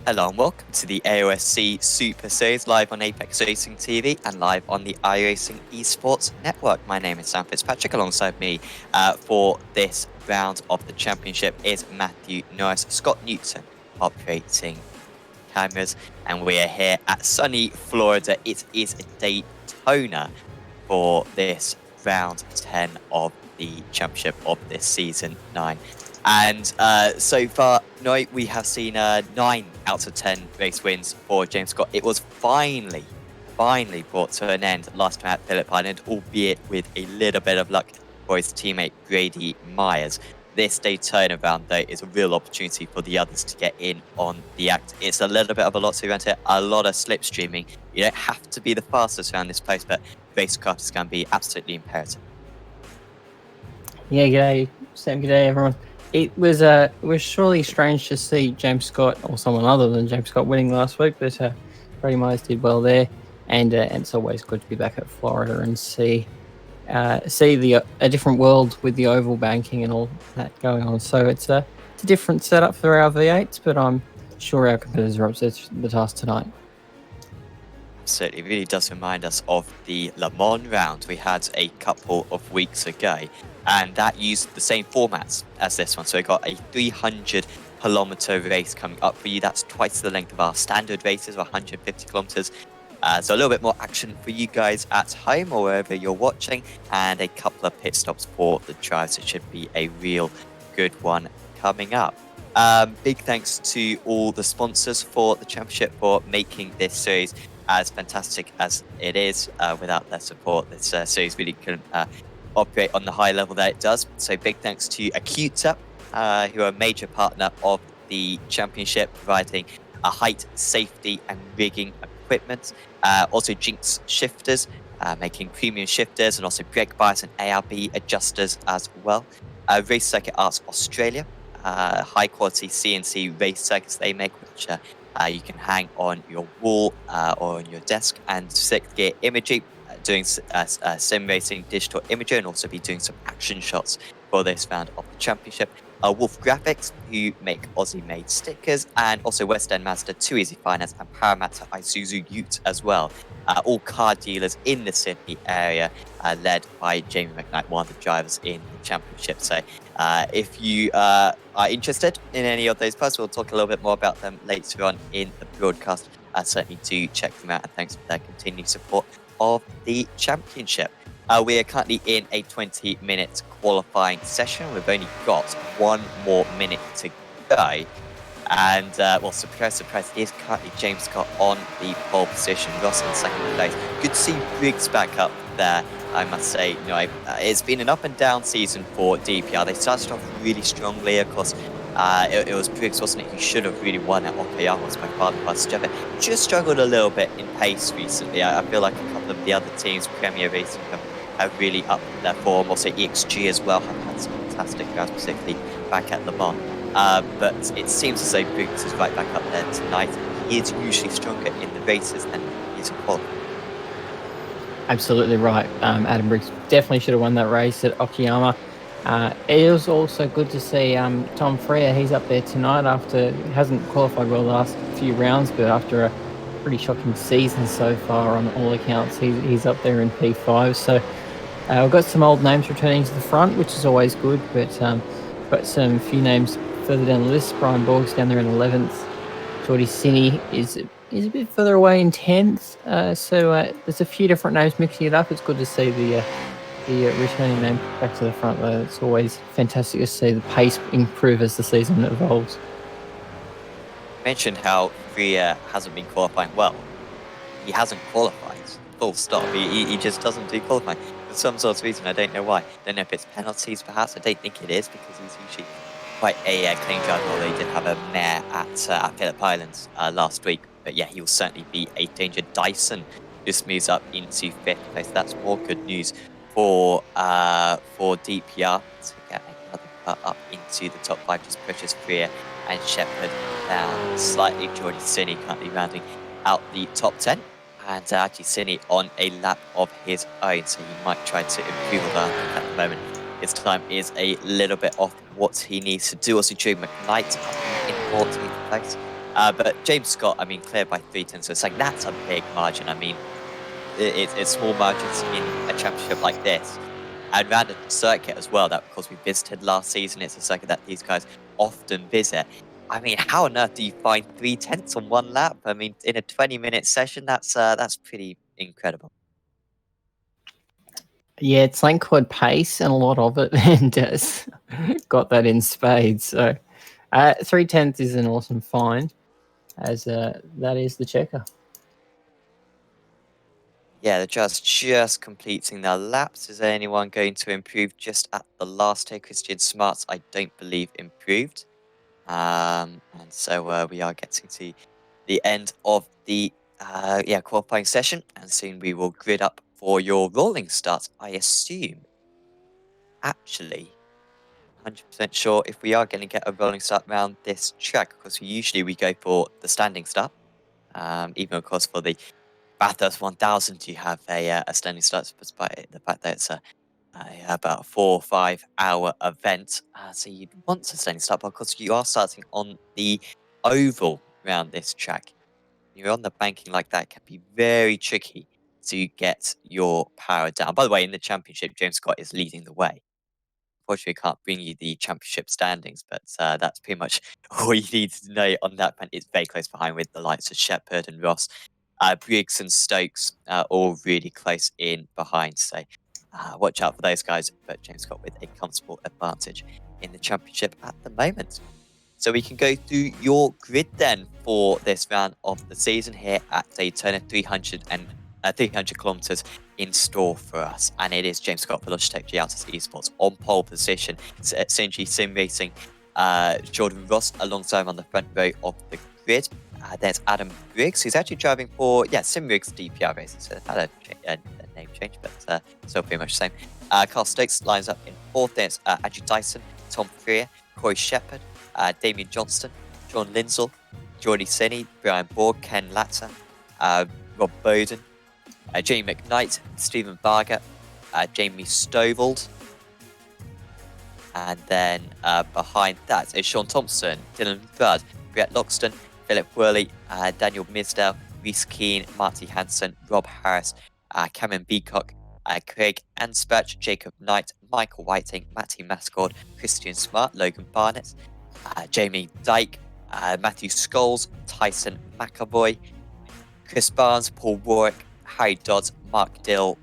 Hello and welcome to the AOSC Super Series live on Apex Racing TV and live on the iRacing Esports Network. My name is Sam Fitzpatrick. Alongside me for this round of the championship is Matthew Norris, Scott Newton operating cameras, and we are here at sunny Florida. It is Daytona for this round 10 of the championship of this season 9. And so far, no, we have seen 9 out of 10 race wins for James Scott. It was finally brought to an end last time at Phillip Island, albeit with a little bit of luck for his teammate Grady Myers. This Daytona round, though, is a real opportunity for the others to get in on the act. It's a little bit of a lottery round here, a lot of slipstreaming. You don't have to be the fastest around this place, but racecraft is going to be absolutely imperative. Yeah, g'day, Sam. G'day, everyone. It was surely strange to see James Scott or someone other than James Scott winning last week, but Grady Myers did well there, and it's always good to be back at Florida and see a different world with the oval banking and all that going on. So it's a different setup for our V8s, but I'm sure our competitors are up to the task tonight. Absolutely, it really does remind us of the Le Mans round we had a couple of weeks ago, and that used the same formats as this one. So we got a 300-kilometer race coming up for you. That's twice the length of our standard races, 150 kilometers. So a little bit more action for you guys at home or wherever you're watching, and a couple of pit stops for the drives. It should be a real good one coming up. Big thanks to all the sponsors for the championship for making this series as fantastic as it is. Without their support, this series really couldn't operate on the high level that it does. So big thanks to Acuta, who are a major partner of the championship, providing a height, safety and rigging equipment. Also Jinx shifters, making premium shifters, and also brake bias and ARB adjusters as well. Race Circuit Arts Australia, high quality CNC race circuits they make, which you can hang on your wall or on your desk, and sixth gear imaging, doing sim racing digital imager, and also be doing some action shots for this round of the championship. Wolf Graphics, who make Aussie-made stickers, and also West End Mazda, Too Easy Finance, and Parramatta Isuzu Ute as well. All car dealers in the Sydney area, led by Jamie McKnight, one of the drivers in the championship. So if you are interested in any of those posts, we'll talk a little bit more about them later on in the broadcast. Certainly do check them out, and thanks for their continued support of the championship. We are currently in a 20-minute qualifying session. We've only got 1 more minute to go. And, well, surprise, it is currently James Scott on the pole position. Ross in second place. Good to see Briggs back up there, I must say. You know, it's been an up and down season for DPR. They started off really strongly. Of course, it was Briggs, wasn't it, who should have really won at OKR, was by far the fastest driver. Just struggled a little bit in pace recently. I feel like a couple of the other teams, Premier Racing, have really upped their form. Also EXG as well have had some fantastic rounds, particularly back at Le Mans. But it seems as though Briggs is right back up there tonight. He is usually stronger in the races than he is in qualifying. Absolutely right. Adam Briggs definitely should have won that race at Okayama. It was also good to see Tom Freer. He's up there tonight after he hasn't qualified well the last few rounds, but after a pretty shocking season so far on all accounts, he's up there in P5. So we've got some old names returning to the front, which is always good, but got some few names further down the list. Brian Borg's down there in 11th. Jordy Cini is a bit further away in 10th. So there's a few different names mixing it up. It's good to see the returning name back to the front, though. It's always fantastic to see the pace improve as the season evolves. You mentioned how Freer hasn't been qualifying well. He hasn't qualified, full stop. He just doesn't do qualifying. For some sort of reason, I don't know why. Don't know if it's penalties, perhaps. I don't think it is, because he's usually quite a clean driver, although he did have a mare at Phillip Islands last week. But yeah, he will certainly be a danger. Dyson just moves up into 5th place. That's more good news for DPR to get another cut up into the top 5. Just pushes Freer and Shepherd down slightly. Jordy Cini currently rounding out the top 10. And actually Cini on a lap of his own, so he might try to improve on that at the moment. His time is a little bit off what he needs to do. Also, Joe McKnight up in 14th place. But James Scott, I mean, cleared by 3 tenths of a second. That's a big margin. I mean, it's small margins in a championship like this. And around a circuit as well, that of course we visited last season. It's a circuit that these guys often visit. I mean, how on earth do you find 3 tenths on one lap? I mean, in a 20-minute session, that's pretty incredible. Yeah, it's lane quad pace and a lot of it, and got that in spades. So 3/10 is an awesome find, as that is the checker. Yeah, they're just completing their laps. Is there anyone going to improve just at the last here? Christian Smarts, I don't believe, improved. And so we are getting to the end of the qualifying session, and soon we will grid up for your rolling start. I assume, actually, 100% sure if we are going to get a rolling start around this track, because usually we go for the standing start. Even of course for the Bathurst 1000, you have a standing start, despite the fact that it's about a 4 or 5 hour event. So you'd want to standing start because you are starting on the oval around this track. You're on the banking like that, it can be very tricky to get your power down. By the way, in the championship, James Scott is leading the way. Unfortunately, I can't bring you the championship standings, but that's pretty much all you need to know on that front. It's very close behind with the likes of Shepherd and Ross. Briggs and Stokes are all really close in behind. So watch out for those guys. But James Scott with a comfortable advantage in the championship at the moment. So we can go through your grid then for this round of the season here at Daytona. 300 kilometers in store for us. And it is James Scott for Logitech G Autos Esports on pole position. It's Sinji Sim Racing, Jordan Ross alongside on the front row of the grid. There's Adam Briggs, who's actually driving for, Sim Riggs DPR Racing. So they've had a name change, but still pretty much the same. Carl Stokes lines up in fourth. There's Andrew Dyson, Tom Freer, Corey Shepherd, Damien Johnston, John Lindsell, Jordy Senni, Brian Borg, Ken Latta, Rob Bowden, Jamie McKnight, Stephen Varga, Jamie Stovald, and then behind that is Sean Thompson, Dylan Rudd, Brett Loxton, Philip Worley, Daniel Misdale, Reese Keane, Marty Hansen, Rob Harris, Cameron Beacock, Craig Anspach, Jacob Knight, Michael Whiting, Matty Mascord, Christian Smart, Logan Barnett, Jamie Dyke, Matthew Scholes, Tyson McAvoy, Chris Barnes, Paul Warwick, Harry Dodds, Mark Dill,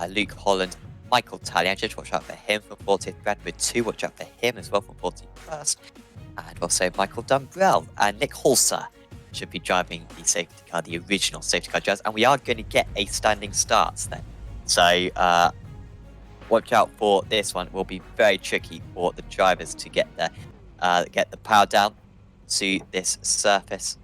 Luke Holland, Michael Talley. Just watch out for him from 40th. Bradford 2, watch out for him as well from 41st. And also Michael Dumbrell and Nick Halser should be driving the safety car, the original safety car drivers. And we are going to get a standing start then. So watch out for this one. It will be very tricky for the drivers to get the power down to this surface.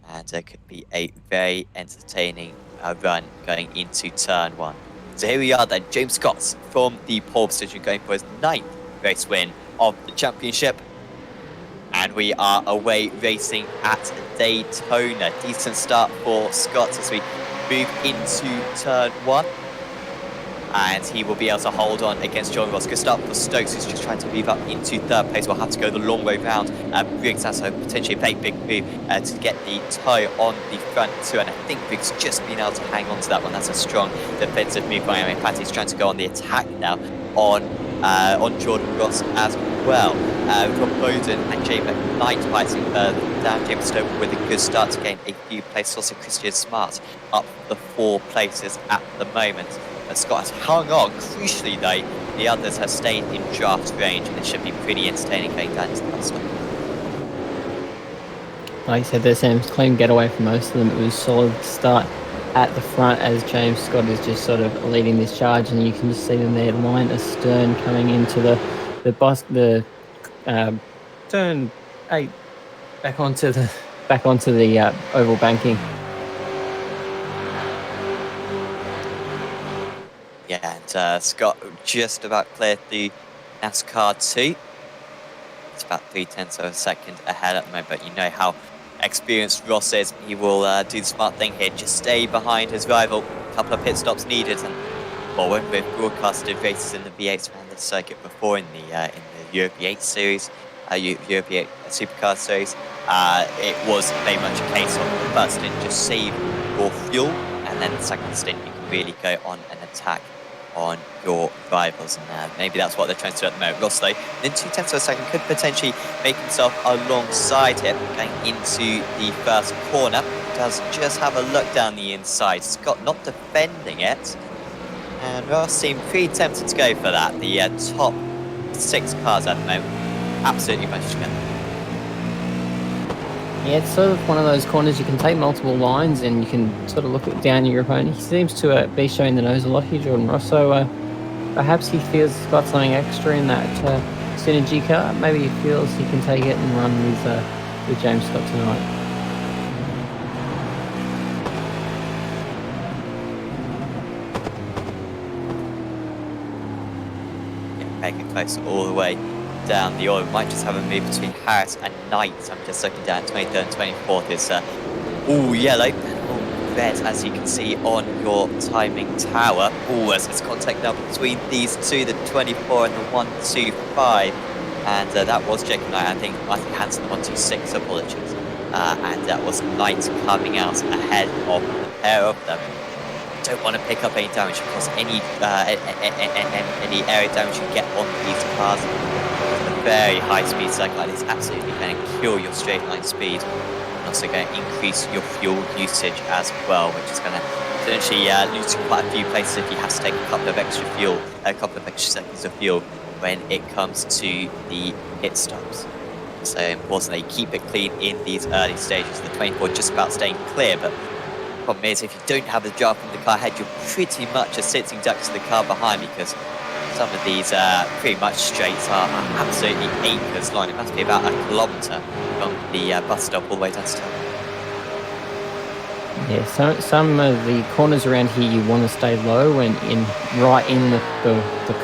And it could be a very entertaining run going into turn 1. So here we are then, James Scott from the pole position going for his 9th race win of the championship. And we are away racing at Daytona. Decent start for Scott as we move into turn 1. And he will be able to hold on against John Ross. Good start for Stokes, who's just trying to move up into 3rd place. We'll have to go the long way round. Briggs has a potentially very big move to get the toe on the front 2. And I think Briggs just been able to hang on to that one. That's a strong defensive move by Amy Patty's trying to go on the attack now on Jordan Ross as well. We've got Bowden and Jay McKnight fighting further down. James Stover with a good start to gain a few places. Also Christian Smart up the 4 places at the moment. Scott has hung on. Crucially though, the others have stayed in draft range, and it should be pretty entertaining going down to the last one. Like I said, there seems clean getaway for most of them. It was a solid start at the front as James Scott is just sort of leading this charge, and you can just see them there, line astern coming into the turn 8 back onto the oval banking. Yeah, and Scott just about cleared the NASCAR 2. It's about 3/10 of a second ahead at the moment, but you know how experienced Ross is. He will do the smart thing here, just stay behind his rival. A couple of pit stops needed, and well, when we've broadcasted races in the V8 around this circuit before in the Europe V8 series, Europe V8 Supercar series, it was very much a case of the first stint just save your fuel, and then the second stint you can really go on an attack on your rivals, and maybe that's what they're trying to do at the moment. Ross, though, in 2/10 of a second, could potentially make himself alongside him going into the first corner. Does just have a look down the inside. Scott not defending it, and Ross seemed pretty tempted to go for that. The top 6 cars at the moment, absolutely managed to get. Yeah, it's sort of one of those corners you can take multiple lines and you can sort of look down your opponent. He seems to be showing the nose a lot here, Jordan Ross. So perhaps he feels he's got something extra in that synergy car. Maybe he feels he can take it and run with James Scott tonight. Making close all the way down the order. Might just have a move between Harris and Knight. I'm just looking down 23rd and 24th. It's all yellow and all red, as you can see on your timing tower. Oh, as it's contact now between these two, the 24 and the 125. And that was Jacob Knight. I think Hansen, the 126, apologies. And that was Knight coming out ahead of the pair of them. Don't want to pick up any damage because any area damage you get on these cars, a very high speed cycle is absolutely going to kill your straight line speed, and also going to increase your fuel usage as well, which is going to potentially lose quite a few places if you have to take a couple of extra seconds of fuel when it comes to the pit stops. So importantly, keep it clean in these early stages. The 24 just about staying clear, but problem is, if you don't have the draft from the car ahead, you're pretty much a sitting duck to the car behind, because some of these pretty much straights are absolutely acres long. It must be about 1 kilometre from the bus stop all the way down to town. Yeah, so some of the corners around here you want to stay low and right in the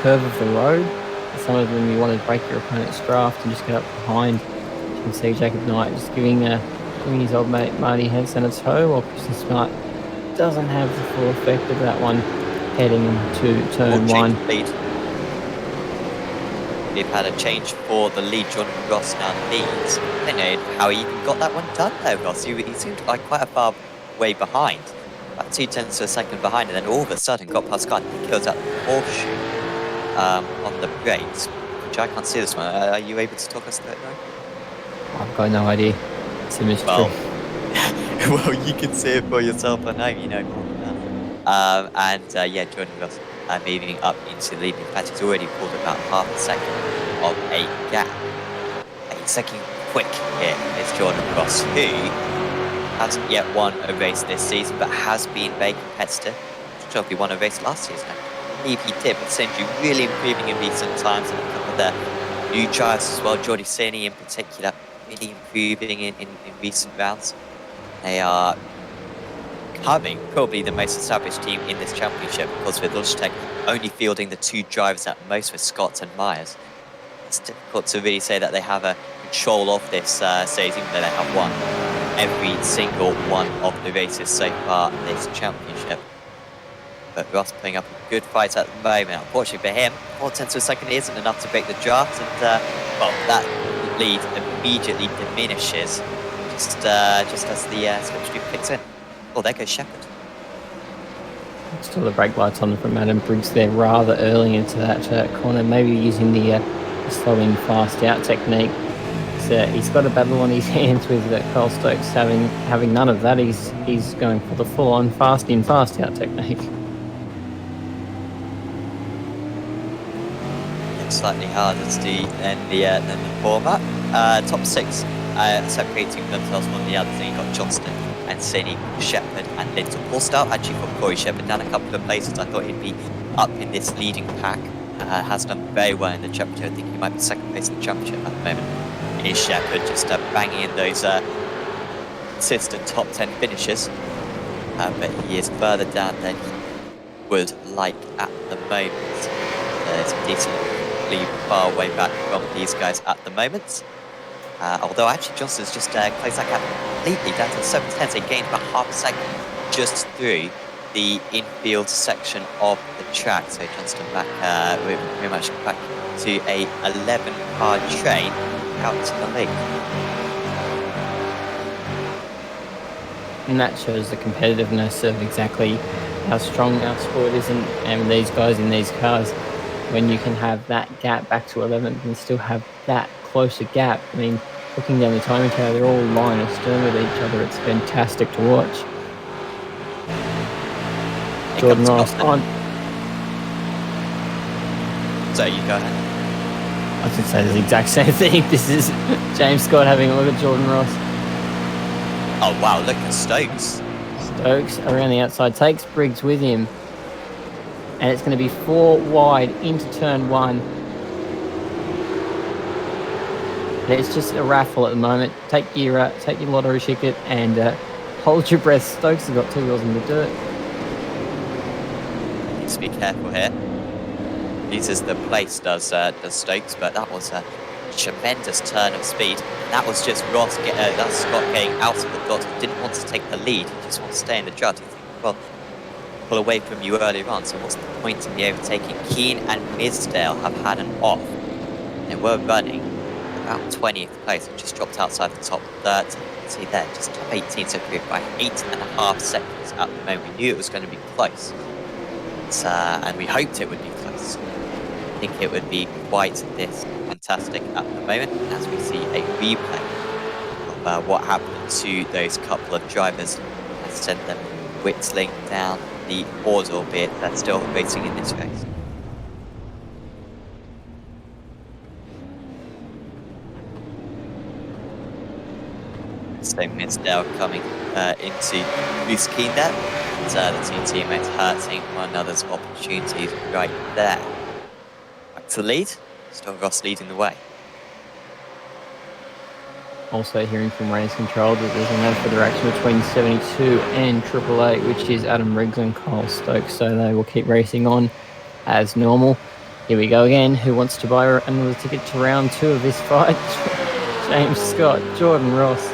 curve of the road. Some of them you want to break your opponent's draft and just get up behind. You can see Jacob Knight just giving his old mate Marty Henson a tow, while Christian Smart doesn't have the full effect of that one heading into turn 1. Lead. We've had a change for the lead. John Ross now leads. I don't know how he even got that one done though, Ross. He seemed like quite a far way behind, about 0.2 of a second behind, and then all of a sudden got past Scott and killed that horseshoe on the brakes, which I can't see this one. Are you able to talk us through it now? I've got no idea. It's a mystery. Well, you can see it for yourself. I know you know more than that. Yeah, Jordan Ross moving up into the lead. In fact, he's already pulled about half a second of a gap. A second quick here is Jordan Ross, who hasn't yet won a race this season, but has been very competitive. I'm sure if he won a race last season, I believe he did, but seems to be really improving in recent times, and a couple of the new drivers as well. Jordi Cini in particular, really improving in recent rounds. They are becoming probably the most established team in this championship, because with Logitech only fielding the 2 drivers at most, with Scott and Myers, it's difficult to really say that they have a control of this series, even though they have won every single one of the races so far this championship. But Ross putting up a good fight at the moment. Unfortunately for him, 0.4 of a second isn't enough to break the draft, and well, that lead immediately diminishes just as the slipstream kicks in. Oh, there goes Shepherd. Still the brake lights on from Adam Briggs there rather early into that corner, maybe using the slowing fast out technique. He's got a battle on his hands with Cole Stokes having none of that. He's going for the full-on fast in, fast out technique. Slightly harder to do than the format. Top 6 separating themselves from the others. Then you've got Johnston and Cini, Shepherd and Linton. Paul Stout actually from Corey Shepherd down a couple of places. I thought he'd be up in this leading pack. Has done very well in the championship. I think he might be second place in the championship at the moment. Is Shepherd just banging in those consistent top 10 finishes. But he is further down than he would like at the moment. It's decently far way back from these guys at the moment. Although actually Johnston's just closed that gap completely down to 7/10. So he gained about half a second just through the infield section of the track. So Johnston back, pretty much back to a 11 car train out to the lead. And that shows the competitiveness of exactly how strong our sport is and these guys in these cars. When you can have that gap back to 11th and still have that closer gap. I mean, looking down the timing tower, they're all line astern with each other. It's fantastic to watch. Here Jordan comes Ross Scotland. on. So you go ahead. I was going to say the exact same thing. This is James Scott having a look at Jordan Ross. Oh wow, look at Stokes. Stokes around the outside, takes Briggs with him. And it's going to be 4 wide into turn 1. And it's just a raffle at the moment. Take your lottery ticket and hold your breath. Stokes has got 2 wheels in the dirt. Needs to be careful here. Uses the place, does Stokes, but that was a tremendous turn of speed. That was just that's Scott getting out of the dot. He didn't want to take the lead. He just wants to stay in the judge. He think, well, pull away from you earlier on, so what's the point in the overtaking? Keane and Misdale have had an off. They were running about 20th place, and just dropped outside the top 30. You can see there, just top 18, so by 8.5 seconds at the moment. We knew it was going to be close. And we hoped it would be close. I think it would be quite this fantastic at the moment as we see a replay of what happened to those couple of drivers and sent them whittling down the boards, albeit they're still racing in this race. So Misdale coming into loose Keane there. And, the two teammates hurting one another's opportunities right there. Back to the lead, still Ross leading the way. Also hearing from race control that there's no further action between 72 and Triple Eight, which is Adam Riggs and Kyle Stokes, so they will keep racing on as normal. Here we go again. Who wants to buy another ticket to round 2 of this fight? James Scott, Jordan Ross,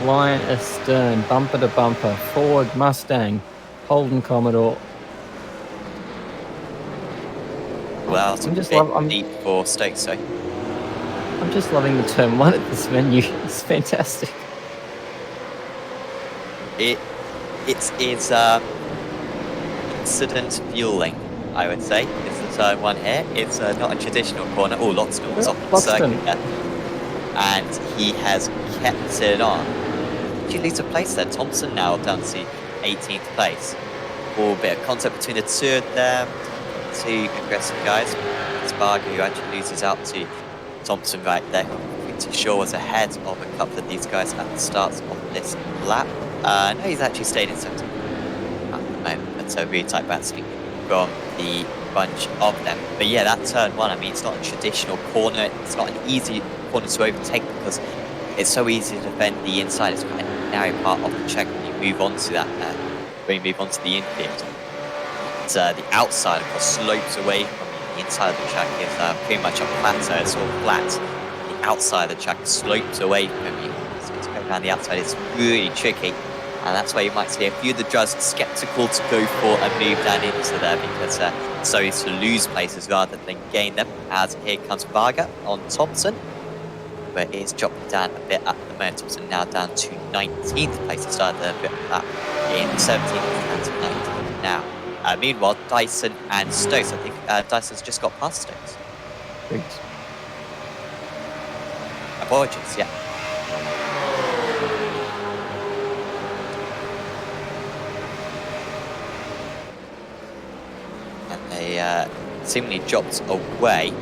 line astern, bumper to bumper, Ford Mustang, Holden Commodore. Well, it's deep for Stokes, so. I'm just loving the turn 1 at this venue. It's fantastic. It is incident fueling, I would say. It's the turn 1 here. It's not a traditional corner. Oh, Loxton was off the circuit there. And he has kept it on. Did you lose a place there? Thompson now down to 18th place. A bit of contact between the two of them. Two aggressive guys. Spargo, who actually loses out to Thompson right there. Pretty sure was ahead of a couple of these guys at the start of this lap. No, he's actually stayed in 17th at the moment. But so really tight battling from the bunch of them. But yeah, that turn 1, I mean, it's not a traditional corner. It's not an easy corner to overtake because it's so easy to defend the inside. It's quite a narrow part of the track when you move on to that, when you move on to the infield. It's, the outside, of course, slopes away from you. The inside of the track is pretty much a plateau. It's all flat. The outside of the track slopes away from you. So to go down the outside is really tricky. And that's why you might see a few of the drivers skeptical to go for a move down into there because so easy to lose places rather than gain them. As here comes Varga on Thompson, where it is dropping down a bit at the moment. Thompson now down to 19th place. He started a bit of that in 17th and 19th now. Meanwhile, Dyson and Stokes. I think Dyson's just got past Stokes. Briggs. Apologies, yeah. And they seemingly dropped away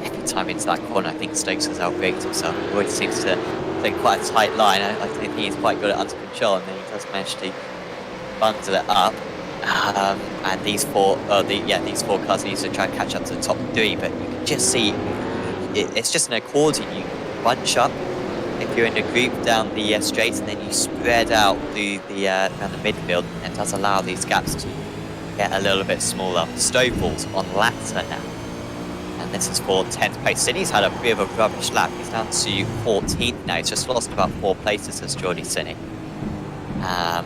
every time into that corner. I think Stokes has outbraked himself. He always seems to take quite a tight line. I think he's quite good at under control, and then he does manage to bundle it up. And these four cars need to try and catch up to the top 3, but you can just see it's just an accordion. You bunch up if you're in a group down the straights, and then you spread out through the around the midfield, and it does allow these gaps to get a little bit smaller. Stovall's on Latter now, and this is for 10th place. Sidney's had a bit of a rubbish lap. He's down to 14th now. He's just lost about 4 places as Jordy Sidney.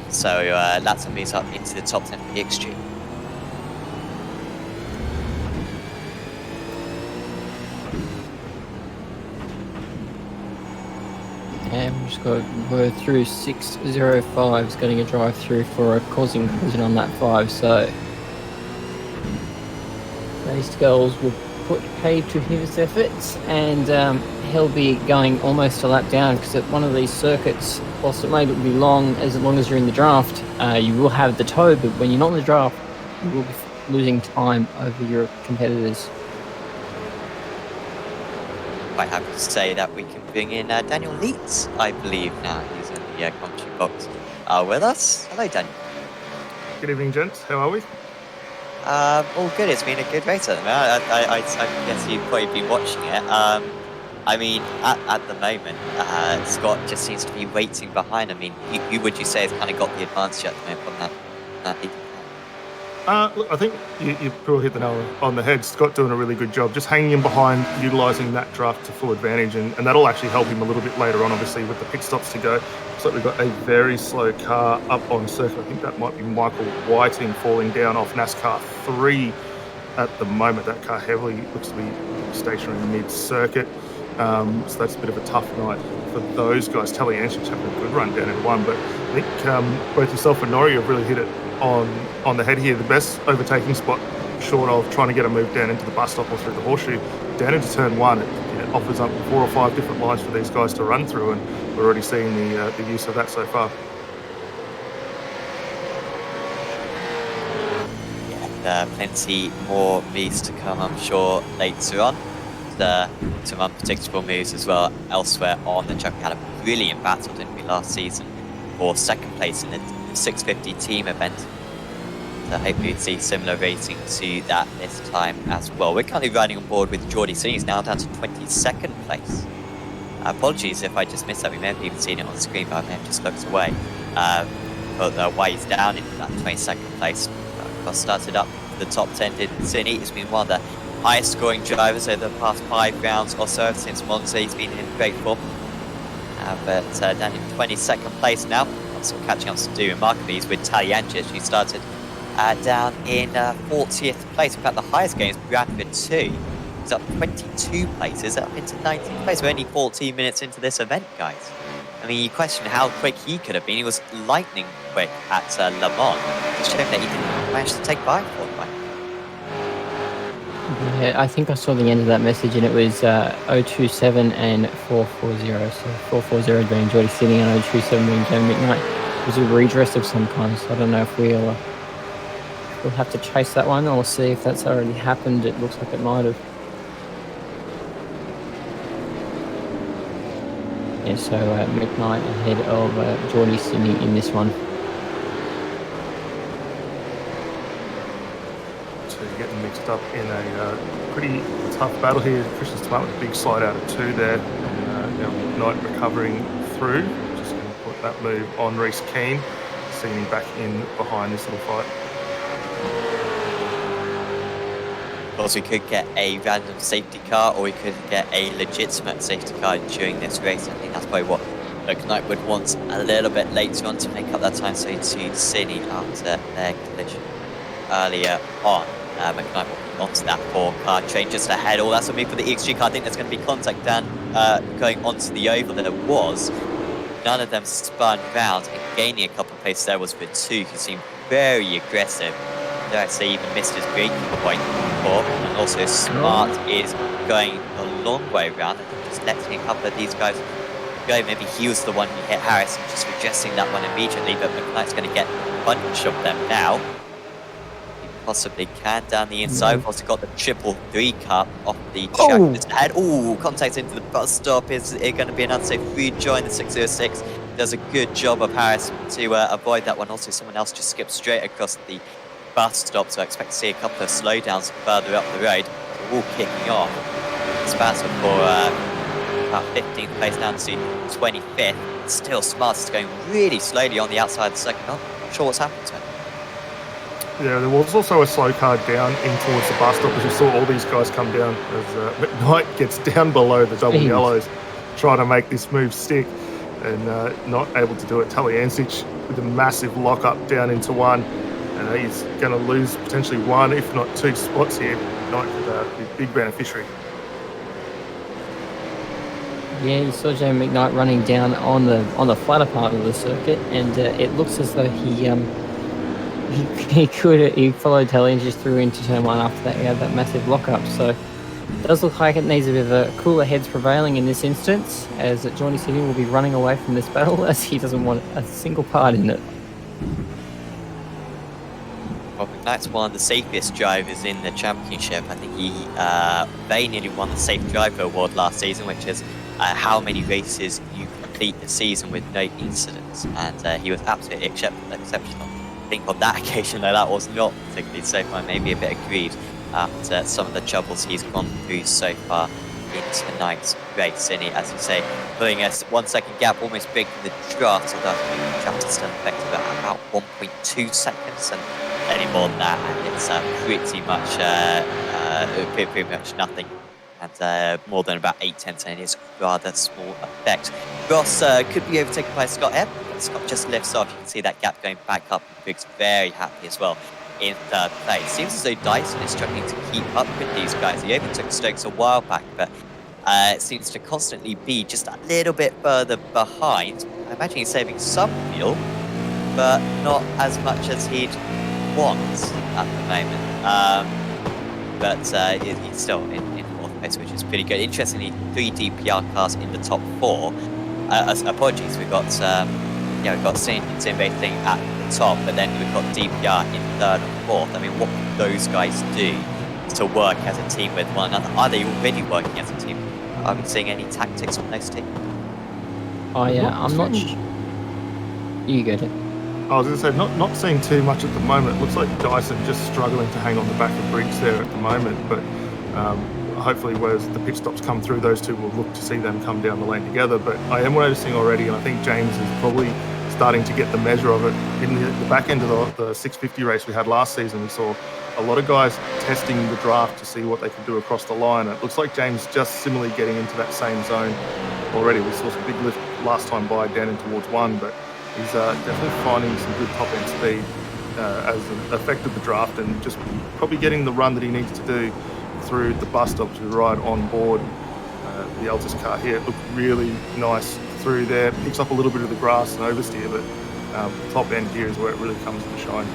So Latter moves up into the top 10 for the Extreme. And we've just got word through 605 is getting a drive through for a causing collision on that 5. So these girls will put paid to his efforts, and he'll be going almost a lap down, because at one of these circuits, whilst it may be long as you're in the draft, you will have the tow, but when you're not in the draft, you will be losing time over your competitors. Quite happy to say that we can bring in Daniel Leeds, I believe now. He's in the commentary box with us. Hello, Daniel. Good evening, gents. How are we? All good. It's been a good race at the moment. I guess you've probably been watching it. I mean, at the moment, Scott just seems to be waiting behind. I mean, who would you say has kind of got the advantage at the moment from that leading car? Look, I think you've probably hit the nail on the head. Scott doing a really good job, just hanging in behind, utilising that draft to full advantage, and that'll actually help him a little bit later on, obviously, with the pit stops to go. Looks like we've got a very slow car up on circuit. I think that might be Michael Whiting falling down off NASCAR 3 at the moment. That car heavily looks to be stationary mid-circuit. So that's a bit of a tough night for those guys. Taliancic having a good run down in 1, but I think both yourself and Norrie have really hit it on the head here. The best overtaking spot, short of trying to get a move down into the bus stop or through the horseshoe, down into turn 1, it offers up 4 or 5 different lines for these guys to run through, and we're already seeing the use of that so far. Yeah, plenty more moves to come, I'm sure, later on. Some unpredictable moves as well elsewhere on the track. We had a brilliant battle, didn't we, last season for second place in the 650 team event. So hopefully we'd see similar racing to that this time as well. We're currently riding on board with Geordie City. He's now down to 22nd place. Apologies if I just missed that. We may have even seen it on the screen, but I may have just looked away. But why he's down into that 22nd place. Started up the top 10, didn't City. He's been one of the highest scoring drivers over the past 5 rounds or so since Monza. He's been in great form. But down in 22nd place now. Also catching up to do remarkably is with Taliancic, who started down in 40th place. In fact, the highest gain is Bradford 2. He's up 22 places, up into 19th place. We're only 14 minutes into this event, guys. I mean, you question how quick he could have been. He was lightning quick at Le Mans. It's a shame that he didn't manage to take by for him. Yeah, I think I saw the end of that message, and it was 027 and 440. So 440 being Geordie City and 027 being Jamie McKnight. It was a redress of some kind, so I don't know if we'll have to chase that one or see if that's already happened. It looks like it might have. Yeah, so McKnight ahead of Geordie City in this one. Getting mixed up in a pretty tough battle here. Christian Smart with a big slide out of 2 there, and now McKnight recovering through. Just going to put that move on Reece Keane, seeing him back in behind this little fight. Of course, we could get a random safety car, or we could get a legitimate safety car during this race. I think that's probably what McKnight would want a little bit later on to make up that time, so to City after their collision earlier on. McKnight will be onto that 4-car train just ahead. Oh, that's a move for the EXG car. I think there's going to be contact down going onto the oval. There was. None of them spun round, and gaining a couple of places there was for 2, who seemed very aggressive. Dare I say even missed his braking point before. And also Smart is going a long way around. I think just letting a couple of these guys go. Maybe he was the one who hit Harris and just addressing that one immediately, but McKnight's going to get a bunch of them now. Possibly can down the inside. We've also got the 333 car off the track just ahead. Oh, contact into the bus stop. Is it going to be an unsafe rejoin? The 606 does a good job of Harris to avoid that one. Also, someone else just skipped straight across the bus stop, so I expect to see a couple of slowdowns further up the road. So all kicking off. It's battle for about 15th place down to 25th. Still, Smart's going really slowly on the outside of the second. Not sure what's happened to him. Yeah, there was also a slow car down in towards the bus stop, as you saw all these guys come down as McKnight gets down below the double yellows, trying to make this move stick, and not able to do it. Taliancic with a massive lock-up down into 1, and he's going to lose potentially 1, if not 2 spots here. McKnight could be a big beneficiary. Yeah, you saw Jamie McKnight running down on the flatter part of the circuit, and it looks as though he followed Telly and just threw into turn one after that. He had that massive lockup. So it does look like it needs a bit of a cooler heads prevailing in this instance, as Johnny City will be running away from this battle as he doesn't want a single part in it. Well, McKnight's one of the safest drivers in the championship. I think he very nearly won the Safe Driver Award last season, which is how many races you complete the season with no incidents, and he was absolutely exceptional. I think on that occasion, though, that was not particularly safe. I may be a bit aggrieved at some of the troubles he's gone through so far in tonight's race. And he, as you say, putting a 1 second gap, almost breaking the draft, although the draft is still effective at about 1.2 seconds, and any more than that, and it's pretty much nothing. And more than about 8/10, and it's rather small effect. Ross could be overtaken by Scott Ebb. Scott just lifts off. You can see that gap going back up. Briggs very happy as well in third place. Seems as though Dyson is struggling to keep up with these guys. He overtook Stokes a while back, but it seems to constantly be just a little bit further behind. I imagine he's saving some fuel, but not as much as he'd want at the moment. But he's still in fourth place, which is pretty good. Interestingly, 3 DPR cars in the top 4. Apologies, we've got Sim Racing at the top, but then we've got DPR in third and fourth. I mean, what can those guys do to work as a team with one another? Are they already working as a team? Are we seeing any tactics from those teams? Oh yeah, I'm not. You go to. I was going to say, not seeing too much at the moment. It looks like Dyson just struggling to hang on the back of Briggs there at the moment, but hopefully as the pit stops come through, those two will look to see them come down the lane together. But I am noticing already, and I think James is probably starting to get the measure of it. In the back end of the 650 race we had last season, we saw a lot of guys testing the draft to see what they could do across the line. And it looks like James just similarly getting into that same zone already. We saw some big lift last time by down in towards 1, but he's definitely finding some good top-end speed as an effect of the draft, and just probably getting the run that he needs to do through the bus stop to ride on board the Altus car here. It looked really nice through there. Picks up a little bit of the grass and oversteer, but top end here is where it really comes to shine.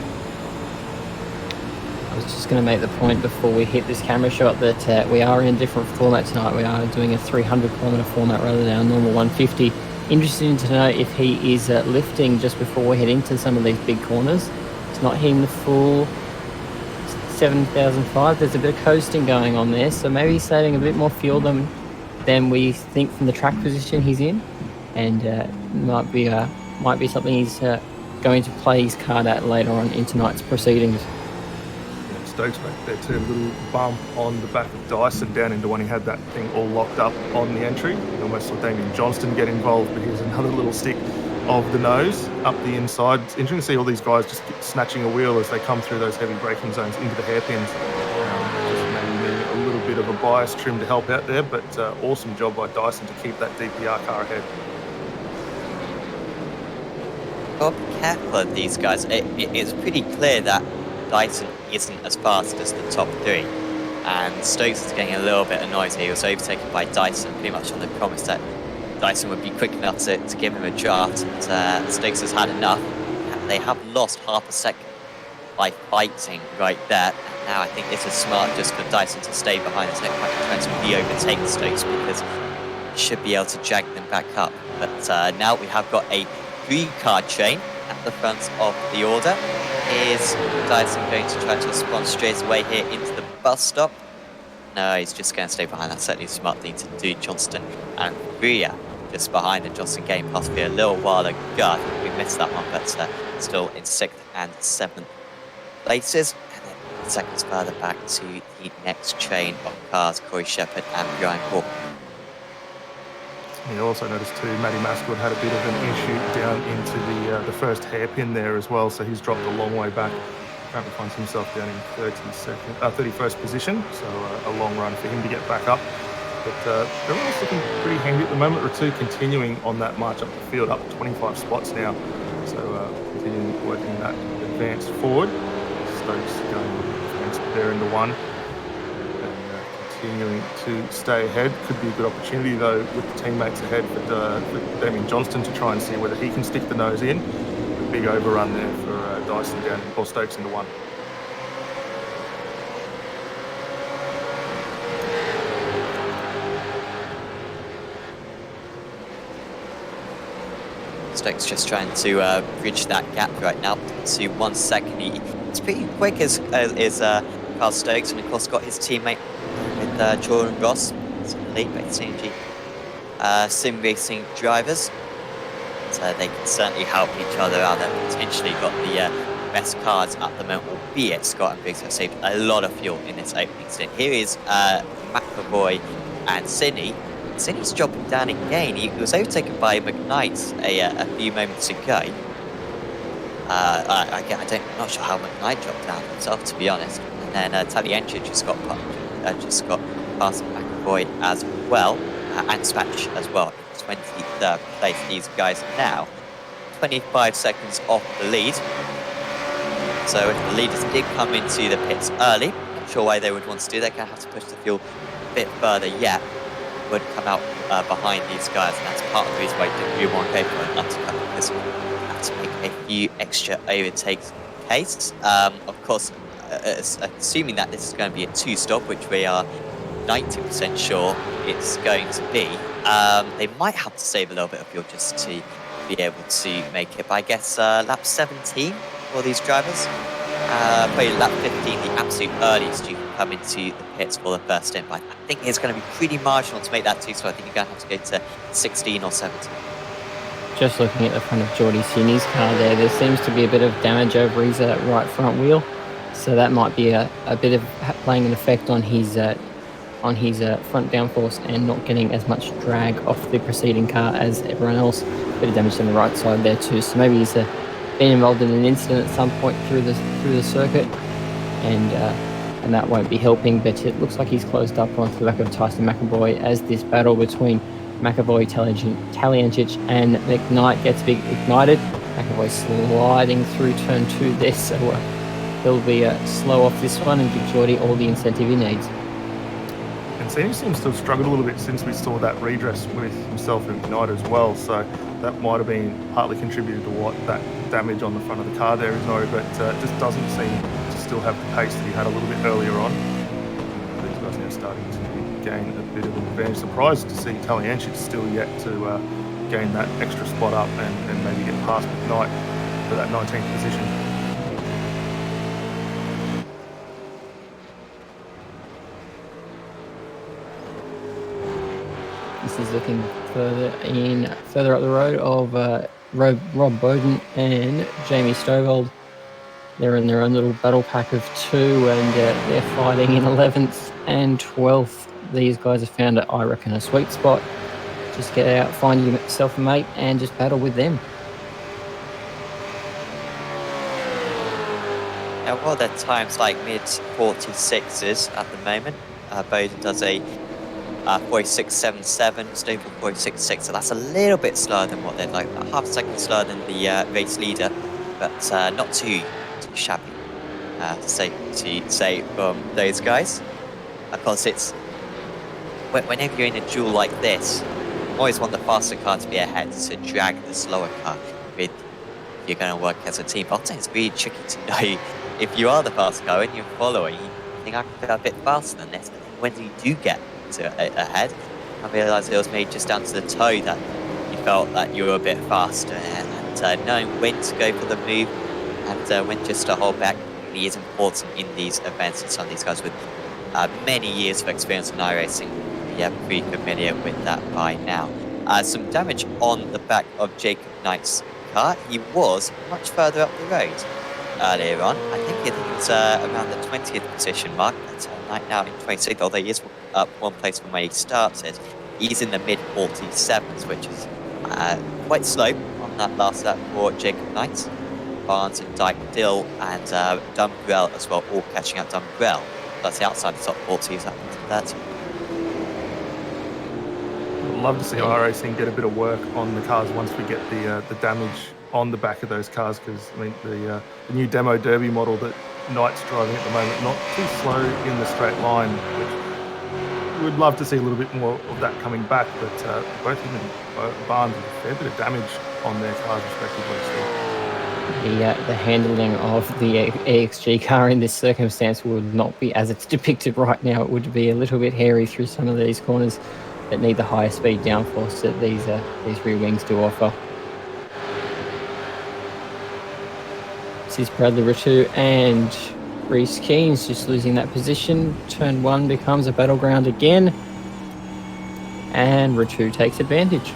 I was just going to make the point before we hit this camera shot that we are in a different format tonight. We are doing a 300-kilometre format rather than our normal 150. Interesting to know if he is lifting just before we head into some of these big corners. It's not hitting the full 7,005. There's a bit of coasting going on there, so maybe he's saving a bit more fuel than we think from the track position he's in, and might be something he's going to play his card at later on in tonight's proceedings. Stokes back there too, a little bump on the back of Dyson down into when he had that thing all locked up on the entry. You almost saw Damien Johnston get involved, but here's another little stick of the nose up the inside. It's interesting to see all these guys just snatching a wheel as they come through those heavy braking zones into the hairpins. Just maybe needing a little bit of a bias trim to help out there, but awesome job by Dyson to keep that DPR car ahead. Well, be careful of these guys. It's pretty clear that Dyson isn't as fast as the top 3, and Stokes is getting a little bit annoyed here. He was overtaken by Dyson pretty much on the promise that Dyson would be quick enough to give him a draft, and Stokes has had enough. They have lost half a second by fighting right there. And now I think it's smart just for Dyson to stay behind. There's no point in trying to re-overtake Stokes, because he should be able to jag them back up. But now we have got a 3-car chain at the front of the order. Is Dyson going to try to spawn straight away here into the bus stop? No, he's just going to stay behind. That's certainly a smart thing to do. Johnston and Freya just behind, and Johnston getting past Freya a little while ago. I think we missed that one, but still in 6th and 7th places. And then seconds further back to the next chain of cars, Corey Shepherd and Brian Hall. You also noticed too, Matty Mascott had a bit of an issue down into the first hairpin there as well, so he's dropped a long way back. Currently finds himself down in 31st position, so a long run for him to get back up. But everyone's looking pretty handy at the moment. Ratu continuing on that march up the field, up 25 spots now, so continuing working that advance forward. Stokes going advance there into 1. And continuing to stay ahead. Could be a good opportunity, though, with the teammates ahead for Damien Johnston to try and see whether he can stick the nose in. A big overrun there for Dyson down, or Stokes into one. Stokes just trying to bridge that gap right now to 1 second. It's pretty quick as Carl Stokes, and of course got his teammate with Jordan Ross, some lead-based synergy sim racing drivers. So they can certainly help each other out. They've potentially got the best cars at the moment, albeit Scott and Briggs have saved a lot of fuel in this opening stint. Here is McAvoy and Sidney. Sidney's dropping down again. He was overtaken by McKnight a few moments ago. I'm not sure how McKnight dropped down himself, to be honest. And then Taliencha just got past McAvoy as well, and Spatch as well. 23rd place. These guys now 25 seconds off the lead. So if the leaders did come into the pits early, not sure why they would want to do that. They're going to have to push the fuel a bit further yet. Would come out behind these guys, and that's part of the reason why you want to go for an undercut, because you have to make a few extra overtakes in case. Of course, assuming that this is going to be a 2-stop, which we are 90% sure it's going to be, they might have to save a little bit of fuel just to be able to make it. But I guess lap 17 for these drivers. Probably lap 15, the absolute earliest you can come into the pits for the first stint. But I think it's going to be pretty marginal to make that 2, so I think you're going to have to go to 16 or 17. Just looking at the front of Geordie Sidney's car there seems to be a bit of damage over his right front wheel. So that might be a bit of playing an effect on his front downforce and not getting as much drag off the preceding car as everyone else. A bit of damage on the right side there too. So maybe he's been involved in an incident at some point through the circuit, and that won't be helping. But it looks like he's closed up onto the back of Tyson McAvoy as this battle between McAvoy, Talienčić and McKnight gets big ignited. McAvoy sliding through turn 2 there, so he'll be slow off this one and give Geordie all the incentive he needs. And Sidney seems to have struggled a little bit since we saw that redress with himself and McKnight as well, so that might have been partly contributed to what that damage on the front of the car there is, but it just doesn't seem to still have the pace that he had a little bit earlier on. These guys now starting to gain a bit of an advantage. Surprised to see Talienčić still yet to gain that extra spot up and maybe get past McKnight for that 19th position. This is looking further up the road of Rob Bowden and Jamie Stovald. They're in their own little battle pack of 2, and they're fighting in 11th and 12th. These guys have found, I reckon, a sweet spot. Just get out, find yourself a mate, and just battle with them. Now, while they're times like mid-46s at the moment, Bowden does a 46.77, Stovall 46.6, so that's a little bit slower than what they'd like, about half a second slower than the race leader, but not too shabby, safe to say from those guys. Of course, it's whenever you're in a duel like this, you always want the faster car to be ahead to drag the slower car if you're going to work as a team. But often it's really tricky to know if you are the faster car and you're following, you think I can go a bit faster than this, but when you do get ahead, I realised it was made just down to the toe that you felt that you were a bit faster, and knowing when to go for the move and when just to hold back really is important in these events. And some of these guys with many years of experience in iRacing, yeah, pretty familiar with that by now. Some damage on the back of Jacob Knight's car. He was much further up the road earlier on. I think it was around the 20th position mark, but Knight now in 26th, although he is up 1 place from where he started. He's in the mid-47s, which is quite slow on that last lap for Jacob Knight. Barnes and Dyke Dill and Dumbrell as well, all catching up. Dumbrell, that's the outside the top 40, is up to 30. I'd love to see iRacing get a bit of work on the cars once we get the damage on the back of those cars, because I mean the new demo derby model that Knight's driving at the moment, not too slow in the straight line, which We'd love to see a little bit more of that coming back, but both him and Barnes have a fair bit of damage on their cars respectively. So. The handling of the AXG car in this circumstance would not be as it's depicted right now. It would be a little bit hairy through some of these corners that need the higher speed downforce that these rear wings do offer. This is Bradley Ritu and Reece Keen's just losing that position. Turn 1 becomes a battleground again, and Ritu takes advantage.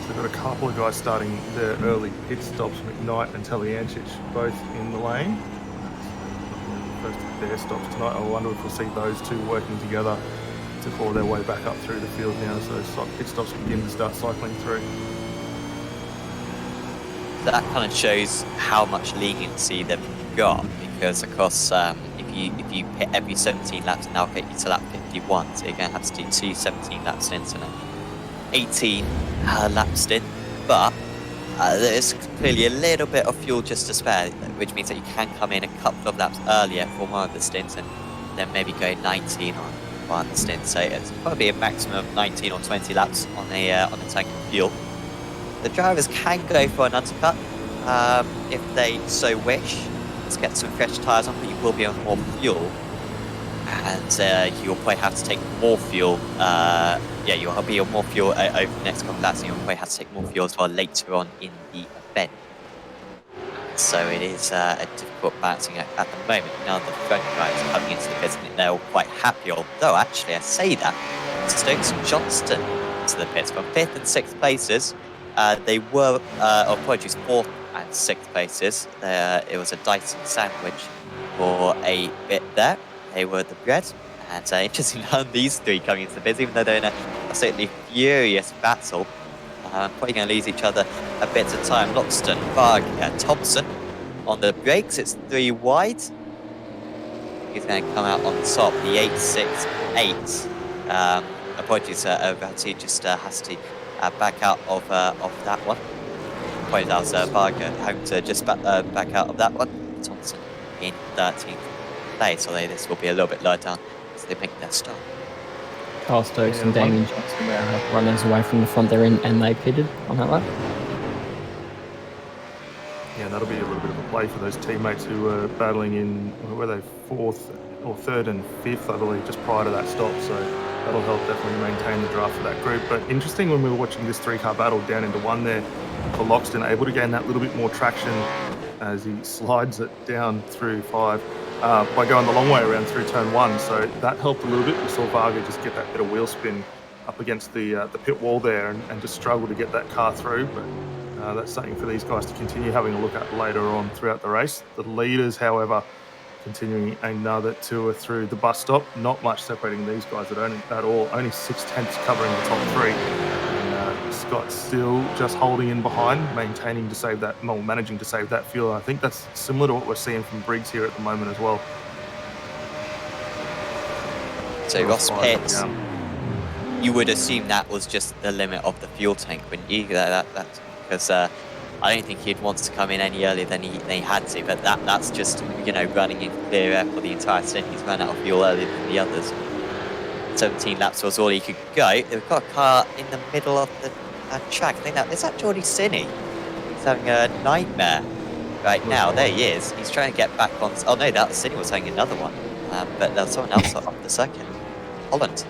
They've got a couple of guys starting their early pit stops, McKnight and Teliancic, both in the lane. First of their stops tonight. I wonder if we'll see those two working together to claw their way back up through the field now as those pit stops begin to start cycling through. That kind of shows how much leniency they've got, because of course if you hit every 17 laps, and they'll get you to lap 51, so you're going to have to do 2 17 lap stints and an 18 lap stint. But there's clearly a little bit of fuel just to spare, which means that you can come in a couple of laps earlier for one of the stints and then maybe go 19 on one of the stints. So it's probably a maximum of 19 or 20 laps on a tank of fuel. The drivers can go for an undercut if they so wish. Let's get some fresh tyres on, but you will be on more fuel. And you'll probably have to take more fuel. You'll be on more fuel over the next couple of laps, and you'll probably have to take more fuel as well later on in the event. So it is a difficult balancing act at the moment. Now the front guys coming into the pits, and they're all quite happy. Although actually, I say that Stokes and Johnston into the pits from 5th and 6th places. They were, apologies, 4th and 6th places. It was a Dyson sandwich for a bit there. They were the bread. And interesting, none of these three coming into the pits, even though they're in a absolutely furious battle. Probably going to lose each other a bit of time. Loxton, Varg, Thompson on the brakes. It's 3 wide. He's going to come out on top. The 868. Apologies, Vati just has to back out of that one. Pointed out Varga home to just back out of that one. Thompson in 13th place, although this will be a little bit lower down as they make their stop. Carl Stokes and Damien Johnson were runners away from the front there, and they pitted on that lap. Yeah, that'll be a little bit of a play for those teammates who were battling in, were they 4th or 3rd and 5th, I believe, just prior to that stop. So that'll help definitely maintain the draft for that group. But interesting when we were watching this 3-car battle down into 1 there for Loxton, able to gain that little bit more traction as he slides it down through 5 by going the long way around through turn 1. So that helped a little bit. We saw Varga just get that bit of wheel spin up against the pit wall there and just struggle to get that car through. But that's something for these guys to continue having a look at later on throughout the race. The leaders, however, continuing another tour through the bus stop. Not much separating these guys at all. Only 6/10 covering the top 3. And Scott still just holding in behind, managing to save that fuel. I think that's similar to what we're seeing from Briggs here at the moment as well. So Ross Pitts, you would assume that was just the limit of the fuel tank, wouldn't you? That's because I don't think he'd want to come in any earlier than he had to, but that's just, running in clear air for the entire stint. He's run out of fuel earlier than the others. 17 laps was all he could go. They've got a car in the middle of the track. I think is that Jordy Sinney? He's having a nightmare right now. There he is. He's trying to get back on. Oh no, that Sinney was having another one. But there's someone else off the second. Holland.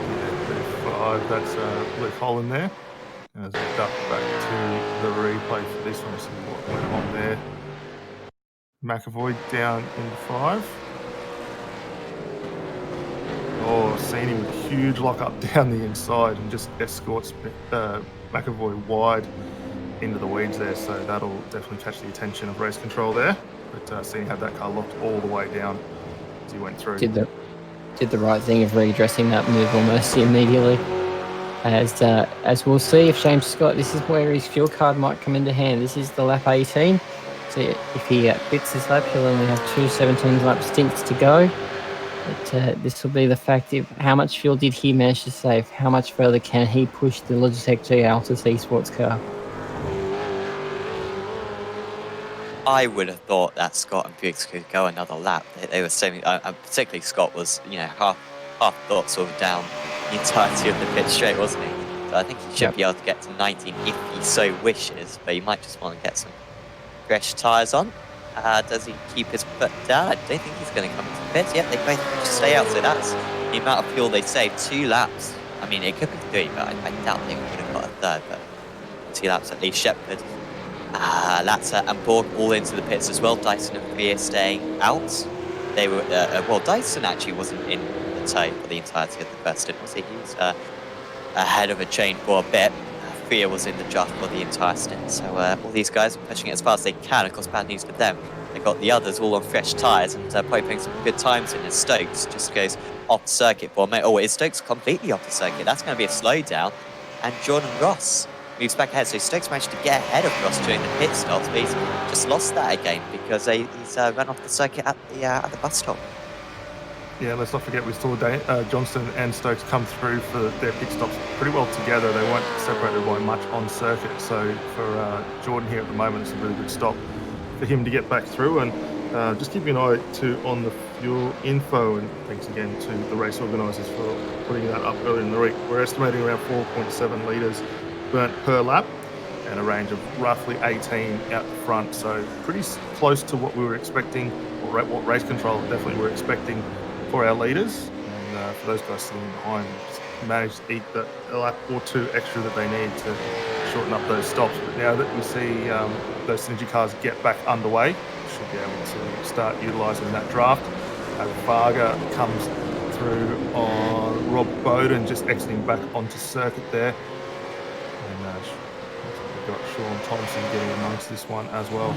Yeah, 35, that's Luke Holland there. As we duck back to the replay for this one, see what went on there. McAvoy down in 5. Oh, Sini with a huge lock up down the inside and just escorts McAvoy wide into the weeds there. So that'll definitely catch the attention of race control there. But Sini had that car locked all the way down as he went through. Did the right thing of redressing that move almost immediately. As we'll see if James Scott, this is where his fuel card might come into hand. This is the lap 18. So if he bits this lap, he'll only have 2 17-lap stints to go. But this will be the fact of how much fuel did he manage to save? How much further can he push the Logitech G Altus eSports car? I would have thought that Scott and Briggs could go another lap. They were saying, particularly Scott was, half thought sort of down the entirety of the pit straight, wasn't he? So I think he should be able to get to 19 if he so wishes, but he might just want to get some fresh tyres on. Does he keep his foot down? I don't think he's going to come into the pits. Yeah, they both just stay out, so that's the amount of fuel they saved. 2 laps. I mean, it could be 3, but I doubt they would have got a third, but 2 laps at least. Shepherd, Latza and Borg all into the pits as well. Dyson and Freer staying out. They were, Dyson actually wasn't in the tow for the entirety of the first stint, was he? He was ahead of a chain for a bit. Freer was in the draft for the entire stint, so all these guys are pushing it as fast as they can. Of course, bad news for them. They got the others all on fresh tyres and probably putting some good times in as Stokes just goes off circuit for a minute. Oh, is Stokes completely off the circuit? That's going to be a slowdown. And Jordan Ross moves back ahead. So Stokes managed to get ahead of Ross during the pit stops, but he's just lost that again because he's run off the circuit at the bus stop. Yeah, let's not forget we saw Johnston and Stokes come through for their pit stops pretty well together. They weren't separated by much on circuit. So for Jordan here at the moment, it's a really good stop for him to get back through. And just keep an eye on the fuel info. And thanks again to the race organisers for putting that up earlier in the week. We're estimating around 4.7 litres burnt per lap and a range of roughly 18 out the front. So pretty close to what we were expecting, or what race control definitely were expecting for our leaders. And for those guys sitting behind, just managed to eat a lap or 2 extra that they need to shorten up those stops. But now that we see those Synergy cars get back underway, we should be able to start utilising that draft. Varga comes through on Rob Bowden, just exiting back onto circuit there. And we've got Sean Thompson getting amongst this one as well.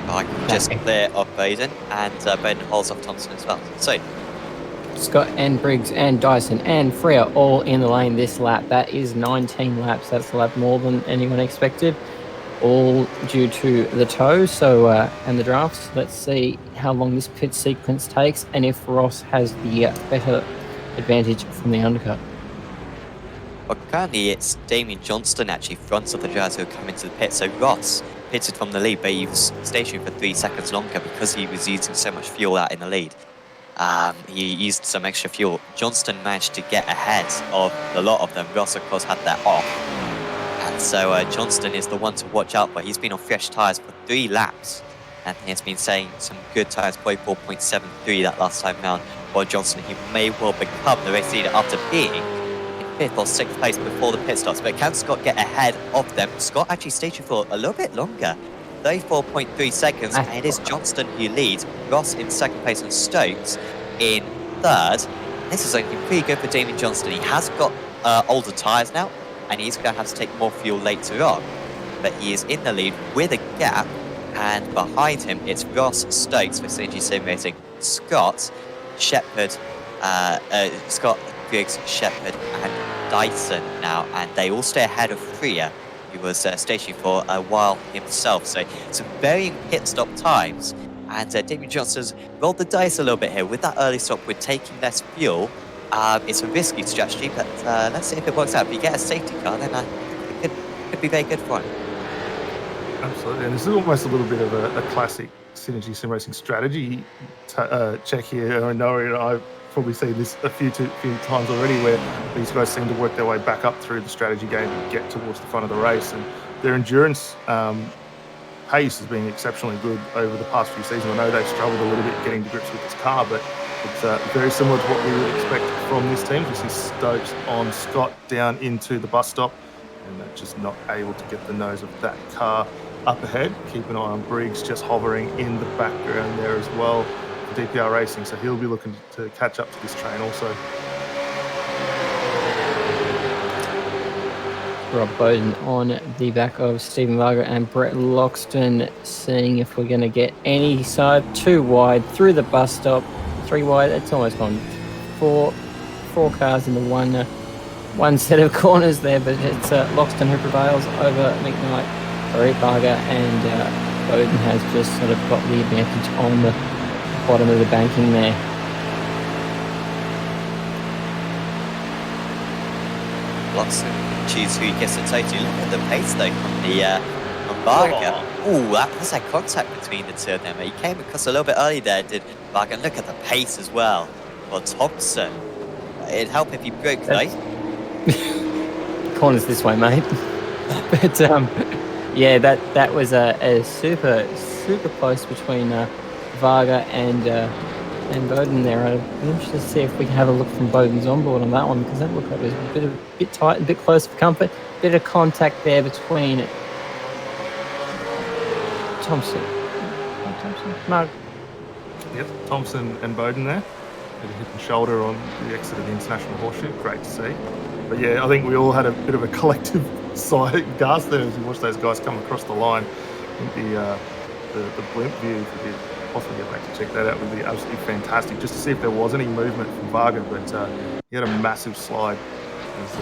I can just clear off Bowden, and Bowden holds off Thompson as well. So Scott and Briggs and Dyson and Freer all in the lane this lap. That is 19 laps. That's a lap more than anyone expected, all due to the tow. So and the drafts. Let's see how long this pit sequence takes and if Ross has the better advantage from the undercut. Well, currently it's Damien Johnston actually fronts of the drivers who come into the pit. So Ross pitted from the lead, but he was stationary for 3 seconds longer because he was using so much fuel out in the lead. He used some extra fuel. Johnston managed to get ahead of a lot of them. Ross, of course, had that off. And so Johnston is the one to watch out for. He's been on fresh tyres for 3 laps. And he has been saying some good tyres, probably 4.73 that last time round. While Johnston, he may well become the race leader after being in 5th or 6th place before the pit stops. But can Scott get ahead of them? Scott actually stationed for a little bit longer. 34.3 seconds, and it is Johnston who leads. Ross in 2nd place and Stokes in 3rd. This is looking pretty good for Damien Johnston. He has got older tyres now, and he's going to have to take more fuel later on. But he is in the lead with a gap, and behind him it's Ross, Stokes for Synergy Sim Racing, Scott, Shepherd, Scott, Briggs, Shepherd, and Dyson now, and they all stay ahead of Freer, who was stationary for a while himself. So some varying pit stop times, and Damien Johnston's rolled the dice a little bit here with that early stop with taking less fuel. It's a risky strategy, but let's see if it works out. If you get a safety car, then it could be very good for him. Absolutely, and this is almost a little bit of a classic Synergy Sim Racing strategy check here. I know I've probably seen this a few times already, where these guys seem to work their way back up through the strategy game and get towards the front of the race. And their endurance pace has been exceptionally good over the past few seasons. I know they've struggled a little bit getting to grips with this car, but it's very similar to what we would expect from this team. We see Stokes on Scott down into the bus stop, and they're just not able to get the nose of that car up ahead. Keep an eye on Briggs just hovering in the background there as well. DPR Racing, so he'll be looking to catch up to this train also. Rob Bowden on the back of Stephen Varga and Brett Loxton, seeing if we're going to get any side. 2 wide through the bus stop, 3 wide. It's almost gone. Four cars in the one set of corners there, but it's Loxton who prevails over McKnight. Brett Varga and Bowden has just sort of got the advantage on the bottom of the banking there. Lots of choose who gets the total. Look at the pace though from the Varga. Oh, that was that contact between the two of them. He came across a little bit early there, did Varga. Look at the pace as well. Well, Thompson. It'd help if he broke, though. Corners this way, mate. But yeah, that was a super close between Varga and Bowden there. I'm interested to see if we can have a look from Bowden's onboard on that one, because that looked like it was a bit tight, a bit close for comfort. Bit of contact there between Thompson. No. Yep, Thompson and Bowden there. Bit of hip and shoulder on the exit of the International Horseshoe. Great to see. But yeah, I think we all had a bit of a collective sigh of gasp there as we watched those guys come across the line. I think the blimp view, if we could possibly get back to check that out, would be absolutely fantastic, just to see if there was any movement from Varga. But he had a massive slide as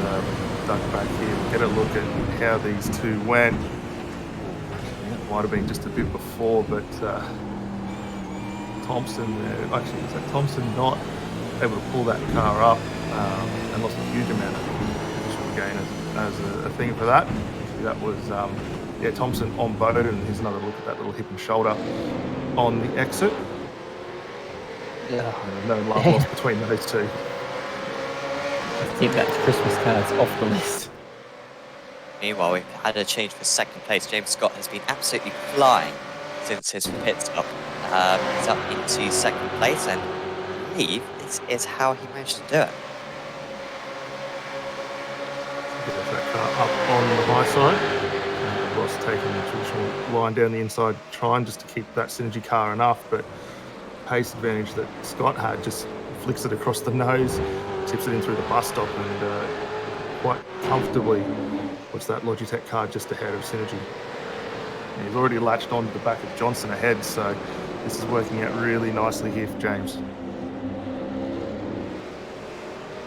dug back here. We'll get a look at how these two went. It might have been just a bit before, but Thompson, actually, was that Thompson not able to pull that car up and lost a huge amount of positional gain as a thing for that. That was, yeah, Thompson on Bowden, and here's another look at that little hip and shoulder on the exit. No love lost between those two. I think that's Christmas cards off the list. Meanwhile, we've had a change for second place. James Scott has been absolutely flying since his pit stop. He's up into second place, and I believe this is how he managed to do it. Get that car up on the high side. Ross taking the traditional line down the inside, trying just to keep that Synergy car enough, but pace advantage that Scott had just flicks it across the nose, tips it in through the bus stop, and quite comfortably puts that Logitech car just ahead of Synergy. And he's already latched onto the back of Johnson ahead, so this is working out really nicely here for James.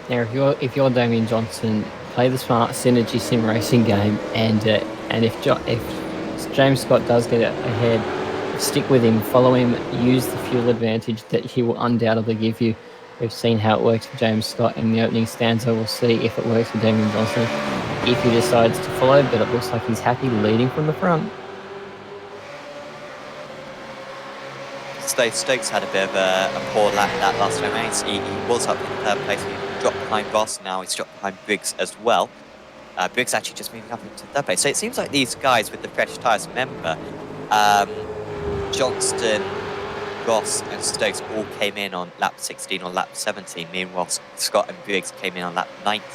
Now, if you're Damien Johnson, play the smart Synergy sim racing game, and if James Scott does get ahead, stick with him, follow him, use the fuel advantage that he will undoubtedly give you. We've seen how it works for James Scott in the opening stanza. We'll see if it works for Damien Johnson if he decides to follow, but it looks like he's happy leading from the front. Stokes had a bit of a poor lap that last time out. He was up in third place. He dropped behind Ross. Now he's dropped behind Briggs as well. Briggs actually just moving up into third place. So it seems like these guys with the fresh tyres, remember, Johnston, Ross and Stokes all came in on lap 16 or lap 17. Me and Ross, Scott and Briggs came in on lap 19.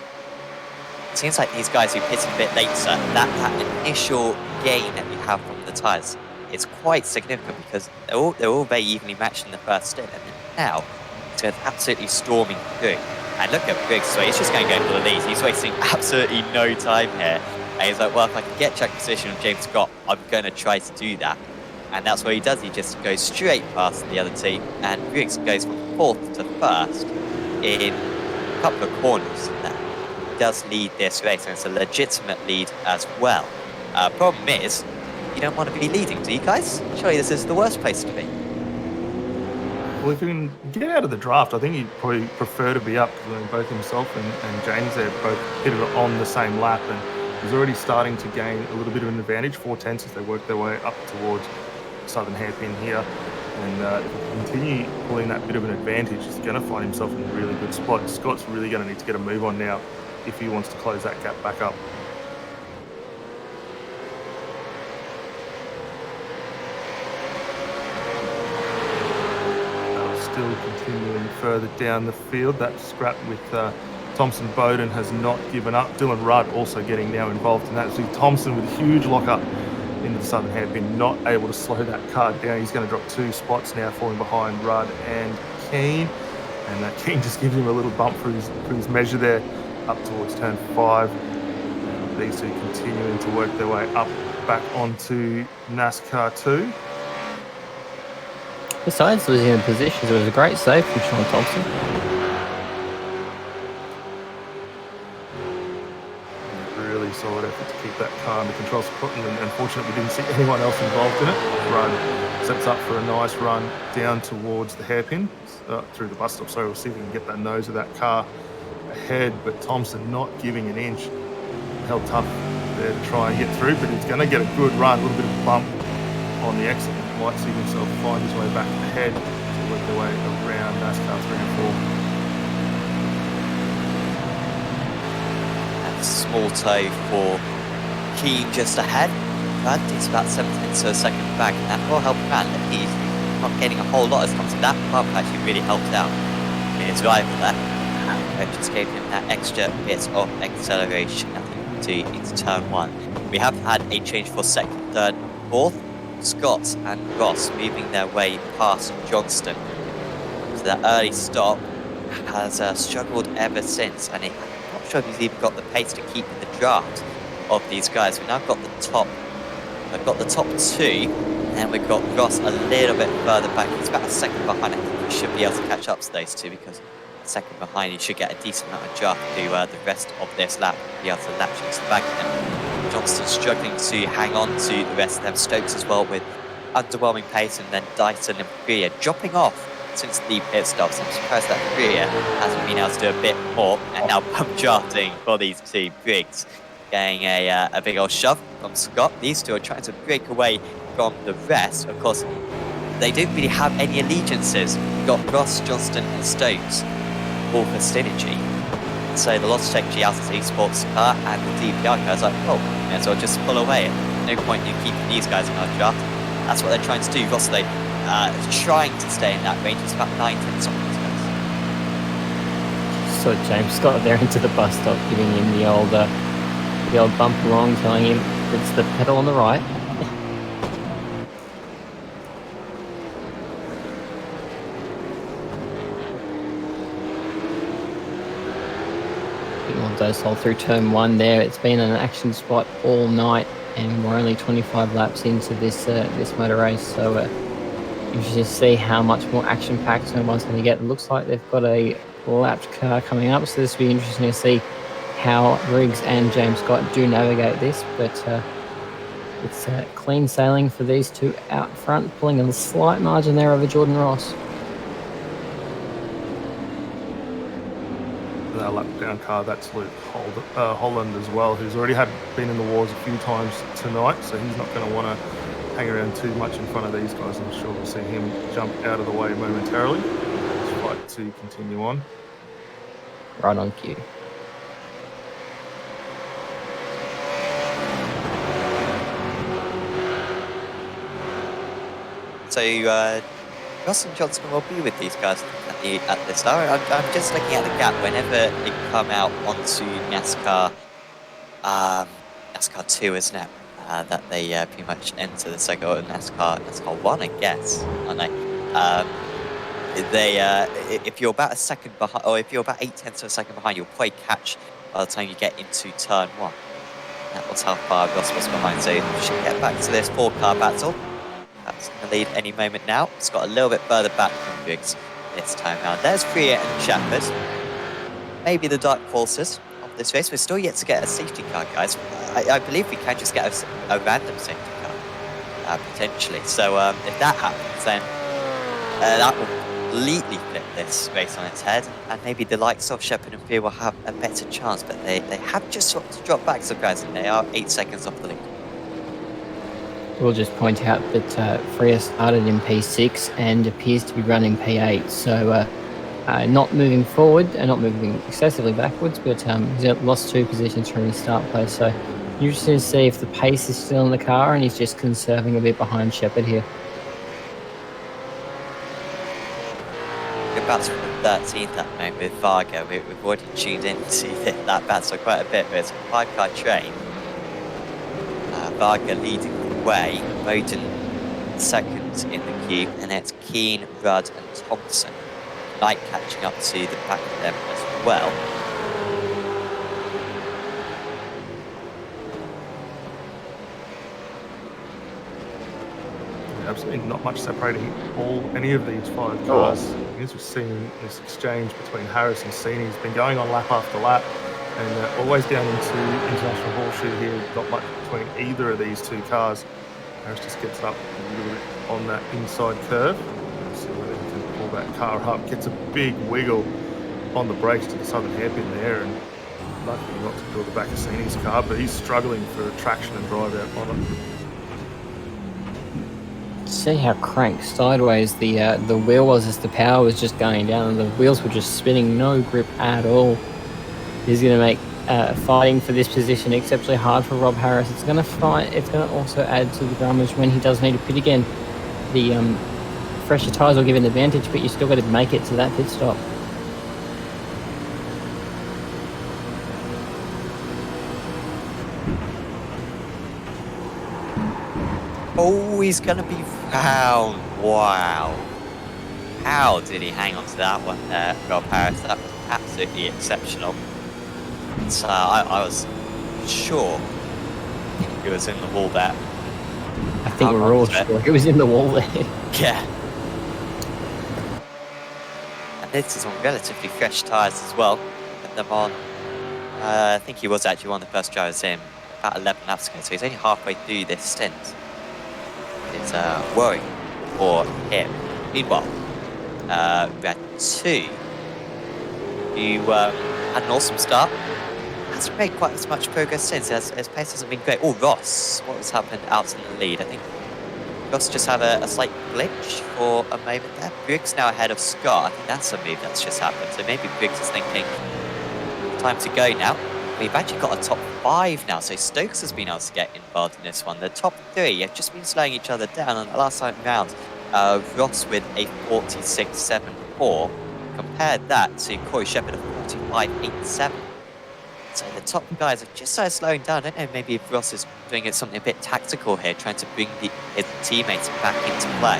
It seems like these guys who pitted a bit later, that initial gain that you have from the tyres, it's quite significant because they're all very evenly matched in the first stint, and now it's absolutely storming through. And look at Briggs, so he's just going to go for the lead. He's wasting absolutely no time here. And he's like, well, if I can get track position of James Scott, I'm going to try to do that. And that's what he does. He just goes straight past the other team, and Briggs goes from fourth to first in a couple of corners. He does lead this race, and it's a legitimate lead as well. Problem is, you don't want to be leading, do you guys? Surely this is the worst place to be. Well, if you can get out of the draft, I think you'd probably prefer to be up, because both himself and James there both hit it on the same lap, and he's already starting to gain a little bit of an advantage, 4/10 as they work their way up towards southern hairpin here. And if he continue pulling that bit of an advantage, he's going to find himself in a really good spot. Scott's really going to need to get a move on now if he wants to close that gap back up. Still continuing further down the field. That scrap with Thompson Bowden has not given up. Dylan Rudd also getting now involved in that. So Thompson with a huge lock-up into the southern hairpin, not able to slow that car down. He's going to drop 2 spots now, falling behind Rudd and Keane. And Keane just gives him a little bump for his measure there, up towards turn 5. And these two continuing to work their way up back onto NASCAR 2. Besides losing the positions, it was a great save from Sean Thompson. Really solid effort to keep that car under control. And unfortunately, we didn't see anyone else involved in it. Rudd sets up for a nice run down towards the hairpin, through the bus stop. So we'll see if we can get that nose of that car ahead. But Thompson not giving an inch. Held tough there to try and get through, but he's going to get a good run, a little bit of a bump on the exit. He might see himself find his way back ahead to work their way around NASCAR 3 and 4. And small toe for Keen just ahead, but he's about 7 tenths of a second back, and that will help him out. He's not getting a whole lot of something. That bump actually really helped out his rival there. And just gave him that extra bit of acceleration, I think, into turn 1. We have had a change for second, third, fourth. Scott and Ross moving their way past Johnston. So that early stop has struggled ever since, and I'm not sure if he's even got the pace to keep in the draft of these guys. We've now got the top. I've got the top 2, and we've got Ross a little bit further back. He's about a second behind. I think we should be able to catch up to those 2, because a second behind, he should get a decent amount of draft to the rest of this lap, be able to latch into the back of them. Johnston struggling to hang on to the rest of them. Stokes as well with underwhelming pace, and then Dyson and Freer dropping off since the pit stops. I'm surprised that Freer hasn't been able to do a bit more, and now pump drafting for these 2 Briggs. Getting a big old shove from Scott. These 2 are trying to break away from the rest. Of course, they don't really have any allegiances. We've got Ross, Johnston and Stokes all for synergy. So the Lost Technology out of the esports car and the DPR car is like, oh, may as well just pull away. No point in keeping these guys in our draft. That's what they're trying to do. Ross, they trying to stay in that range. It's about 9 tenths on these guys. So James Scott there into the bus stop, giving him the old bump along, telling him it's the pedal on the right. Dosol through turn 1 there. It's been an action spot all night, and we're only 25 laps into this motor race, so you should just see how much more action packed turn 1's going to get. It looks like they've got a lapped car coming up, so this will be interesting to see how Briggs and James Scott do navigate this, but it's clean sailing for these 2 out front, pulling a slight margin there over Jordan Ross. That lap down car, that's Luke Holland as well, who's already been in the wars a few times tonight, so he's not going to want to hang around too much in front of these guys. I'm sure we'll see him jump out of the way momentarily. Let's fight to continue on. Right on cue. So Ross and Johnston will be with these guys at the start. I'm just looking at the gap whenever they come out onto NASCAR 2, isn't it? That they pretty much enter the second, or NASCAR 1, I guess, aren't they? If you're about a second behind, or if you're about 8 tenths of a second behind, you'll probably catch by the time you get into turn 1. That was how far Ross was behind, so we should get back to this 4-car battle. That's going to lead any moment now. It's got a little bit further back from Briggs this time around. There's Freer and Shepherd. Maybe the dark forces of this race. We're still yet to get a safety car, guys. I believe we can just get a random safety car, potentially. So if that happens, then that will completely flip this race on its head. And maybe the likes of Shepherd and Freer will have a better chance. But they have just sort of dropped back, surprisingly. They are 8 seconds off the lead. We'll just point out that Freer started in P6 and appears to be running P8, so not moving forward and not moving excessively backwards, but he's lost 2 positions from his start place, so interesting to see if the pace is still in the car and he's just conserving a bit behind Shepherd here. We're about to the 13th at the moment with Varga. We've already tuned into that battle quite a bit, but it's a 5-car train. Varga leading the way, Bowden second in the queue, and it's Keane, Rudd and Thompson. Knight catching up to the back of them as well. Absolutely not much separating any of these 5 cars. As we've seen this exchange between Harris and Cini, has been going on lap after lap, and always down into International Horseshoe here. Not much between either of these 2 cars. Harris just gets up a little bit on that inside curve. Let's see whether he can pull that car up. Gets a big wiggle on the brakes to the southern hairpin there, and lucky not to kill the back of Cassini's car, but he's struggling for traction and drive out on it. See how cranked sideways the wheel was as the power was just going down and the wheels were just spinning, no grip at all. This is going to make fighting for this position exceptionally hard for Rob Harris. It's going to also add to the dramas when he does need to pit again. The fresher tyres will give an advantage, but you still got to make it to that pit stop. Oh, he's going to be found. Wow. How did he hang on to that one there, Rob Harris? That was absolutely exceptional. So I was sure he was in the wall there. I think we're all sure he was in the wall there. Yeah. And this is on relatively fresh tyres as well. Put them on. I think he was actually one of the first drivers in about 11 laps ago, so he's only halfway through this stint. It's worrying for him. Meanwhile, we had two who had an awesome start. Hasn't made quite as much progress since. His pace hasn't been great. Oh, Ross, what has happened out in the lead? I think Ross just had a slight glitch for a moment there. Briggs now ahead of Scott. I think that's a move that's just happened. So maybe Briggs is thinking, time to go now. We've actually got a top 5 now, so Stokes has been able to get involved in this one. The top 3 have just been slowing each other down on the last time round. Ross with a 46.74. Compared that to Corey Shepherd of 45.87. So the top guys are just started slowing down. I don't know, maybe if Ross is doing something a bit tactical here, trying to bring his teammates back into play.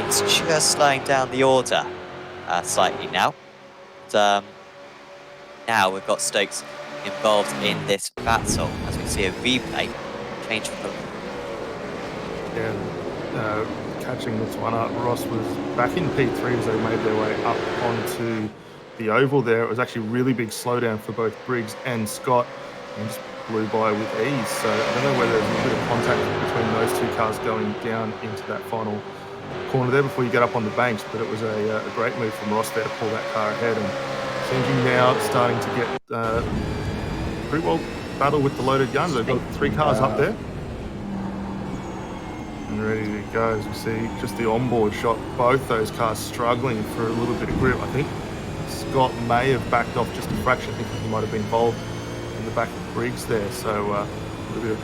It's just slowing down the order slightly now. But, now we've got Stokes involved in this battle as we see a replay change from Catching this one up, Ross was back in P3 as they made their way up onto the oval there. It was actually a really big slowdown for both Briggs and Scott, and just blew by with ease. So I don't know whether there's a bit of contact between those two cars going down into that final corner there before you get up on the banks, but it was a great move from Ross there to pull that car ahead. And Senji now starting to get pretty well battle with the loaded guns. They've got 3 cars up there and ready to go. As we see just the onboard shot, both those cars struggling for a little bit of grip. I think Scott may have backed off just a fraction. I think he might have been involved in the back of Briggs there. So a little bit of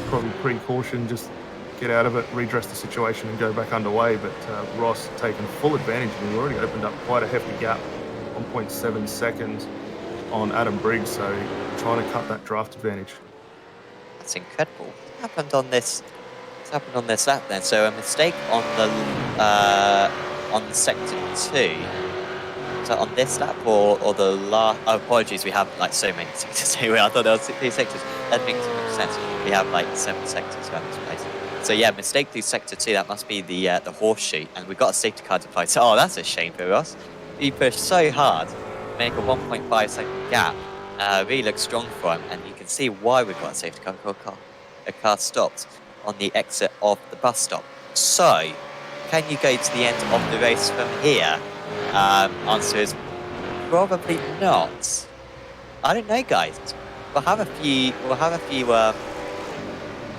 probably precaution, just get out of it, redress the situation and go back underway. But Ross taking full advantage, and he already opened up quite a hefty gap, 1.7 seconds on Adam Briggs. So trying to cut that draft advantage. That's incredible. What happened on this? What's happened on this lap then? So a mistake on the sector 2. So on this lap or the last? Oh, apologies, we have like so many sectors here. I thought there was 3 sectors. That makes too much sense. We have like 7 sectors around this place. So yeah, mistake through sector 2. That must be the horseshoe, and we've got a safety car to apply. So that's a shame for us. He pushed so hard to make a 1.5 second gap. Really looks strong for him, and you can see why we've got a safety car. A car stopped on the exit of the bus stop. So, can you go to the end of the race from here? Answer is probably not. I don't know, guys. We'll have a few.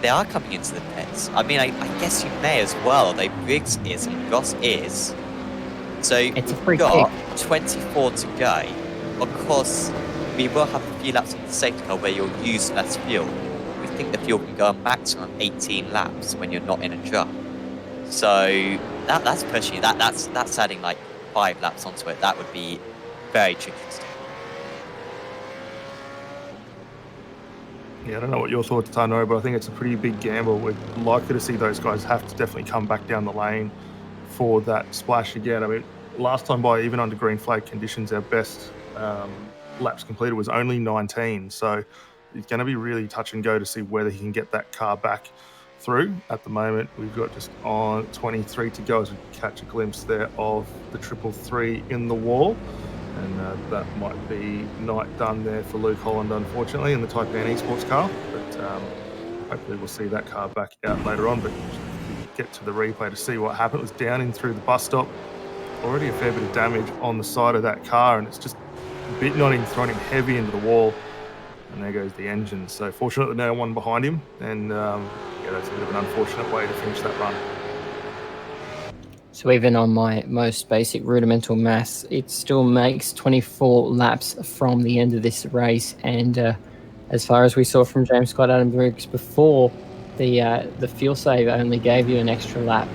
They are coming into the pits. I mean, I guess you may as well. Although Briggs is and Ross is. So It's a free we've got kick. 24 to go. Of course, we will have a few laps on the safety car where you'll use less fuel. We think the fuel can go a maximum 18 laps when you're not in a truck. So that's pushing it. That's adding like 5 laps onto it. That would be very tricky to do. Yeah, I don't know what your thoughts are, Noah, but I think it's a pretty big gamble. We're likely to see those guys have to definitely come back down the lane for that splash again. I mean, last time by, even under green flag conditions, our best laps completed was only 19. So it's going to be really touch and go to see whether he can get that car back through. At the moment, we've got just on 23 to go as we catch a glimpse there of the 333 in the wall. And that might be night done there for Luke Holland, unfortunately, in the Taipan Esports car. But hopefully we'll see that car back out later on. But get to the replay to see what happened. It was down in through the bus stop. Already a fair bit of damage on the side of that car, and it's just bitten on him, thrown him heavy into the wall, and there goes the engine. So fortunately, no one behind him, and yeah, that's a bit of an unfortunate way to finish that run. So even on my most basic rudimental maths, it still makes 24 laps from the end of this race. And as far as we saw from James Scott Adam Briggs before, the fuel save only gave you an extra lap.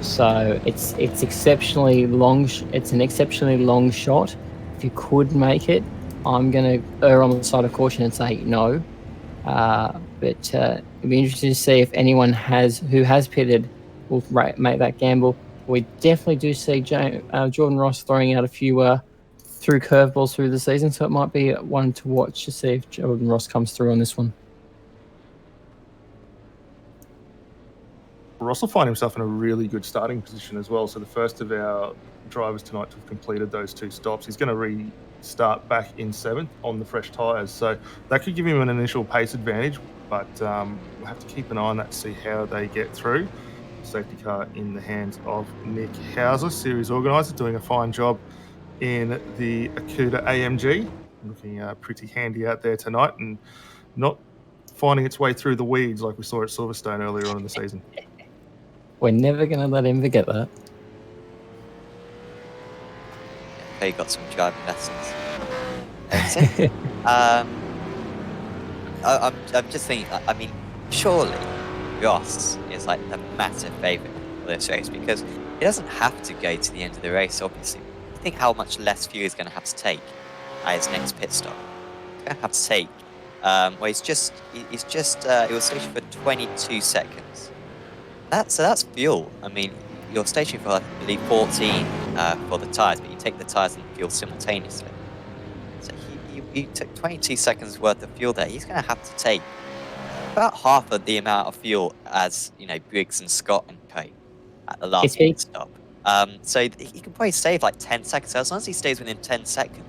So it's exceptionally long. It's an exceptionally long shot. If you could make it, I'm going to err on the side of caution and say no. But it'd be interesting to see if anyone who has pitted will make that gamble. We definitely do see Jordan Ross throwing out a few through curveballs through the season, so it might be one to watch to see if Jordan Ross comes through on this one. Ross will find himself in a really good starting position as well. So the first of our drivers tonight to have completed those 2 stops, he's going to restart back in 7th on the fresh tyres. So that could give him an initial pace advantage, but we'll have to keep an eye on that to see how they get through. Safety car in the hands of Nick Hauser, series organiser, doing a fine job in the Akuta AMG. Looking pretty handy out there tonight and not finding its way through the weeds like we saw at Silverstone earlier on in the season. We're never going to let him forget that. He got some driving lessons. I'm just thinking, I mean, surely Ross is like the massive favourite for this race because he doesn't have to go to the end of the race, obviously. I think how much less fuel he's going to have to take at his next pit stop. He's going to have to take, well, he was stationed for 22 seconds. That's fuel. I mean, you're stationed for, I believe, 14 for the tyres, but you take the tyres and fuel simultaneously. So he took 22 seconds worth of fuel there. He's going to have to take about half of the amount of fuel as, you know, Briggs and Scott and co at the last pit stop. So he can probably save like 10 seconds. So as long as he stays within 10 seconds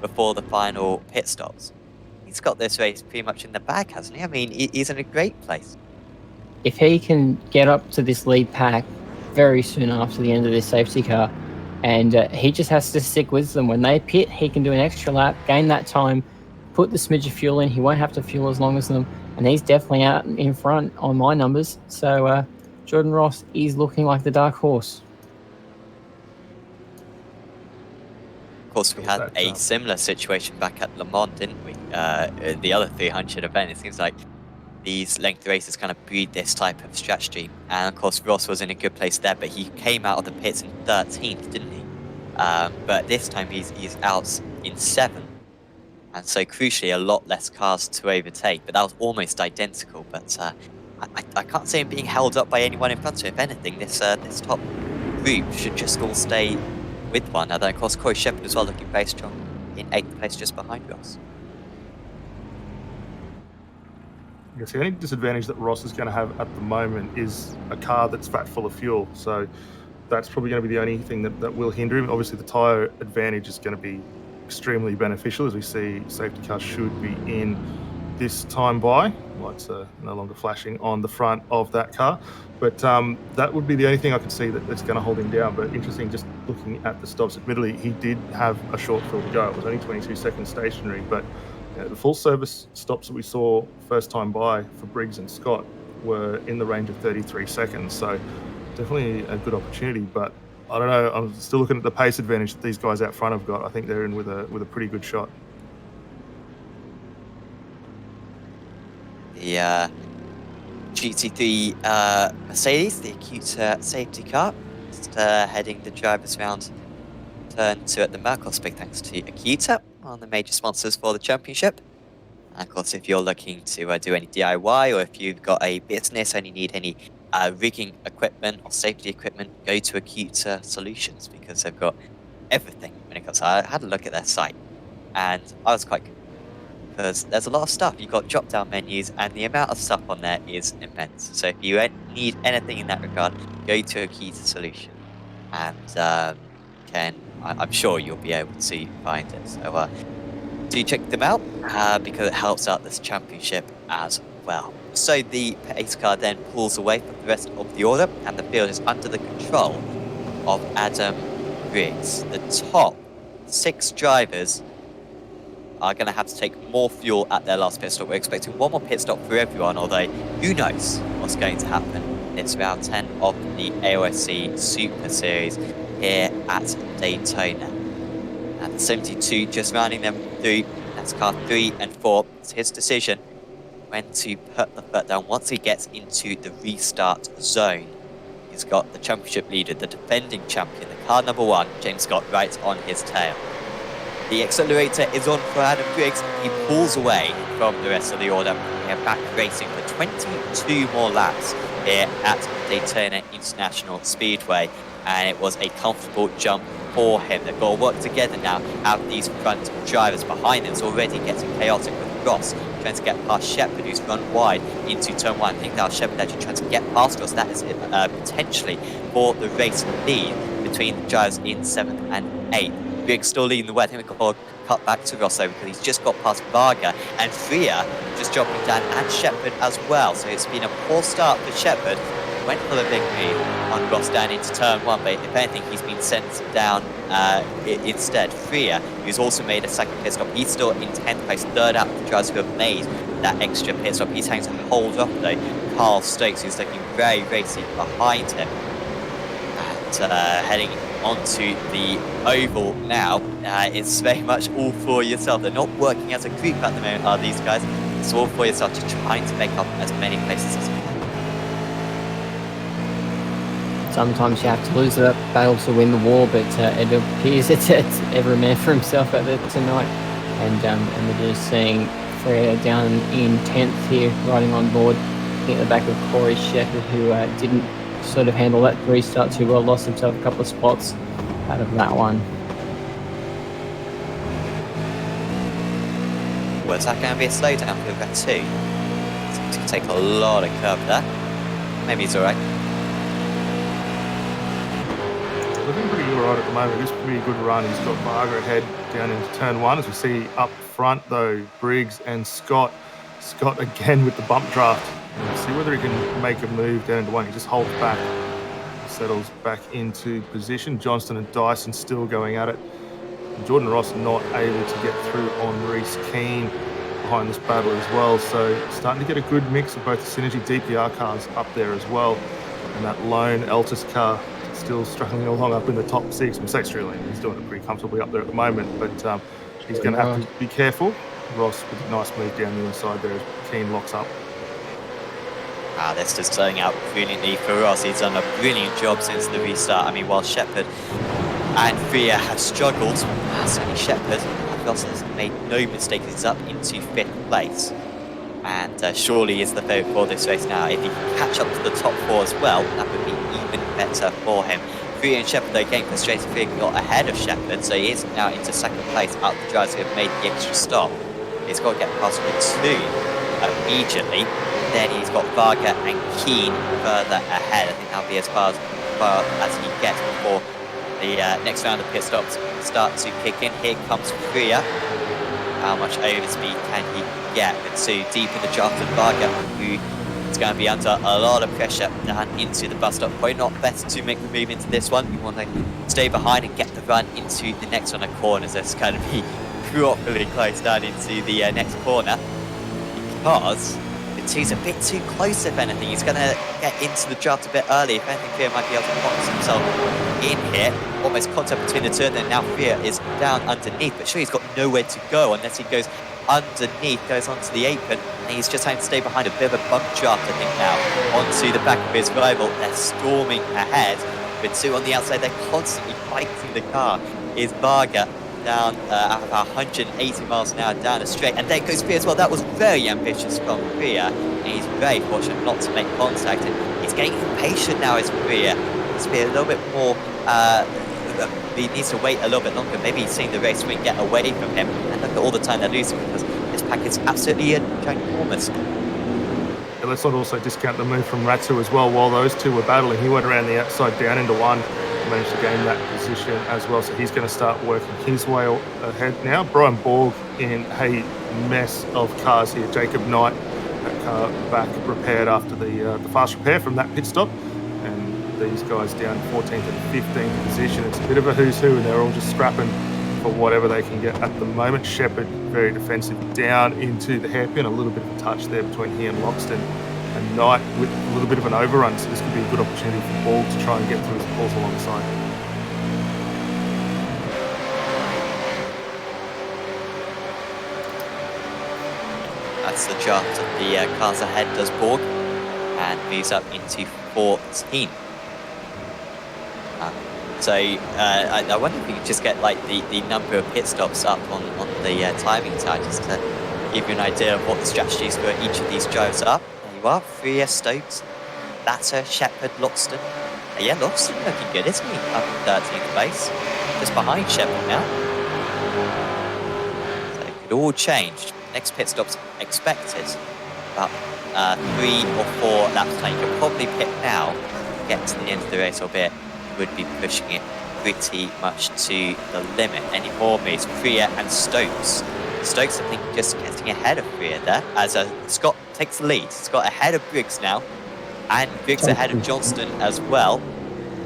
before the final pit stops, he's got this race pretty much in the bag, hasn't he? I mean, he's in a great place. If he can get up to this lead pack very soon after the end of this safety car, and he just has to stick with them. When they pit, he can do an extra lap, gain that time, put the smidge of fuel in. He won't have to fuel as long as them, and he's definitely out in front on my numbers. So Jordan Ross is looking like the dark horse. Of course, we had a similar situation back at Le Mans, didn't we? The other 300 event, it seems like these length races kind of breed this type of strategy. And of course, Ross was in a good place there, but he came out of the pits in 13th, didn't he? But this time he's out in 7th. And so crucially, a lot less cars to overtake. But that was almost identical. But I can't see him being held up by anyone in front of him. If anything, this top group should just all stay with one another. Of course, Corey Shepherd as well, looking very strong in 8th place just behind Ross. Yes, the only disadvantage that Ross is going to have at the moment is a car that's fat full of fuel. So that's probably going to be the only thing that will hinder him. Obviously, the tyre advantage is going to be extremely beneficial, as we see safety cars should be in this time by. Lights are no longer flashing on the front of that car. But that would be the only thing I could see that's going to hold him down. But interesting, just looking at the stops, admittedly, he did have a short fill to go. It was only 22 seconds stationary, but the full service stops that we saw first time by for Briggs and Scott were in the range of 33 seconds. So definitely a good opportunity, but I don't know. I'm still looking at the pace advantage that these guys out front have got. I think they're in with a pretty good shot. The GT3 Mercedes, the acute safety car, just heading the drivers round turn 2 at the Mercos. Big thanks to Akita, one of the major sponsors for the championship. And of course, if you're looking to do any DIY, or if you've got a business and you need any rigging equipment or safety equipment, go to Acute Solutions, because they've got everything when it comes. I had a look at their site and I was quite good, because there's a lot of stuff. You've got drop down menus and the amount of stuff on there is immense. So if you need anything in that regard, go to Acute Solution, and I'm sure you'll be able to find it. So do check them out, because it helps out this championship as well. So the pace car then pulls away from the rest of the order, and the field is under the control of Adam Briggs. The top 6 drivers are going to have to take more fuel at their last pit stop. We're expecting one more pit stop for everyone, although who knows what's going to happen. It's round 10 of the AOSC Super Series here at Daytona. And the 72 just rounding them through. That's car 3 and 4. It's his decision when to put the foot down once he gets into the restart zone. He's got the championship leader, the defending champion, the car number 1, James Scott, right on his tail. The accelerator is on for Adam Briggs. He pulls away from the rest of the order. They're back racing for 22 more laps here at Daytona International Speedway. And it was a comfortable jump for him. They've got to work together now, have these front drivers behind them. It's already getting chaotic with Ross trying to get past Shepherd, who's run wide into turn 1. I think now Shepherd actually trying to get past Ross. That is potentially for the race lead between the drivers in 7th and 8th. Briggs still leading the way. I think we've got to cut back to Ross though, because he's just got past Varga and Freya just dropping down, and Shepherd as well. So it's been a poor start for Shepherd. Went for the big move on Ross down into turn 1, but if anything, he's been sent down instead. Freya, who's also made a second pit stop, he's still in 10th place, third out of the drivers who have made that extra pit stop. He's having to hold up though. Carl Stokes, who's looking very racy behind him. And heading onto the oval now, it's very much all for yourself. They're not working as a group at the moment, are these guys? It's all for yourself, just trying to make up as many places as you can. Sometimes you have to lose that battle to win the war, but it appears it's every man for himself out there tonight. And we're just seeing Freya down in 10th here, riding on board at the back of Corey Shepherd, who didn't sort of handle that restart too well, lost himself a couple of spots out of that one. Well, is that going to be a slowdown for that too? It's going to take a lot of curve there. Maybe it's alright. Looking pretty all right at the moment. It's a pretty good run. He's got Varga ahead down into turn 1. As we see up front though, Briggs and Scott. Scott again with the bump draft. Let's see whether he can make a move down into 1. He just holds back, settles back into position. Johnston and Dyson still going at it. And Jordan Ross not able to get through on Reese Keane behind this battle as well. So starting to get a good mix of both the Synergy DPR cars up there as well. And that lone Altus car still struggling along up in the top 6. Mercedes Sterling, he's doing it pretty comfortably up there at the moment, but he's going to have to be careful. Ross with a nice move down the inside there as Keane locks up. This just turning out brilliantly for Ross. He's done a brilliant job since the restart. I mean, while Shepherd and Freya have struggled, certainly Shepherd, Ross has made no mistake. He's up into 5th place. And surely is the favourite for this race now. If he can catch up to the top 4 as well, that would be even better for him. Freya and Shepherd, though, getting frustrated. Freya got ahead of Shepherd, so he is now into 2nd place out of the drivers who have made the extra stop. He's got to get past the 2 immediately. Then he's got Varga and Keane further ahead. I think that'll be as far as he gets before the next round of pit stops start to kick in. Here comes Freya. How much overspeed can he get? With 2 deep in the draft of Varga, who is going to be under a lot of pressure down into the bus stop. Probably not better to make the move into this one. You want to stay behind and get the run into the next one of corners. It's going to be properly close down into the next corner, because he's a bit too close, if anything. He's going to get into the draft a bit early. If anything, Freya might be able to box himself in here. Almost contact between the 2, and then now Freya is down underneath. But sure, he's got nowhere to go unless he goes underneath, goes onto the apron, and he's just having to stay behind a bit of a bump draft, I think, now, onto the back of his rival. They're storming ahead with 2 on the outside. They're constantly fighting the car. Is Varga down at about 180 miles an hour down a straight, and there goes Freya as well. That was very ambitious from Freya, and he's very fortunate not to make contact, and he's getting impatient now as Freya. Needs to be a little bit more he needs to wait a little bit longer. Maybe he's seeing the race wing get away from him, and look at all the time they're losing, because this pack is absolutely ginormous. Yeah, let's not also discount the move from Ratsu as well. While those 2 were battling, he went around the outside down into 1, managed to gain that position as well, so he's going to start working his way ahead now. Brian Borg in a mess of cars here. Jacob Knight, that car back repaired after the fast repair from that pit stop, and these guys down 14th and 15th position. It's a bit of a who's who, and they're all just scrapping for whatever they can get at the moment. Shepherd, very defensive, down into the hairpin. A little bit of a touch there between he and Loxton. And Knight with a little bit of an overrun, so this could be a good opportunity for Ball to try and get through his balls alongside. That's the draft of the cars ahead, does Borg, and moves up into 14. I wonder if we could just get like the number of pit stops up on the timing side, just to give you an idea of what the strategies for each of these drivers are. There you are, Freer, Stokes, Latter, Shepherd, Loxton. Yeah, Loxton looking good, isn't he? Up in 13th place, just behind Shepherd now. So it could all change. Next pit stop's expected about 3 or 4 laps time. You could probably pit now, get to the end of the race, albeit would be pushing it pretty much to the limit. Any more moves? Freer and Stokes. Stokes, I think, just getting ahead of Freer there, as Scott takes the lead. Scott ahead of Briggs now, and Briggs ahead of Johnston as well.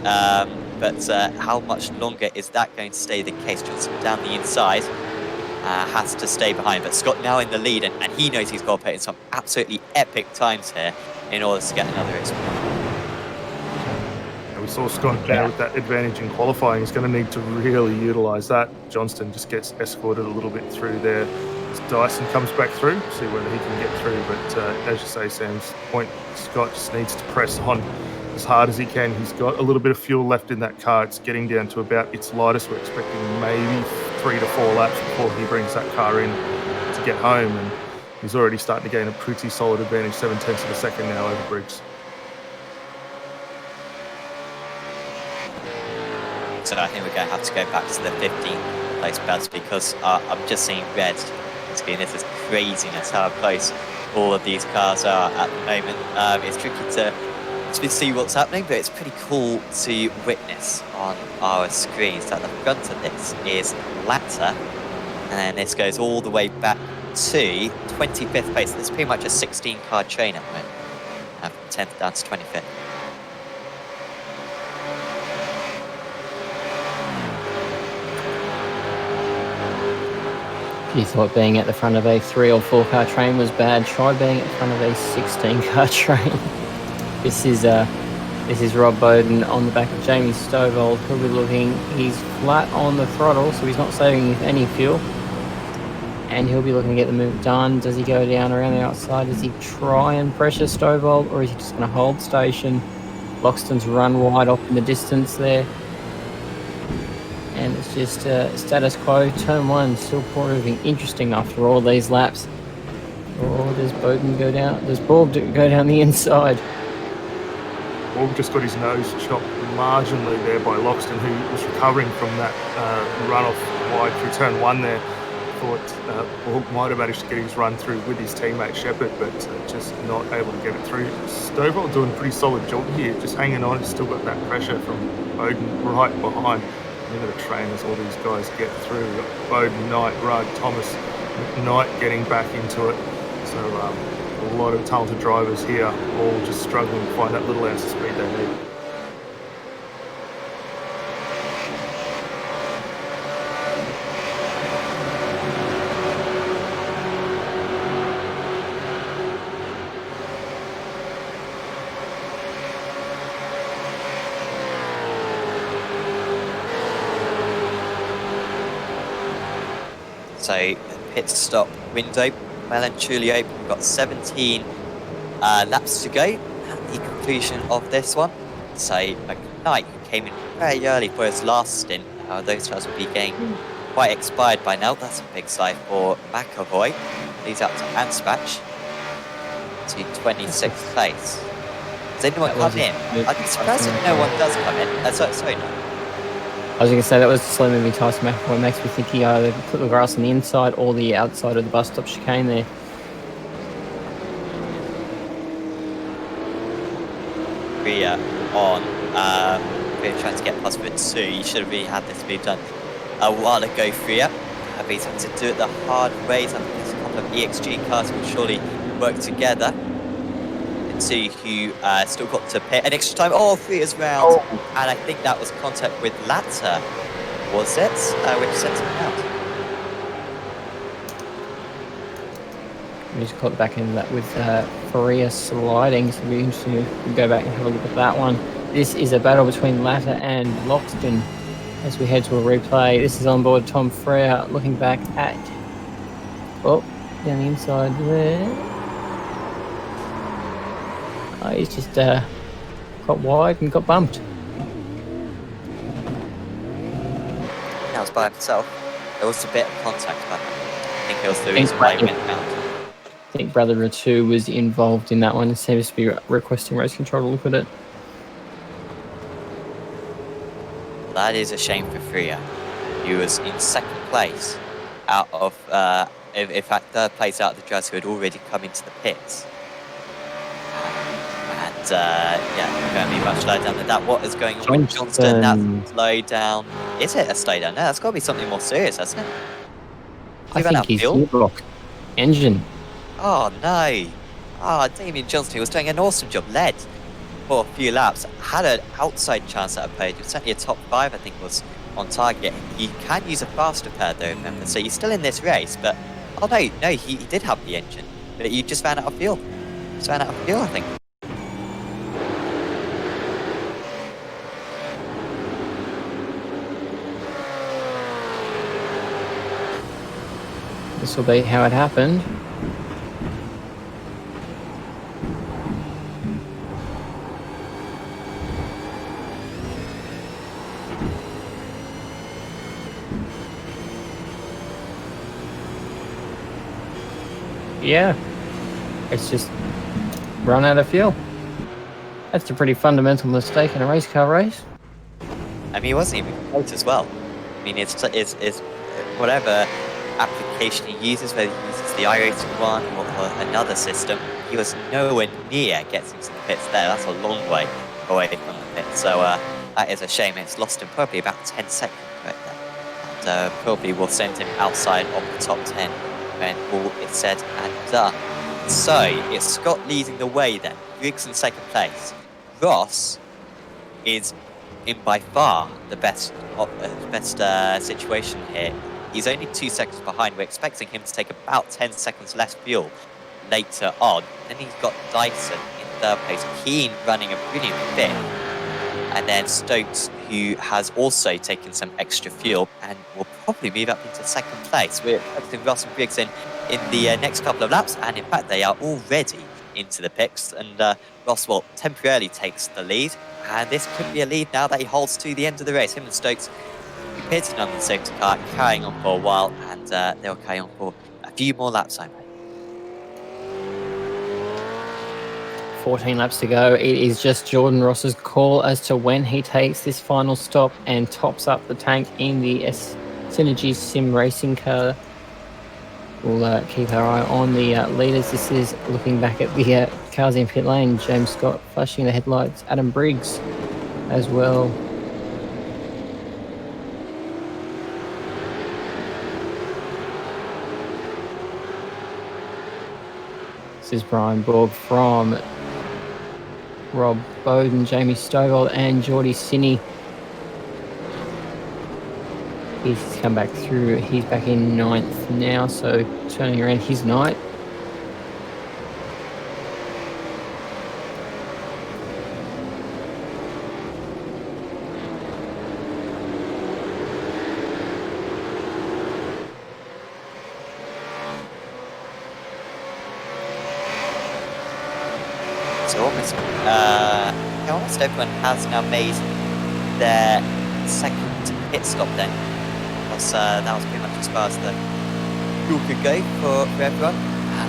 But how much longer is that going to stay the case? Johnston down the inside. Has to stay behind, but Scott now in the lead, and he knows he's got to put in some absolutely epic times here in order to get another race. And we saw Scott there with that advantage in qualifying. He's going to need to really utilise that. Johnston just gets escorted a little bit through there. As Dyson comes back through, see whether he can get through. But as you say, Sam's point, Scott just needs to press on as hard as he can. He's got a little bit of fuel left in that car. It's getting down to about its lightest. We're expecting maybe 3 to 4 laps before he brings that car in to get home, and he's already starting to gain a pretty solid advantage, 7/10 of a second now over Briggs. So I think we're going to have to go back to the 15th place belts, because I'm just seeing red on the screen. This is craziness how close all of these cars are at the moment. It's tricky to see what's happening, but it's pretty cool to witness on our screens. At the front of this is Latter, and then this goes all the way back to 25th place. This is pretty much a 16-car train at the moment, from 10th down to 25th. If you thought being at the front of a 3 or 4 car train was bad, try being at the front of a 16-car train. This is Rob Bowden on the back of Jamie Stovall. He'll be looking, he's flat on the throttle, so he's not saving any fuel. And he'll be looking to get the move done. Does he go down around the outside? Does he try and pressure Stovall, or is he just going to hold station? Loxton's run wide off in the distance there. And it's just status quo. Turn 1 still proving interesting after all these laps. Or does Bowden go down? Does Borg go down the inside? Borg just got his nose chopped marginally there by Loxton, who was recovering from that run-off wide through turn 1 there. Thought Borg might have managed to get his run through with his teammate Shepherd, but just not able to get it through. Stovall doing a pretty solid job here, just hanging on. He's still got that pressure from Bowden right behind. Look at the train as all these guys get through. We've got Bowden, Knight, Rudd, Thomas, Knight getting back into it. So a lot of talented drivers here, all just struggling to find that little ounce of speed they need. So pit stop window well and truly open. We've got 17 laps to go at the conclusion of this one. So McKnight, who came in very early for his last stint, those cars will be getting quite expired by now. That's a big side for McAvoy. Leads out to Anspach to 26th place. Does anyone come in? I'd be surprised if no one does come in. Sorry, no. I was going to say that was the slow moving Tyson McAvoy. Makes me think he either put the grass on the inside or the outside of the bus stop chicane there. Freer on. Freer trying to get past for 2. You should have really had this move done a while ago, Freer. But he's had to do it the hard way. So I think there's a couple of EXG cars will surely work together. And see who still got to pit an extra time. Oh, Freer's round. Oh. And I think that was contact with Latter. was it? Which sent him out. We just caught the back end of that with Faria sliding, so it'll be interesting to go back and have a look at that one. This is a battle between Latta and Loxton as we head to a replay. This is on board Tom Frere looking back at, oh, down the inside there. He's just got wide and got bumped. That was by himself. There was a bit of contact, but I think it was the reason why he went out. I think Brother Ratu was involved in that one and seems to be requesting race control to look at it. That is a shame for Freya. He was in second place out of, in fact, third place out of the drivers who had already come into the pits. And, yeah, going to be much lower down than that. What is going on with Johnston? That slow down. Is it a slow down? No, that's got to be something more serious, hasn't it? I think he's gearbox engine. Oh, no. Oh, Damien Johnston was doing an awesome job. Led for a few laps. Had an outside chance at a podium. Certainly a top 5, I think, was on target. You can use a faster pair, though, remember. So you're still in this race, but... Oh, no, he did have the engine. But you just ran out of fuel. Just ran out of fuel, I think. This will be how it happened. Yeah, it's just run out of fuel. That's a pretty fundamental mistake in a race car race. I mean, he wasn't even close as well. I mean, it's whatever application he uses, whether he uses the iRacing one or another system, he was nowhere near getting to the pits there. That's a long way away from the pits. So that is a shame. It's lost him probably about 10 seconds right there. And probably will send him outside of the top 10 when all is said and done. So it's Scott leading the way then. Griggs in second place. Ross is in by far the best situation here. He's only 2 seconds behind. We're expecting him to take about 10 seconds less fuel later on. Then he's got Dyson in third place. Keane running a brilliant fifth. And then Stokes, who has also taken some extra fuel and will probably move up into second place. We're expecting Ross and Griggs in the next couple of laps. And in fact, they are already into the pits. And Ross, well, temporarily takes the lead. And this could be a lead now that he holds to the end of the race. Him and Stokes pitting on the safety car, carrying on for a while, and they'll carry on for a few more laps, I imagine. 14 laps to go. It is just Jordan Ross's call as to when he takes this final stop and tops up the tank in the Synergy Sim racing car. We'll keep our eye on the leaders. This is looking back at the cars in pit lane. James Scott flashing the headlights. Adam Briggs as well. This is Brian Borg from Rob Bowden, Jamie Stovall and Geordie Sinney. He's come back through. He's back in 9th now, so turning around his night. So almost everyone has now made their second pit stop then. Because that was pretty much as far as the fuel could go for everyone.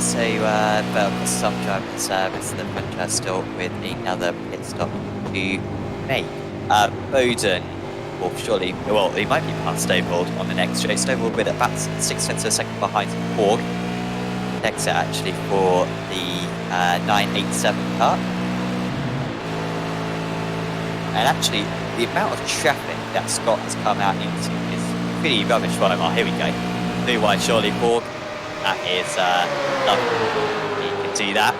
So, but of course some drivers, rest of the front drive still with another pit stop to make. Bowden will surely, well, he might be past Stovall on the next race. Stovall with about 6 tenths of a second behind Borg. Next actually for the 987 car. And actually, the amount of traffic that Scott has come out into is pretty rubbish for him. Oh, here we go. Blue, white, surely, Borg. That is lovely. He can do that.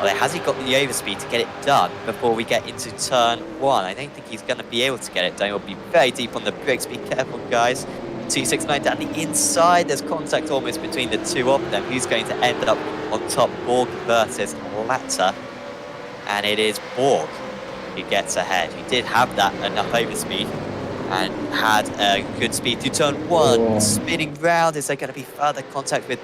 Although, has he got the overspeed to get it done before we get into turn 1? I don't think he's going to be able to get it done. He'll be very deep on the brakes. Be careful, guys. 269 down the inside. There's contact almost between the two of them. Who's going to end up on top? Borg versus Latta. And it is Borg who gets ahead. He did have that enough overspeed and had a good speed to turn 1. Oh. Spinning round. Is there going to be further contact with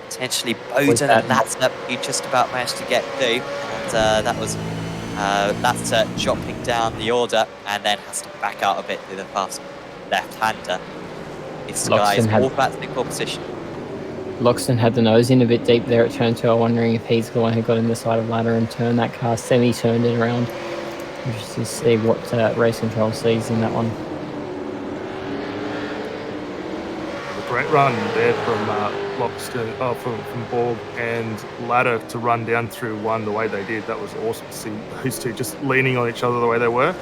potentially Was Bowden that- and Latta, who just about managed to get through? And that was Latta dropping down the order and then has to back out a bit through the fast left-hander. This guy is Loxton had- all back to the core position. Loxton had the nose in a bit deep there at turn 2. I'm wondering if he's the one who got in the side of ladder and turned that car, semi-turned it around. Interested to see what race control sees in that one. A great run there from Loxton, from Borg and Ladder to run down through 1 the way they did. That was awesome to see those two just leaning on each other the way they were.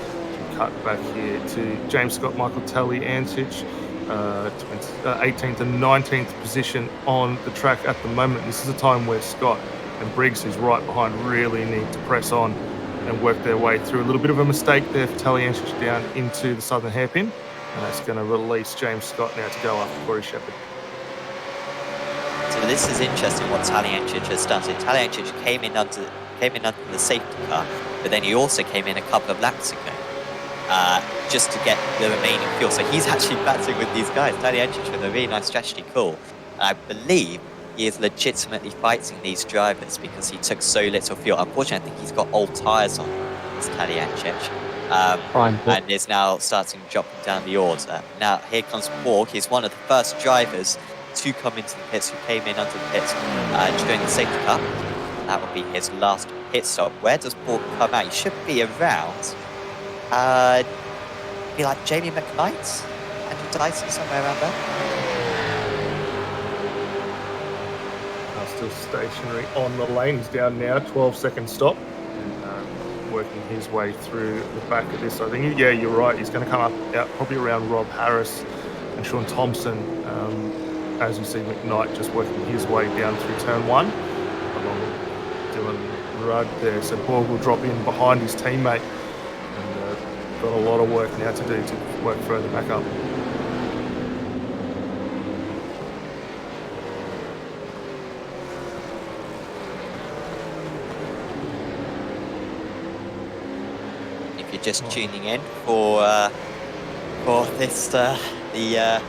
Cut back here to James Scott, Michael Talley, Antich, 18th and 19th position on the track at the moment. This is a time where Scott and Briggs, who's right behind, really need to press on and work their way through. A little bit of a mistake there for Talley Antich down into the southern hairpin. And that's going to release James Scott now to go after Corey Shepherd. So this is interesting what Taliancic has done. So Taliancic came in under the safety car, but then he also came in a couple of laps ago just to get the remaining fuel. So he's actually battling with these guys. Taliancic with a really nice strategy call. And I believe he is legitimately fighting these drivers because he took so little fuel. Unfortunately, I think he's got old tyres on, this Taliancic. And is now starting dropping down the order. Now here comes Borg. He's one of the first drivers to come into the pits, who came in under the pits during the safety car. That will be his last pit stop. Where does Borg come out? He should be around. Be like Jamie McKnight, Andrew Dyson, somewhere around there. Still stationary on the lane. He's down now, 12-second stop. Working his way through the back of this. I think, yeah, you're right. He's going to come out probably around Rob Harris and Sean Thompson. As you see, McKnight just working his way down through turn 1, along with Dylan Rudd there. So Borg will drop in behind his teammate, and got a lot of work now to do to work further back up. Just tuning in for this the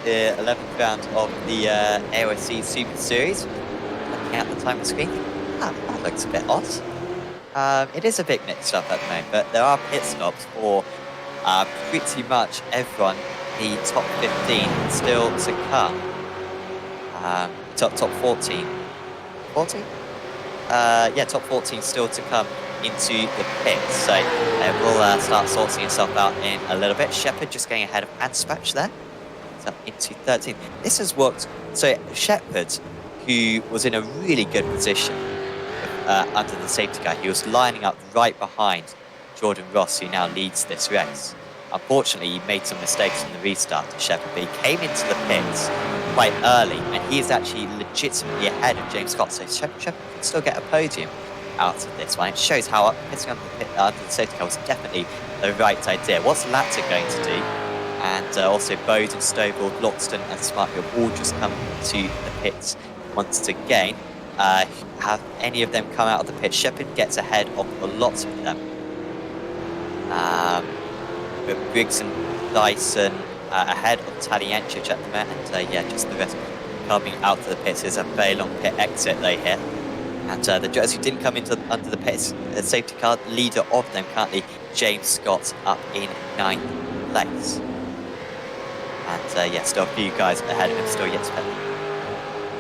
11th round of the AOSC Super Series. Looking at the time screen, that looks a bit odd. It is a bit mixed up at the moment, but there are pit stops for pretty much everyone. The top 15 still to come. Top 14. 14? Yeah, top 14 still to come into the pits, so we'll start sorting itself out in a little bit. Shepherd just going ahead of Anspatch there, so into 13th. This has worked. So Shepherd, who was in a really good position under the safety car, he was lining up right behind Jordan Ross, who now leads this race. Unfortunately, he made some mistakes in the restart to Shepherd, but he came into the pits quite early, and he is actually legitimately ahead of James Scott, so Shepherd can still get a podium out of this one. It shows how pitting under the safety car was definitely the right idea. What's Latta going to do? And also Bowden, Stovall, Loxton and Smartfield all just come to the pits once again. Have any of them come out of the pit? Shepherd gets ahead of a lot of them. But Briggs and Dyson ahead of Taliancic at the moment. Yeah, just the rest coming out of the pits. There's a very long pit exit they hit. And the drivers who didn't come under the pits, the safety car leader of them currently, James Scott, up in 9th place. And yeah, still a few guys ahead of him, still yet to pit.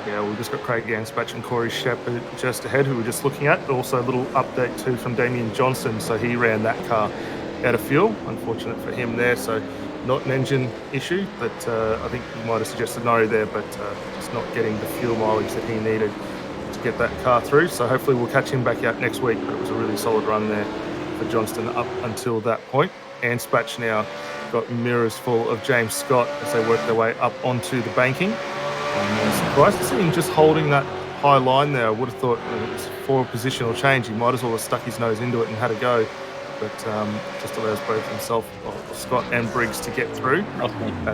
Yeah, we've just got Craig Anspatch and Corey Shepherd just ahead, who we're just looking at. Also a little update too from Damien Johnson. So he ran that car out of fuel. Unfortunate for him there. So not an engine issue, but I think you might have suggested no there, but just not getting the fuel mileage that he needed to get that car through. So hopefully we'll catch him back out next week. But it was a really solid run there for Johnston up until that point. Anspatch now got mirrors full of James Scott as they work their way up onto the banking. And surprised to see him just holding that high line there. I would have thought for a positional change, he might as well have stuck his nose into it and had a go. But just allows both himself, Scott and Briggs, to get through.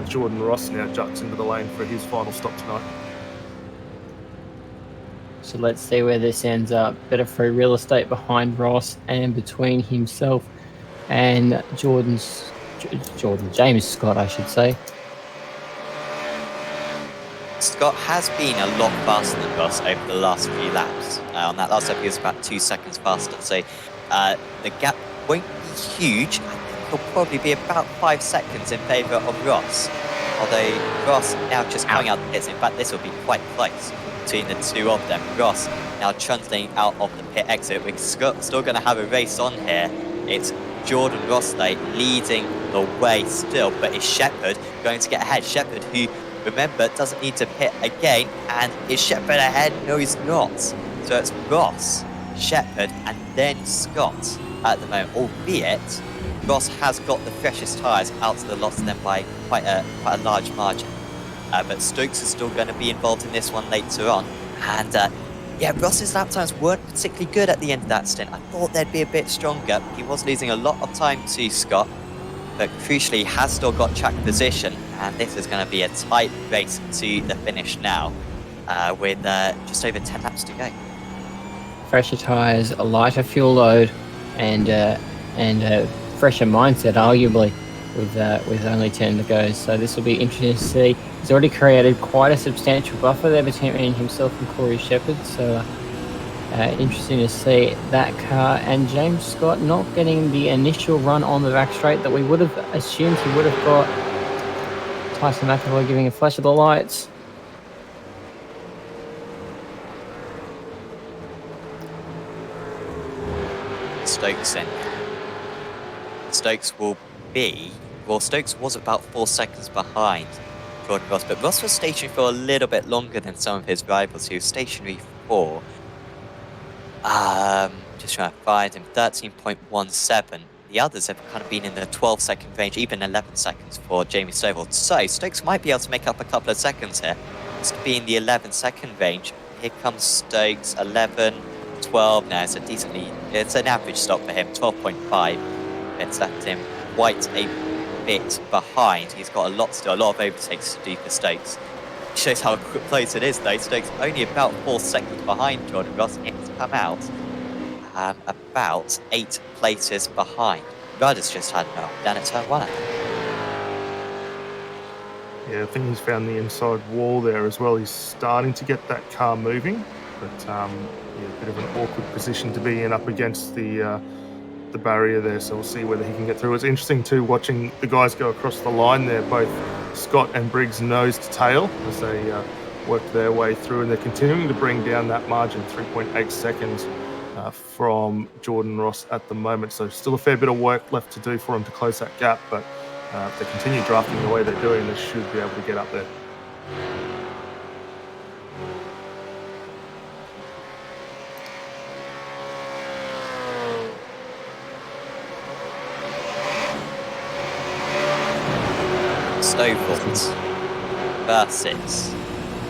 Jordan Ross now juts into the lane for his final stop tonight. So let's see where this ends up. Better free real estate behind Ross and between himself and James Scott, I should say. Scott has been a lot faster than Ross over the last few laps. On that last lap, he was about 2 seconds faster. So the gap won't be huge. I think it'll probably be about 5 seconds in favour of Ross. Although Ross now just coming out the pits. In fact, this will be quite close between the two of them. Ross now trundling out of the pit exit. We're still going to have a race on here. It's Jordan Ross leading the way still, but is Shepherd going to get ahead? Shepherd, who, remember, doesn't need to pit again. And is Shepherd ahead? No, he's not. So it's Ross, Shepherd, and then Scott at the moment, albeit Ross has got the freshest tyres out to the lots of them by quite a large margin. But Stokes is still going to be involved in this one later on. And yeah, Ross's lap times weren't particularly good at the end of that stint. I thought they'd be a bit stronger. He was losing a lot of time to Scott, but crucially has still got track position. And this is going to be a tight race to the finish now, with just over 10 laps to go. Fresher tyres, a lighter fuel load, and a fresher mindset, arguably, with only 10 to go. So this will be interesting to see. He's already created quite a substantial buffer there between himself and Corey Shepherd. So interesting to see that car. And James Scott not getting the initial run on the back straight that we would have assumed he would have got. Tyson McAvoy giving a flash of the lights. Stokes in. Stokes will be... Well, Stokes was about 4 seconds behind Jordan Ross, but Ross was stationary for a little bit longer than some of his rivals, who were stationary for... just trying to find him, 13.17. The others have kind of been in the 12-second range, even 11 seconds for Jamie Stovall. So Stokes might be able to make up a couple of seconds here. This could be in the 11-second range. Here comes Stokes, 11, 12 now. It's an average stop for him, 12.5. It's left him quite a bit behind. He's got a lot of overtakes to do for Stokes. Shows how close it is though. Stokes only about 4 seconds behind Jordan Ross. It's come out about 8 places behind. Ryder's just had no down at turn 1. Yeah, I think he's found the inside wall there as well. He's starting to get that car moving, but yeah, a bit of an awkward position to be in up against the barrier there. So we'll see whether he can get through. It's interesting too watching the guys go across the line there, both Scott and Briggs nose to tail as they work their way through, and they're continuing to bring down that margin, 3.8 seconds from Jordan Ross at the moment. So still a fair bit of work left to do for him to close that gap, but if they continue drafting the way they're doing, they should be able to get up there. Stovall versus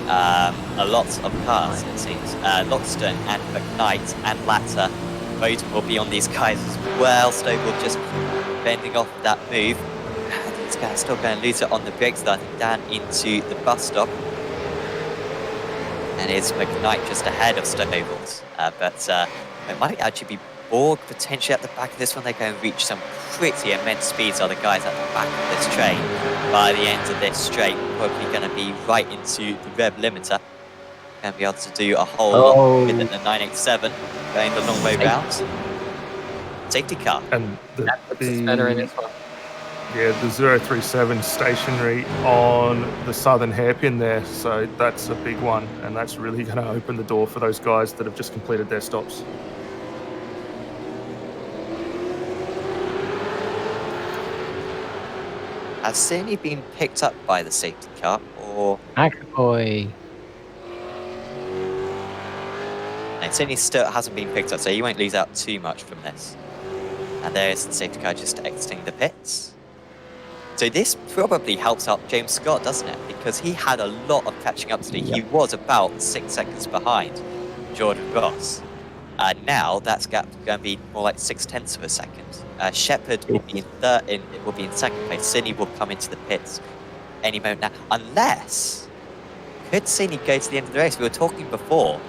a lot of cars, it seems. Loxton and McKnight and Latter both will be on these guys as well. Stovall just bending off that move. And this guy's still going to lose it on the brakes, I think, down into the bus stop. And it's McKnight just ahead of Stovall's. But it might actually be Borg potentially at the back of this one. They're going to reach some pretty immense speeds, are the guys at the back of this train. By the end of this straight, probably going to be right into the rev limiter. Going to be able to do a whole lot with the 987 going the long way round. Safety car. And that puts us better in this one. Yeah, the 037 stationary on the southern hairpin there. So that's a big one. And that's really going to open the door for those guys that have just completed their stops. Has Sidney been picked up by the safety car, or... McAvoy. And Sidney still hasn't been picked up, so he won't lose out too much from this. And there's the safety car just exiting the pits. So this probably helps out James Scott, doesn't it? Because he had a lot of catching up to do. He Yep. was about 6 seconds behind Jordan Ross. Now that's gap going to be more like 0.6 of a second. Shepard will be in third. It will be in second place. Sidney will come into the pits any moment now, unless could Sidney go to the end of the race? We were talking before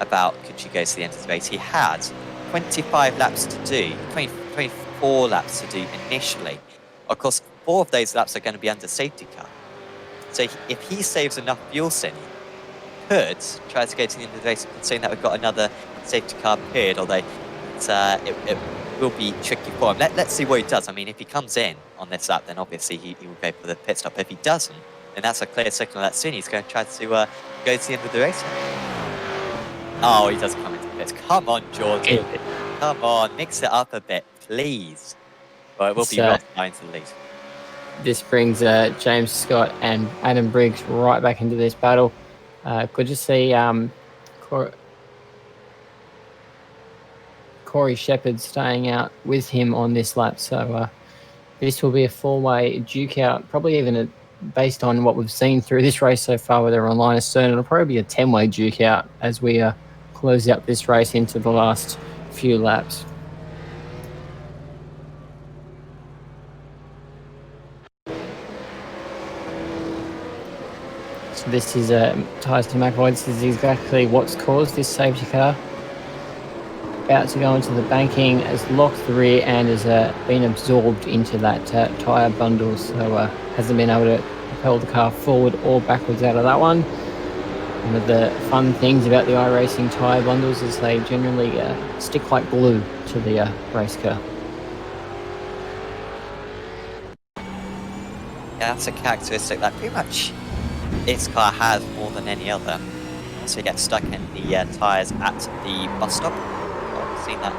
about could she go to the end of the race. He had 25 laps to do, 24 laps to do initially. Of course, 4 of those laps are going to be under safety car. So if he saves enough fuel, Sidney could try to go to the end of the race, considering that we've got another safety car period, although it will be tricky for him. Let's see what he does. I mean, if he comes in on this lap, then obviously he will go for the pit stop. If he doesn't, then that's a clear signal that soon he's going to try to go to the end of the race. Oh, he does come into the pits. Come on, Jordan. Come on, mix it up a bit, please. Well, it will be Ross going to the lead. This brings James Scott and Adam Briggs right back into this battle. Good to see Corey Shepard staying out with him on this lap. So this will be a 4-way duke out, probably even based on what we've seen through this race so far with everyone line astern. It'll probably be a 10-way duke out as we close out this race into the last few laps. So this is Tyson McAvoy. This is exactly what's caused this safety car. About to go into the banking, has locked the rear and has been absorbed into that tyre bundle, so hasn't been able to propel the car forward or backwards out of that one. One of the fun things about the iRacing tyre bundles is they generally stick like glue to the race car. Yeah, that's a characteristic that pretty much this car has more than any other. Also get stuck in the tyres at the bus stop. I've seen that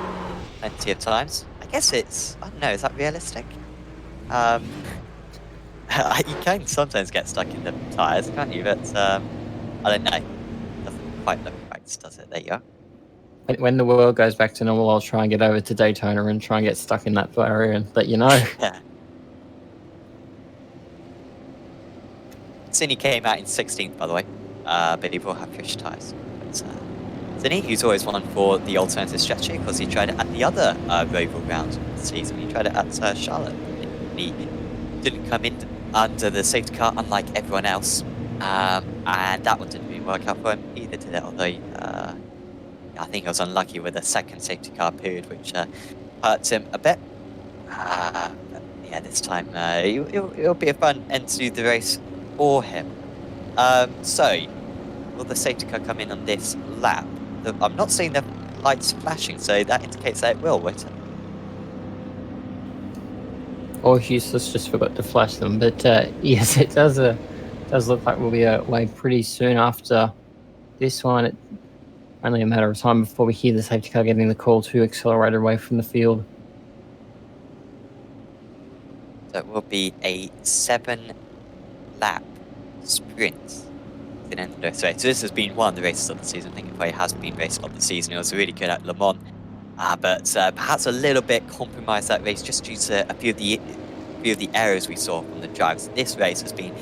plenty of times. I guess it's, I don't know, is that realistic? You can sometimes get stuck in the tyres, can't you? But I don't know. It doesn't quite look right, does it? There you are. When the world goes back to normal, I'll try and get over to Daytona and try and get stuck in that area and let you know. Yeah. Zinni came out in 16th, by the way, but he will have fish tyres. Zinni, who's always won for the alternative strategy, because he tried it at the other Roval round of the season. He tried it at Charlotte. He didn't come in under the safety car, unlike everyone else, and that one didn't really work out for him either, did it? Although I think he was unlucky with the second safety car period, which hurt him a bit. Yeah, this time it'll be a fun end to the race for him. So, will the safety car come in on this lap? I'm not seeing the lights flashing, so that indicates that it will, won't it? Or Useless just forgot to flash them, but yes, it does look like we'll be away pretty soon after this one. It's only a matter of time before we hear the safety car getting the call to accelerate away from the field. So it will be a 7-lap sprint. So this has been one of the races of the season. I think it probably has been race of the season. It was really good at Le Mans, but perhaps a little bit compromised that race just due to a few of the errors we saw from the drivers. This race has been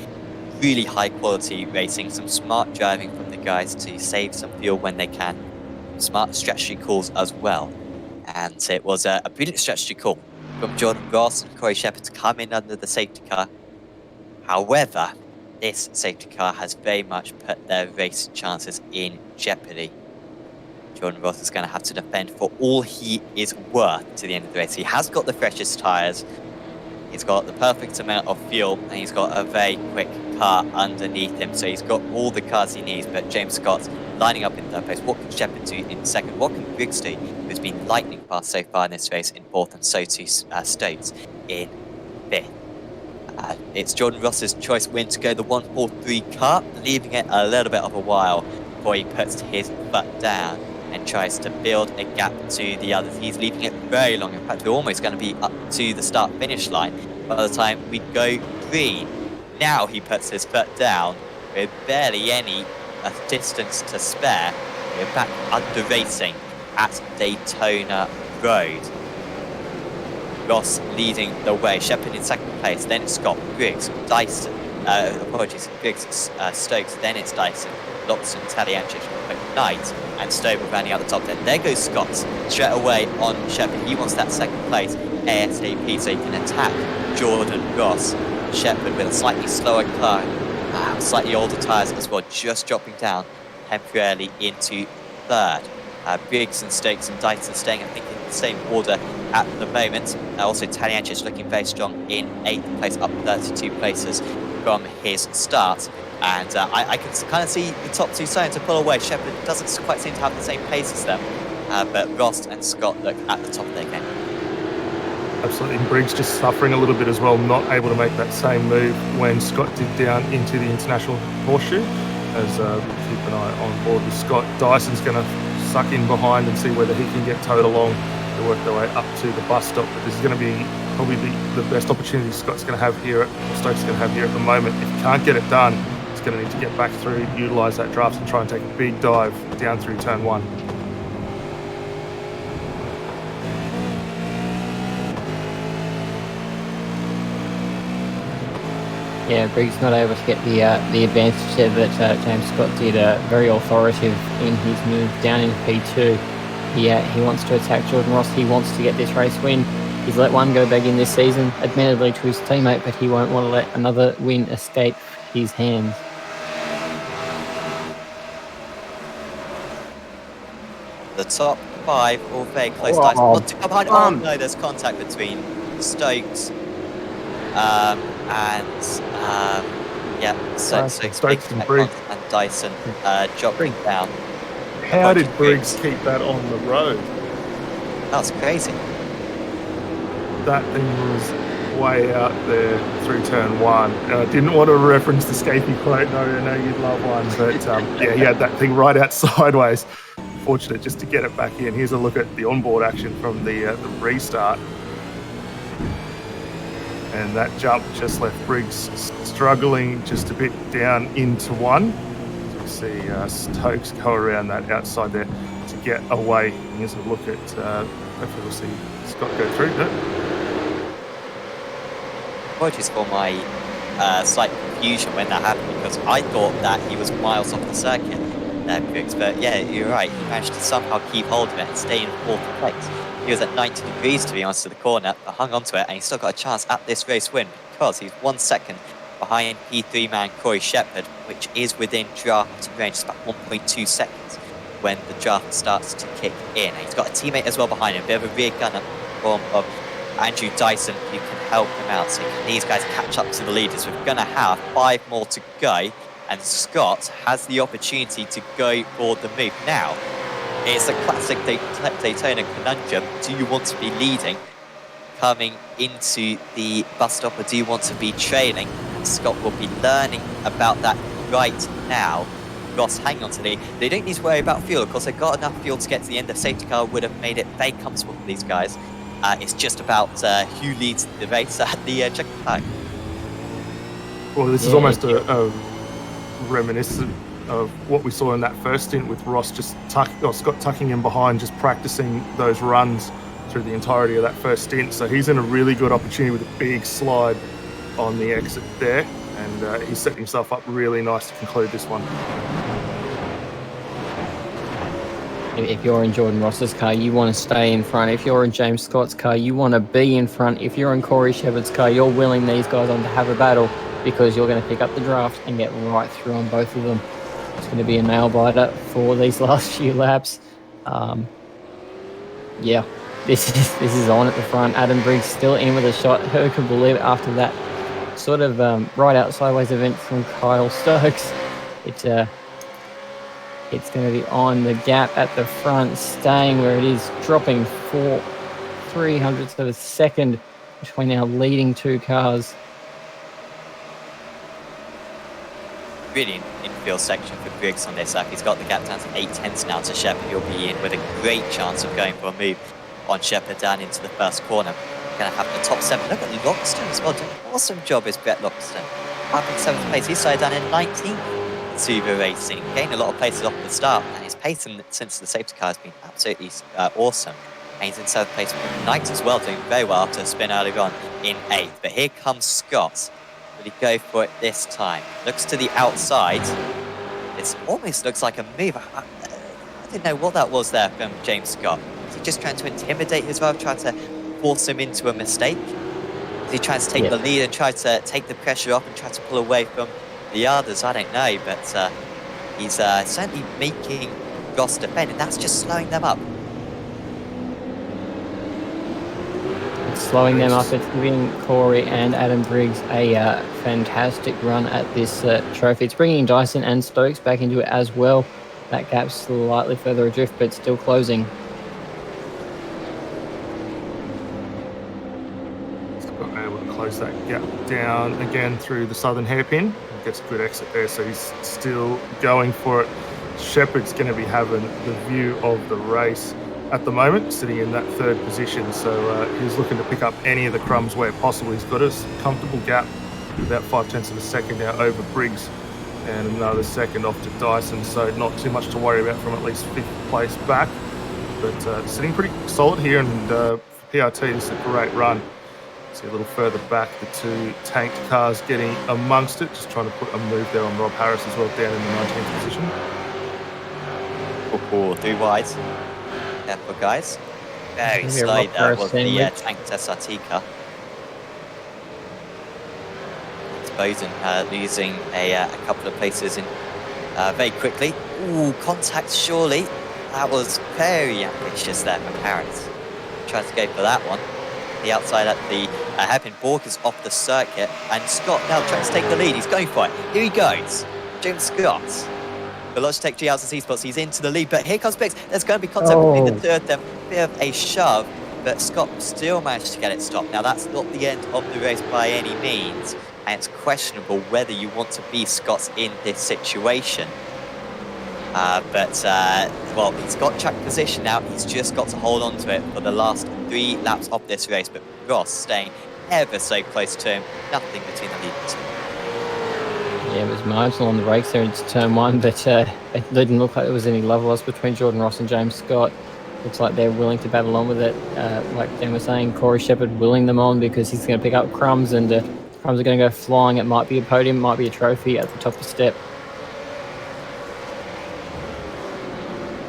really high quality racing, some smart driving from the guys to save some fuel when they can, smart strategy calls as well. And it was a brilliant strategy call from Jordan Ross and Corey Shepard to come in under the safety car. However, this safety car has very much put their race chances in jeopardy. Jordan Ross is going to have to defend for all he is worth to the end of the race. He has got the freshest tyres, he's got the perfect amount of fuel, and he's got a very quick car underneath him. So he's got all the cars he needs, but James Scott's lining up in third place. What can Shepard do in second? What can Briggs do, who's been lightning fast so far in this race, in fourth, and so too Stokes in fifth? It's Jordan Ross's choice win to go the 1-4-3 car, leaving it a little bit of a while before he puts his foot down and tries to build a gap to the others. He's leaving it very long. In fact, we're almost going to be up to the start-finish line by the time we go green. Now he puts his foot down with barely any distance to spare. We're back under racing at Daytona Road. Ross leading the way. Shepherd in second place. Then it's Scott, Briggs, Dyson. Briggs, Stokes. Then it's Dyson, Loxton, Taliancic, Knight, and Stovall rounding out the top 10. There goes Scott straight away on Shepherd. He wants that second place ASAP so he can attack Jordan Ross. Shepherd with a slightly slower climb, slightly older tyres as well, just dropping down temporarily into third. Briggs and Stokes and Dyson staying, I think, in the same order at the moment. Also, Taliancic looking very strong in 8th place, up 32 places from his start. And I can kind of see the top two starting to pull away. Shepherd doesn't quite seem to have the same pace as them, but Ross and Scott look at the top of their game. Absolutely. Briggs just suffering a little bit as well, not able to make that same move when Scott did down into the international horseshoe. As keep an eye on board with Scott. Dyson's going to suck in behind and see whether he can get towed along to work their way up to the bus stop. But this is going to be probably the best opportunity Scott's going to have here, or Stokes is going to have here at the moment. If he can't get it done, he's going to need to get back through, utilise that draft and try and take a big dive down through turn 1. Yeah, Briggs not able to get the advantage there that James Scott did. Very authoritative in his move down in P2. He wants to attack Jordan Ross. He wants to get this race win. He's let one go back in this season, admittedly to his teammate, but he won't want to let another win escape his hands. The top 5 all very close. Not to come behind. Oh no, there's contact between Stokes Stokes and Briggs and Dyson dropping down. How did Briggs keep that on the road? That's crazy. That thing was way out there through turn 1. I didn't want to reference the Scapey quote. No, I know you'd love one, but yeah, he had that thing right out sideways. Fortunate just to get it back in. Here's a look at the onboard action from the restart. And that jump just left Briggs struggling just a bit down into 1. So you see Stokes go around that outside there to get away. Here's a look at, hopefully we'll see Scott go through that. Apologies for my slight confusion when that happened, because I thought that he was miles off the circuit there, Briggs. But yeah, you're right. He managed to somehow keep hold of it and stay in 4th place. He was at 90 degrees, to be honest, to the corner, but hung on to it, and he's still got a chance at this race win because he's 1 second behind P3 man Corey Shepherd, which is within draft range. It's about 1.2 seconds when the draft starts to kick in. And he's got a teammate as well behind him, a bit of a rear gunner in the form of Andrew Dyson, who can help him out. So these guys catch up to the leaders. We're going to have 5 more to go, and Scott has the opportunity to go for the move. Now, it's a classic Daytona conundrum. Do you want to be leading coming into the bus stop, or do you want to be trailing? And Scott will be learning about that right now. Ross hang on to the lead. They don't need to worry about fuel. Of course, they've got enough fuel to get to the end. The safety car would have made it very comfortable for these guys. It's just about who leads the race at the checkered flag. Well, this is almost a reminiscent of what we saw in that first stint with Ross Scott tucking in behind, just practicing those runs through the entirety of that first stint. So he's in a really good opportunity with a big slide on the exit there, and he's set himself up really nice to conclude this one. If you're in Jordan Ross's car, you want to stay in front. If you're in James Scott's car, you want to be in front. If you're in Corey Shepherd's car, you're willing these guys on to have a battle, because you're going to pick up the draft and get right through on both of them. It's going to be a nail biter for these last few laps. Yeah, this is on at the front. Adam Briggs still in with a shot. Who could believe it after that sort of right out sideways event from Kyle Stokes? It's going to be on the gap at the front, staying where it is, dropping 4/300ths of a second between our leading 2 cars. Really infield section for Briggs on this lap. He's got the gap down to 8/10 now to Shepherd. He'll be in with a great chance of going for a move on Shepherd down into the first corner. Going to have the top 7. Look at Loxton as well. Doing an awesome job is Brett Loxton. Up in 7th place. He started down in 19th. Subaru Racing, gained a lot of places off the start, and his pace since the safety car has been absolutely awesome. And he's in 7th place with Knight as well, doing very well after a spin earlier on in 8th. But here comes Scott. Will he go for it this time? Looks to the outside. It almost looks like a move. I didn't know what that was there from James Scott. Is he just trying to intimidate his rival, trying to force him into a mistake? Is he trying to take the lead and try to take the pressure off and try to pull away from the others? I don't know, but he's certainly making Ross defend, and that's just slowing them up. It's slowing them up. It's giving Corey and Adam Briggs a fantastic run at this trophy. It's bringing Dyson and Stokes back into it as well. That gap's slightly further adrift, but still closing. Scott able to close that gap down again through the southern hairpin. Gets a good exit there, so he's still going for it. Shepherd's going to be having the view of the race at the moment, sitting in that 3rd position, so he's looking to pick up any of the crumbs where possible. He's got a comfortable gap, about 0.5 of a second now over Briggs, and another second off to Dyson, so not too much to worry about from at least 5th place back, but sitting pretty solid here, and for PRT, this is a great run. See a little further back, the 2 tanked cars getting amongst it, just trying to put a move there on Rob Harris as well, down in the 19th position. Oh, 3 wide. Careful, guys. Very slow there was the tanked SRT car. Boden losing a couple of places in very quickly. Ooh, contact surely. That was very ambitious there from Harris. Tried to go for that one. The outside at the hairpin. Borg is off the circuit, and Scott now trying to take the lead. He's going for it. Here he goes. James Scott. The Logitech G AOSC spots. He's into the lead, but here comes Briggs. There's going to be contact between the 2 of them. A bit of a shove, but Scott still managed to get it stopped. Now, that's not the end of the race by any means, and it's questionable whether you want to be Scott in this situation. Well, he's got track position now. He's just got to hold on to it for the last 3 laps of this race, but Ross staying ever so close to him. Nothing between the leaders. Yeah, it was marginal on the brakes there into turn 1, but it didn't look like there was any love loss between Jordan Ross and James Scott. Looks like they're willing to battle on with it. Like Dan was saying, Corey Shepherd willing them on because he's going to pick up crumbs, and crumbs are going to go flying. It might be a podium, might be a trophy at the top of the step.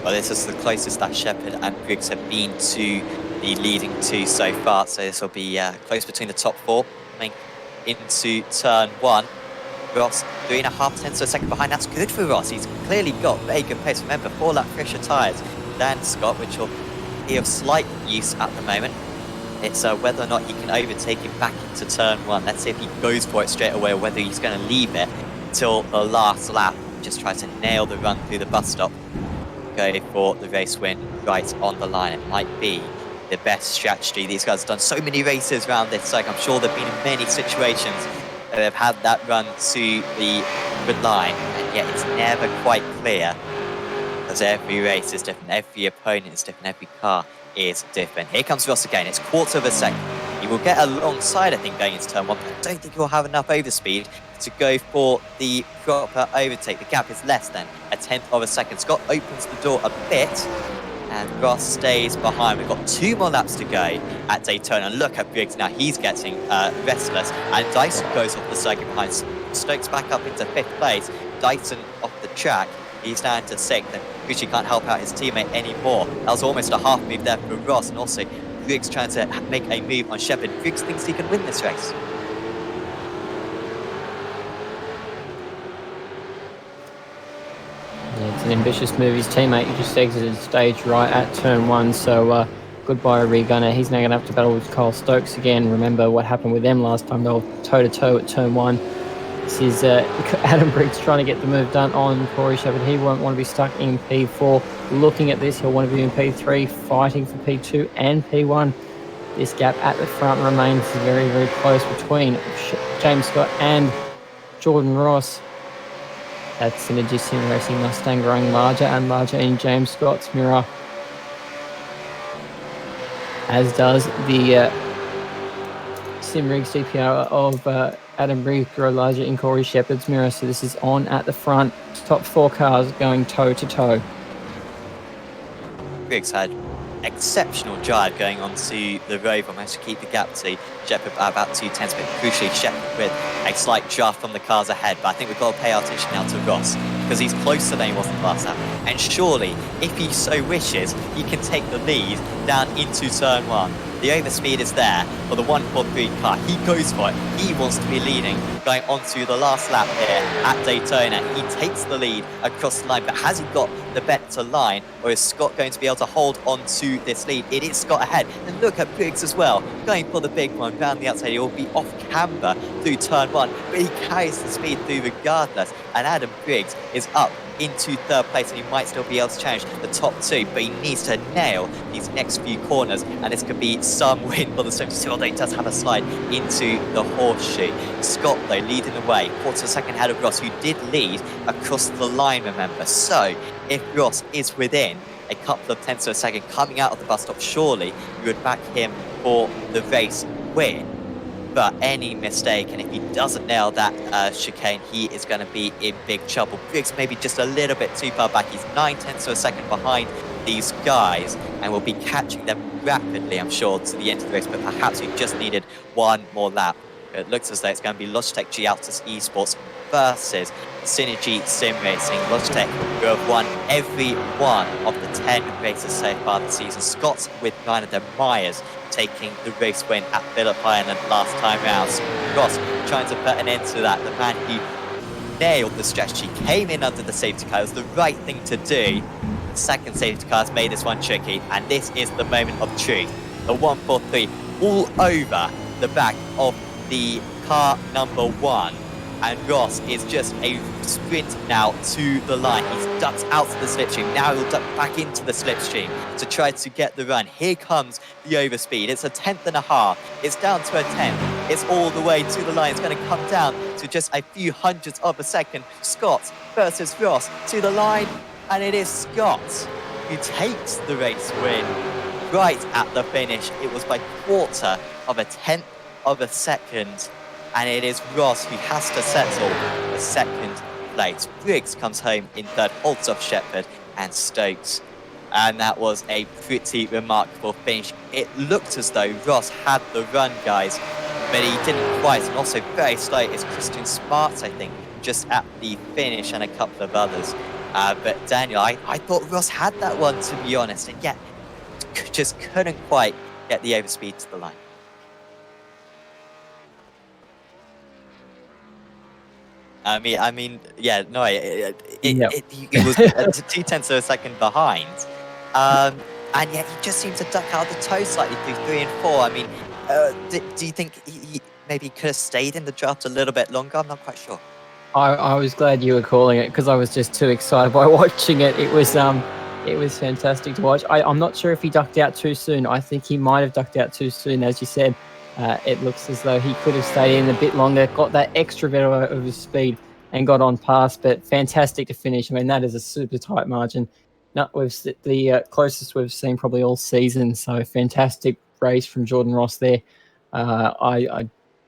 Well, this is the closest that Shepherd and Briggs have been to the leading 2 so far, so this will be close between the top 4 coming into turn 1. Ross 3.5 tenths of a second behind. That's good for Ross. He's clearly got very good pace. Remember, 4 lap fresher tyres than Scott, which will be of slight use at the moment. It's whether or not he can overtake him back into turn 1. Let's see if he goes for it straight away, or whether he's going to leave it till the last lap. Just try to nail the run through the bus stop. Go for the race win right on the line. It might be the best strategy. These guys have done so many races around this circuit. I'm sure they've been in many situations where they've had that run to the good line, and yet it's never quite clear, because every race is different, every opponent is different, every car is different. Here comes Ross again. It's 1/4 of a second. He will get alongside, I think, going into turn 1, but I don't think he'll have enough overspeed to go for the proper overtake. The gap is less than 1/10 of a second. Scott opens the door a bit, and Ross stays behind. We've got 2 more laps to go at Daytona. Look at Briggs now. He's getting restless, and Dyson goes off the circuit behind. Stokes back up into 5th place. Dyson off the track. He's down to 6th, and Gucci can't help out his teammate anymore. That was almost a half move there for Ross, and also Briggs trying to make a move on Shepherd. Briggs thinks he can win this race. Yeah, it's an ambitious move. His teammate just exited stage right at turn 1, so goodbye Regunner. He's now going to have to battle with Kyle Stokes again. Remember what happened with them last time. They were toe-to-toe at turn 1. This is Adam Briggs trying to get the move done on Corey Shepherd. He won't want to be stuck in P4. Looking at this, he'll want to be in P3, fighting for P2 and P1. This gap at the front remains very, very close between James Scott and Jordan Ross. That Synergy Sim Racing Mustang growing larger and larger in James Scott's mirror, as does the Simrig CPR of Adam Briggs grow larger in Corey Shepherd's mirror. So this is on at the front. Top 4 cars going toe to toe. Briggs had exceptional drive going onto the Rover, managed to keep the gap to Shepard by about 2 tenths, but crucially Shepard with a slight draft from the cars ahead. But I think we've got to pay our attention now to Ross, because he's closer than he was in the last lap. And surely, if he so wishes, he can take the lead down into turn 1. The overspeed is there for the 143 car. He goes for it. He wants to be leading going onto the last lap here at Daytona. He takes the lead across the line, but has he got the better line, or is Scott going to be able to hold on to this lead? It is Scott ahead. And look at Briggs as well, going for the big one round the outside. He will be off camber through turn 1, but he carries the speed through regardless. And Adam Briggs is up into 3rd place, and he might still be able to challenge the top 2, but he needs to nail these next few corners, and this could be some win for the 72, although he does have a slide into the horseshoe. Scott, though, leading the way, quarter of a second ahead of Ross, who did lead across the line, remember. So if Ross is within a couple of tenths of a second coming out of the bus stop, surely you would back him for the race win. But any mistake, and if he doesn't nail that chicane, he is going to be in big trouble. Briggs maybe just a little bit too far back. He's 9 tenths of a second behind these guys, and will be catching them rapidly, I'm sure, to the end of the race. But perhaps he just needed one more lap. It looks as though it's going to be Logitech G-Altus Esports versus Synergy Sim Racing. Logitech, who have won every one of the 10 races so far this season. Scott's with 9 of them. Myers taking the race win at Phillip Island last time round. Ross trying to put an end to that. The man who nailed the strategy, came in under the safety car. It was the right thing to do. The second safety car has made this one tricky, and this is the moment of truth. The 143 all over the back of the car number 1. And Ross is just a sprint now to the line. He's ducked out to the slipstream. Now he'll duck back into the slipstream to try to get the run. Here comes the overspeed. It's a 1/10.5. It's down to a 10th. It's all the way to the line. It's going to come down to just a few hundredths of a second. Scott versus Ross to the line. And it is Scott who takes the race win right at the finish. It was by quarter of a 10th of a second. And it is Ross who has to settle the second place. Briggs comes home in 3rd, holds off Shepard and Stokes. And that was a pretty remarkable finish. It looked as though Ross had the run, guys, but he didn't quite. And also very slow is Christian Smarts, I think, just at the finish, and a couple of others. But Daniel, I thought Ross had that one, to be honest, and yet just couldn't quite get the overspeed to the line. I mean, yeah, no, it was 2 tenths of a second behind, and yet he just seemed to duck out of the toe slightly through 3 and 4. I mean, do you think he maybe could have stayed in the draft a little bit longer? I'm not quite sure. I was glad you were calling it, because I was just too excited by watching it. It was fantastic to watch. I'm not sure if he ducked out too soon. I think he might have ducked out too soon, as you said. It looks as though he could have stayed in a bit longer, got that extra bit of his speed and got on past, but fantastic to finish. I mean, that is a super tight margin. The closest we've seen probably all season, so fantastic race from Jordan Ross there.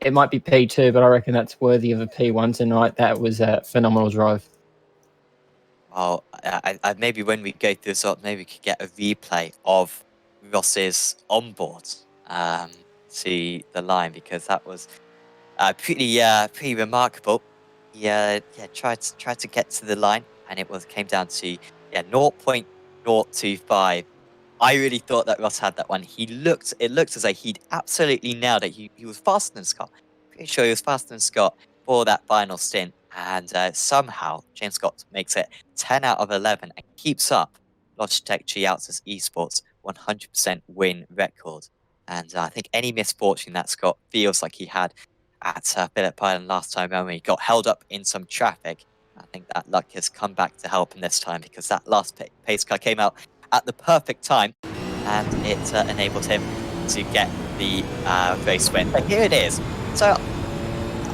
It might be P2, but I reckon that's worthy of a P1 tonight. That was a phenomenal drive. Well, I maybe when we go through this up, maybe we could get a replay of Ross's onboard to the line, because that was pretty remarkable. He tried to get to the line, and it came down to 0.025. I really thought that Ross had that one. It looked as though he'd absolutely nailed it. He was faster than Scott. Pretty sure he was faster than Scott for that final stint. And somehow James Scott makes it 10 out of 11 and keeps up Logitech G-Altus Esports 100% win record. And I think any misfortune that Scott feels like he had at Phillip Island last time around, when he got held up in some traffic, I think that luck has come back to help him this time, because that last pace car came out at the perfect time, and it enabled him to get the race win. But here it is. So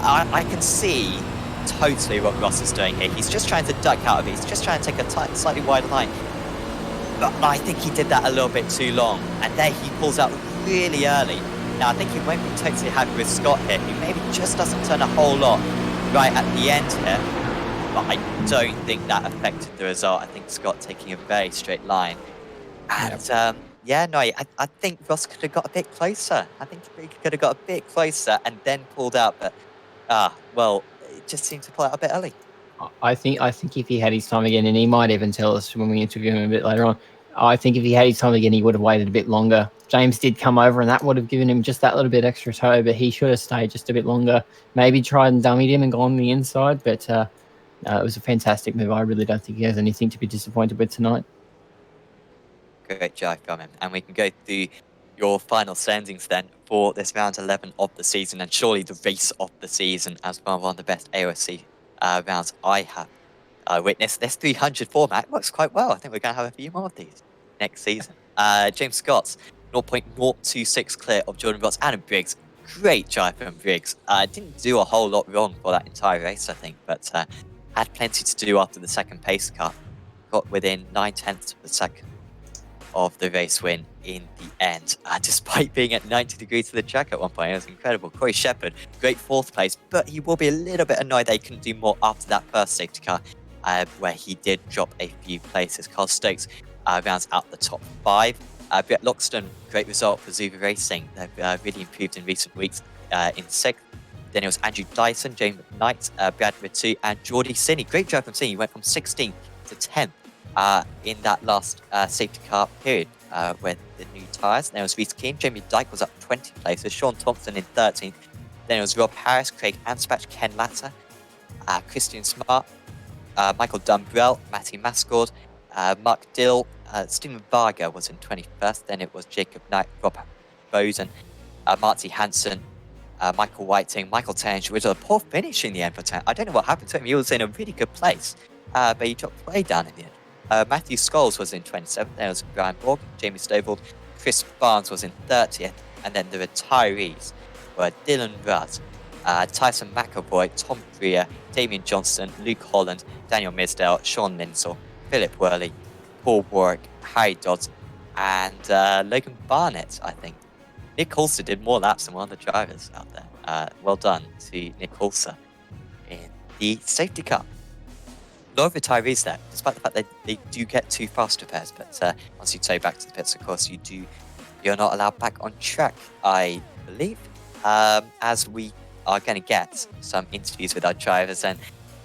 I can see totally what Ross is doing here. He's just trying to duck out of it. He's just trying to take a slightly wider line. But I think he did that a little bit too long. And there he pulls out really early. Now, I think he won't be totally happy with Scott here, who maybe just doesn't turn a whole lot right at the end here. But I don't think that affected the result. I think Scott taking a very straight line. And Yeah, no, I think Ross could have got a bit closer. I think he could have got a bit closer and then pulled out, but well, it just seemed to pull out a bit early. I think if he had his time again, and he might even tell us when we interview him a bit later on, I think if he had his time again, he would have waited a bit longer. James did come over, and that would have given him just that little bit extra toe, but he should have stayed just a bit longer. Maybe tried and dummied him and gone on the inside, but it was a fantastic move. I really don't think he has anything to be disappointed with tonight. Great drive from him. And we can go through your final standings then for this round 11 of the season, and surely the race of the season as well, one of the best AOSC rounds I have witnessed. This 300 format works quite well. I think we're going to have a few more of these next season. James Scott's 0.026 clear of Jordan Ross. Adam Briggs, great drive from Briggs. Didn't do a whole lot wrong for that entire race, I think, but had plenty to do after the second pace car. Got within 9/10 of a second of the race win in the end, despite being at 90 degrees to the track at one point. It was incredible. Corey Shepherd, great 4th place, but he will be a little bit annoyed they couldn't do more after that first safety car, where he did drop a few places. Carl Stokes rounds out the top 5. Brett Loxton, great result for Zuba Racing. They've really improved in recent weeks in 6th. Then it was Andrew Dyson, James Knight, Brad Ritu, and Geordie Sinney. Great job from Sinney. He went from 16th to 10th. In that last safety car period with the new tyres. Then it was Reece Keane, Jamie Dyke was up 20 places, Sean Thompson in 13th. Then it was Rob Harris, Craig Anspach, Ken Latter, Christian Smart, Michael Dumbrell, Matty Mascord, Mark Dill, Stephen Varga was in 21st. Then it was Jacob Knight, Rob Bosen, Marty Hansen, Michael Whiting, Michael Tange, which was a poor finish in the end for Tange. I don't know what happened to him. He was in a really good place, but he dropped way down in the end. Matthew Scholes was in 27th. There was Brian Borg, Jamie Stovall, Chris Barnes was in 30th. And then the retirees were Dylan Rudd, Tyson McAvoy, Tom Freer, Damian Johnston, Luke Holland, Daniel Misdale, Sean Linsell, Philip Worley, Paul Warwick, Harry Dodds, and Logan Barnett, I think. Nick Hulser did more laps than one of the drivers out there. Well done to Nick Hulser in the safety car. A lot of retirees there, despite the fact that they do get 2 faster pairs, but once you tow back to the pits, of course, you're not allowed back on track, I believe, as we are going to get some interviews with our drivers. And,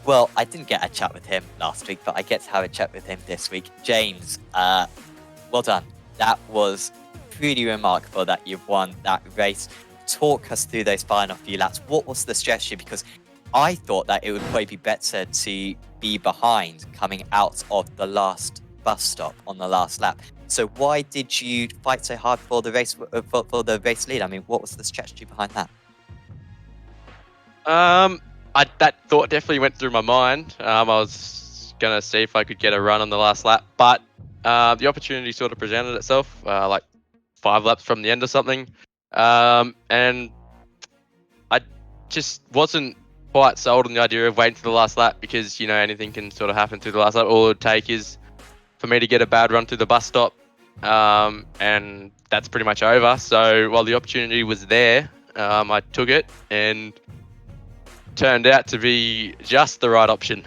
well, I didn't get a chat with him last week, but I get to have a chat with him this week. James, well done. That was pretty remarkable that you've won that race. Talk us through those final few laps. What was the strategy? Because I thought that it would probably be better to be behind coming out of the last bus stop on the last lap. So why did you fight so hard for the race for the race lead? I mean, what was the strategy behind that? That thought definitely went through my mind. I was gonna see if I could get a run on the last lap, but the opportunity sort of presented itself, like 5 laps from the end or something, and I just wasn't quite sold on the idea of waiting to the last lap, because anything can sort of happen through the last lap. All it would take is for me to get a bad run through the bus stop, and that's pretty much over. So while the opportunity was there, I took it, and turned out to be just the right option.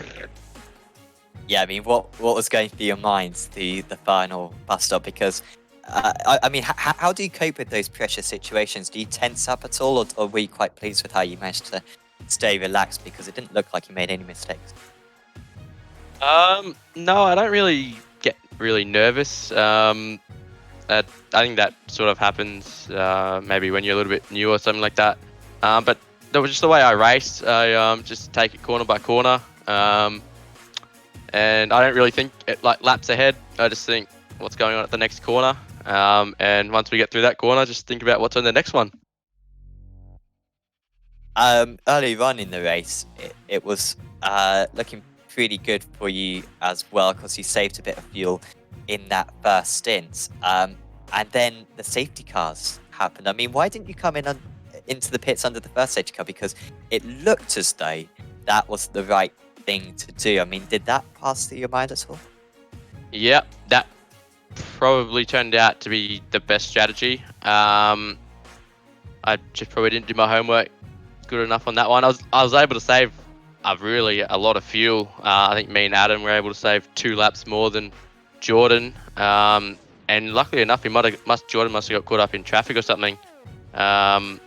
Yeah, I mean, what was going through your mind the final bus stop? Because I mean, how do you cope with those pressure situations? Do you tense up at all, or were you quite pleased with how you managed to stay relaxed, because it didn't look like you made any mistakes? No, I don't really get really nervous. I think that sort of happens maybe when you're a little bit new or something like that. But that was just the way I raced. I just take it corner by corner, and I don't really think it like laps ahead. I just think what's going on at the next corner, and once we get through that corner, just think about what's on the next one. Early on in the race, it was looking pretty good for you as well, because you saved a bit of fuel in that first stint. And then the safety cars happened. I mean, why didn't you come into the pits under the first safety car? Because it looked as though that was the right thing to do. I mean, did that pass through your mind at all? Yeah, that probably turned out to be the best strategy. I just probably didn't do my homework good enough on that one. I was able to save a lot of fuel. I think me and Adam were able to save 2 laps more than Jordan. and luckily enough, Jordan must have got caught up in traffic or something on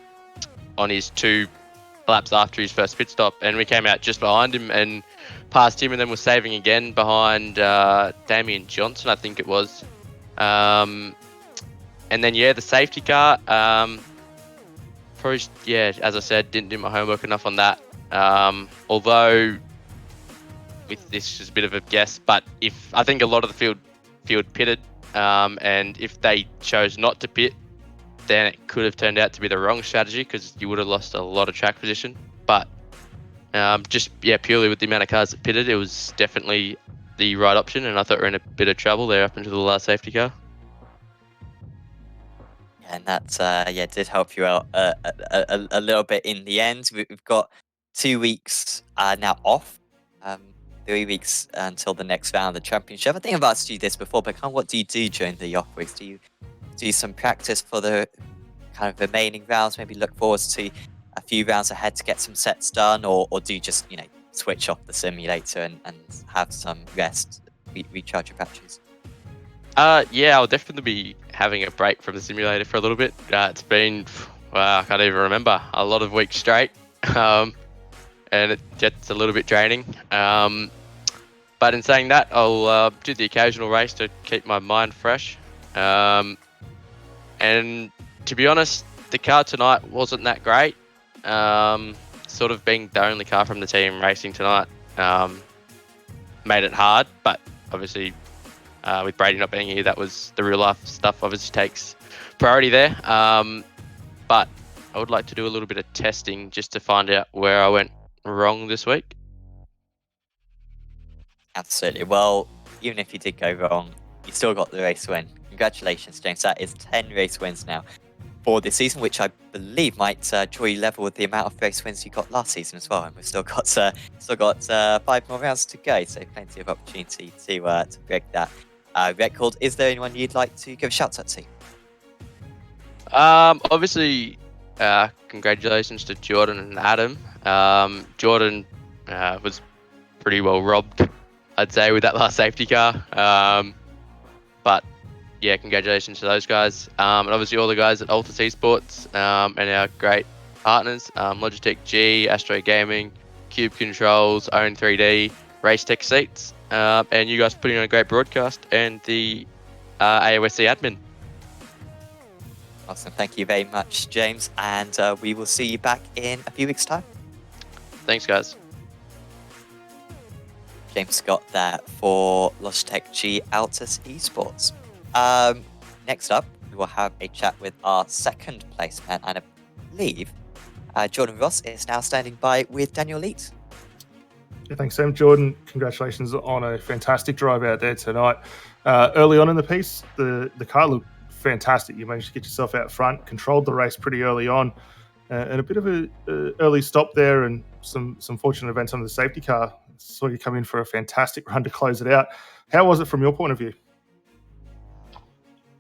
his 2 laps after his first pit stop, and we came out just behind him and passed him, and then was saving again behind Damian Johnson, I think it was. And then the safety car. Probably, as I said, didn't do my homework enough on that. Although, with this is a bit of a guess, but if I think a lot of the field pitted, and if they chose not to pit, then it could have turned out to be the wrong strategy because you would have lost a lot of track position. But purely with the amount of cars that pitted, it was definitely the right option, and I thought we were in a bit of trouble there up until the last safety car. And that did help you out a little bit in the end. We've got 2 weeks now off, 3 weeks until the next round of the championship. I think I've asked you this before, but kind of what do you do during the off weeks? Do you do some practice for the kind of remaining rounds? Maybe look forward to a few rounds ahead to get some sets done, or do you just switch off the simulator and have some rest, recharge your batteries? I'll definitely be having a break from the simulator for a little bit. It's been, I can't even remember, a lot of weeks straight, and it gets a little bit draining. But in saying that, I'll do the occasional race to keep my mind fresh. And to be honest, the car tonight wasn't that great. Sort of being the only car from the team racing tonight made it hard, but obviously with Brady not being here, that was the real life stuff obviously takes priority there. But I would like to do a little bit of testing just to find out where I went wrong this week. Absolutely. Well, even if you did go wrong, you still got the race win. Congratulations, James. That is 10 race wins now for this season, which I believe might draw you level with the amount of race wins you got last season as well. And we've still got 5 more rounds to go, so plenty of opportunity to break that record. Is there anyone you'd like to give a shout out to? Obviously, congratulations to Jordan and Adam. Jordan was pretty well robbed, I'd say, with that last safety car. But yeah, congratulations to those guys. And obviously all the guys at Altus Esports and our great partners, Logitech G, Astro Gaming, Cube Controls, Own 3D, Race Tech Seats, and you guys putting on a great broadcast, and the AOSC admin. Awesome. Thank you very much, James. And we will see you back in a few weeks' time. Thanks, guys. James Scott there for Logitech G Altus Esports. Next up, we will have a chat with our second placement, and I believe Jordan Ross is now standing by with Daniel Leet. Yeah, thanks, Sam. Jordan, congratulations on a fantastic drive out there tonight. Early on in the piece, the car looked fantastic. You managed to get yourself out front, controlled the race pretty early on, and a bit of a early stop there and some fortunate events on the safety car. Saw you come in for a fantastic run to close it out. How was it from your point of view?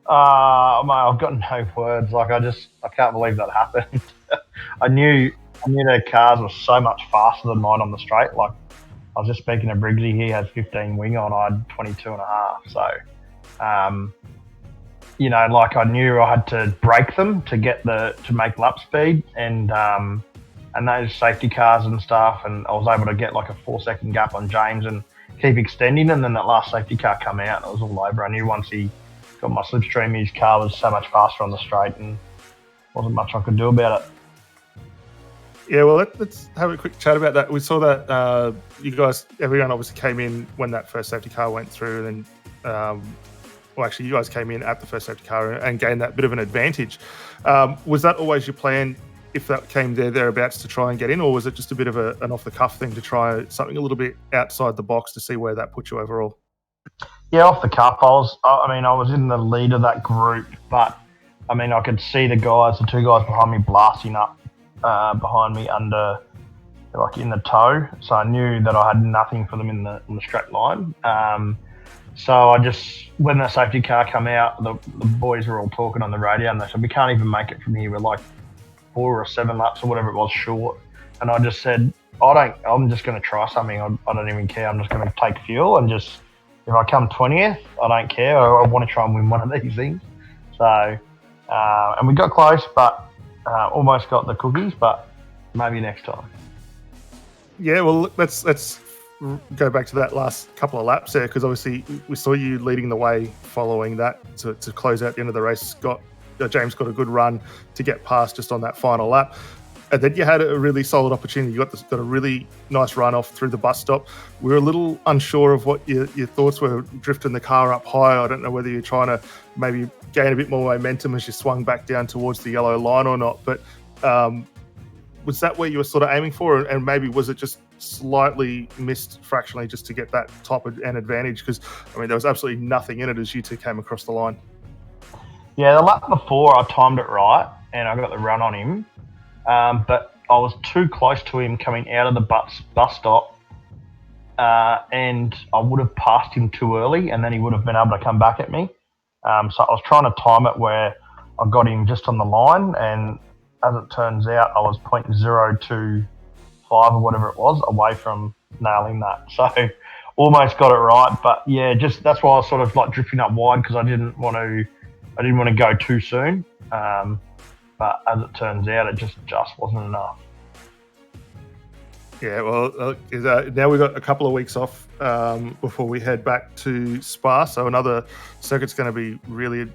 Mate, I've got no words. I can't believe that happened. I knew their cars were so much faster than mine on the straight. Like, I was just speaking to Briggsy, he had 15 wing on, I had 22 and a half. So, I knew I had to break them to make lap speed, and those safety cars and stuff, and I was able to get like a 4-second gap on James and keep extending, and then that last safety car come out and it was all over. I knew once he got my slipstream, his car was so much faster on the straight and wasn't much I could do about it. Yeah, well, let's have a quick chat about that. We saw that everyone obviously came in when that first safety car went through, and then, you guys came in at the first safety car and gained that bit of an advantage. Was that always your plan, if that came thereabouts, to try and get in, or was it just a bit of an off-the-cuff thing to try something a little bit outside the box to see where that put you overall? Yeah, off the cuff. I was in the lead of that group, but I could see the 2 guys behind me blasting up behind me under, like, in the toe. So I knew that I had nothing for them in the straight line. So I just, when the safety car come out, the boys were all talking on the radio, and they said, we can't even make it from here. We're like 4 or 7 laps or whatever it was short. And I just said, I'm just going to try something. I don't even care. I'm just going to take fuel and just if I come 20th, I don't care. I want to try and win one of these things. So, and we got close, but almost got the cookies, but maybe next time. Yeah, well, let's go back to that last couple of laps there, because obviously we saw you leading the way following that to close out the end of the race. James got a good run to get past just on that final lap. And then you had a really solid opportunity. You got a really nice run off through the bus stop. We were a little unsure of what your thoughts were, drifting the car up high. I don't know whether you're trying to maybe gain a bit more momentum as you swung back down towards the yellow line or not. But was that where you were sort of aiming for? And maybe was it just slightly missed fractionally just to get that top end advantage? Because, I mean, there was absolutely nothing in it as you two came across the line. Yeah, the lap before I timed it right and I got the run on him. But I was too close to him coming out of the bus stop, and I would have passed him too early, and then he would have been able to come back at me. So I was trying to time it where I got him just on the line, and as it turns out, I was 0.025 or whatever it was away from nailing that. So almost got it right, but yeah, just that's why I was sort of like drifting up wide, because I didn't want to go too soon. But as it turns out, it just wasn't enough. Yeah, well, now we've got a couple of weeks off before we head back to Spa. So another circuit's going to be really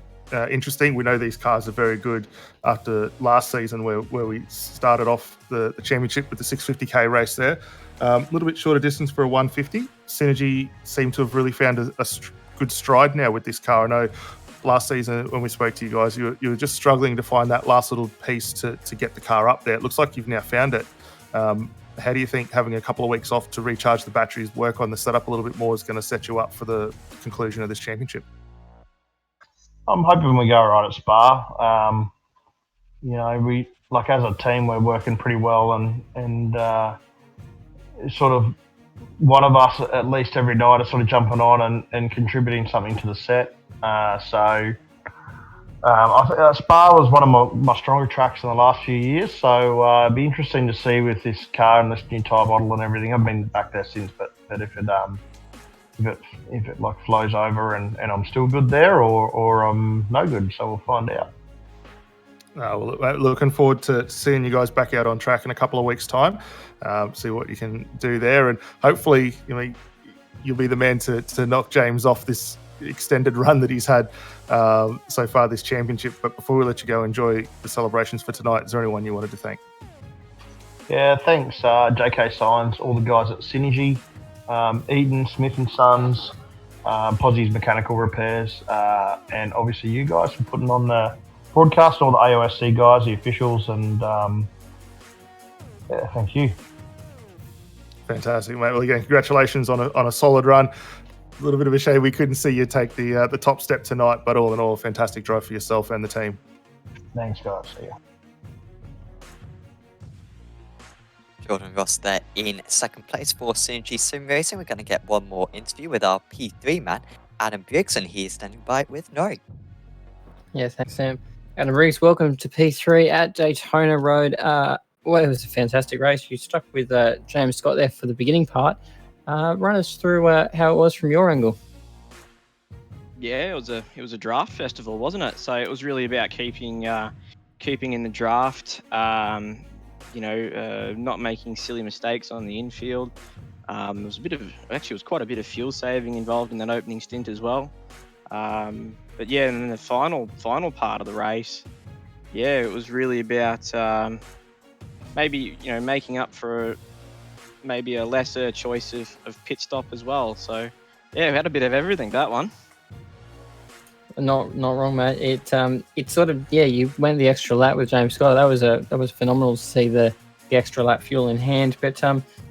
interesting. We know these cars are very good after last season where we started off the championship with the 650k race there. A little bit shorter distance for a 150. Synergy seemed to have really found a good stride now with this car. I know last season when we spoke to you guys, you were just struggling to find that last little piece to get the car up there. It looks like you've now found it. How do you think having a couple of weeks off to recharge the batteries, work on the setup a little bit more, is going to set you up for the conclusion of this championship? I'm hoping we go right at Spa. We as a team, we're working pretty well, and sort of one of us at least every night is sort of jumping on and contributing something to the set. I think Spa was one of my stronger tracks in the last few years, so it'd be interesting to see with this car and this new tyre model and everything. I've been back there since, but if it like flows over and I'm still good there, or I'm no good, so we'll find out. Looking forward to seeing you guys back out on track in a couple of weeks' time. See what you can do there, and hopefully, you'll be the man to knock James off this extended run that he's had so far this championship. But before we let you go, enjoy the celebrations for tonight. Is there anyone you wanted to thank? Yeah, thanks JK Signs, all the guys at Synergy, Eden, Smith & Sons, Possie's Mechanical Repairs, and obviously you guys for putting on the broadcast, all the AOSC guys, the officials, and thank you. Fantastic, mate. Well, again, congratulations on a solid run. A little bit of a shame we couldn't see you take the top step tonight, but all in all, a fantastic drive for yourself and the team. Thanks, guys. See ya. Jordan Ross there in second place for Synergy Sim Racing. We're going to get one more interview with our P3 man, Adam Briggs, and he is standing by with Nori. Yeah, thanks, Sam. Adam Briggs, welcome to P3 at Daytona Road. It was a fantastic race. You stuck with James Scott there for the beginning part. Run us through how it was from your angle. Yeah, it was a draft festival, wasn't it? So it was really about keeping in the draft. Not making silly mistakes on the infield. There was quite a bit of fuel saving involved in that opening stint as well. But yeah, and then the final part of the race, yeah, it was really about making up for maybe a lesser choice of pit stop as well. So yeah, we had a bit of everything, that one. Not wrong, mate. It sort of, yeah, you went the extra lap with James Scott. That was phenomenal to see the extra lap fuel in hand. But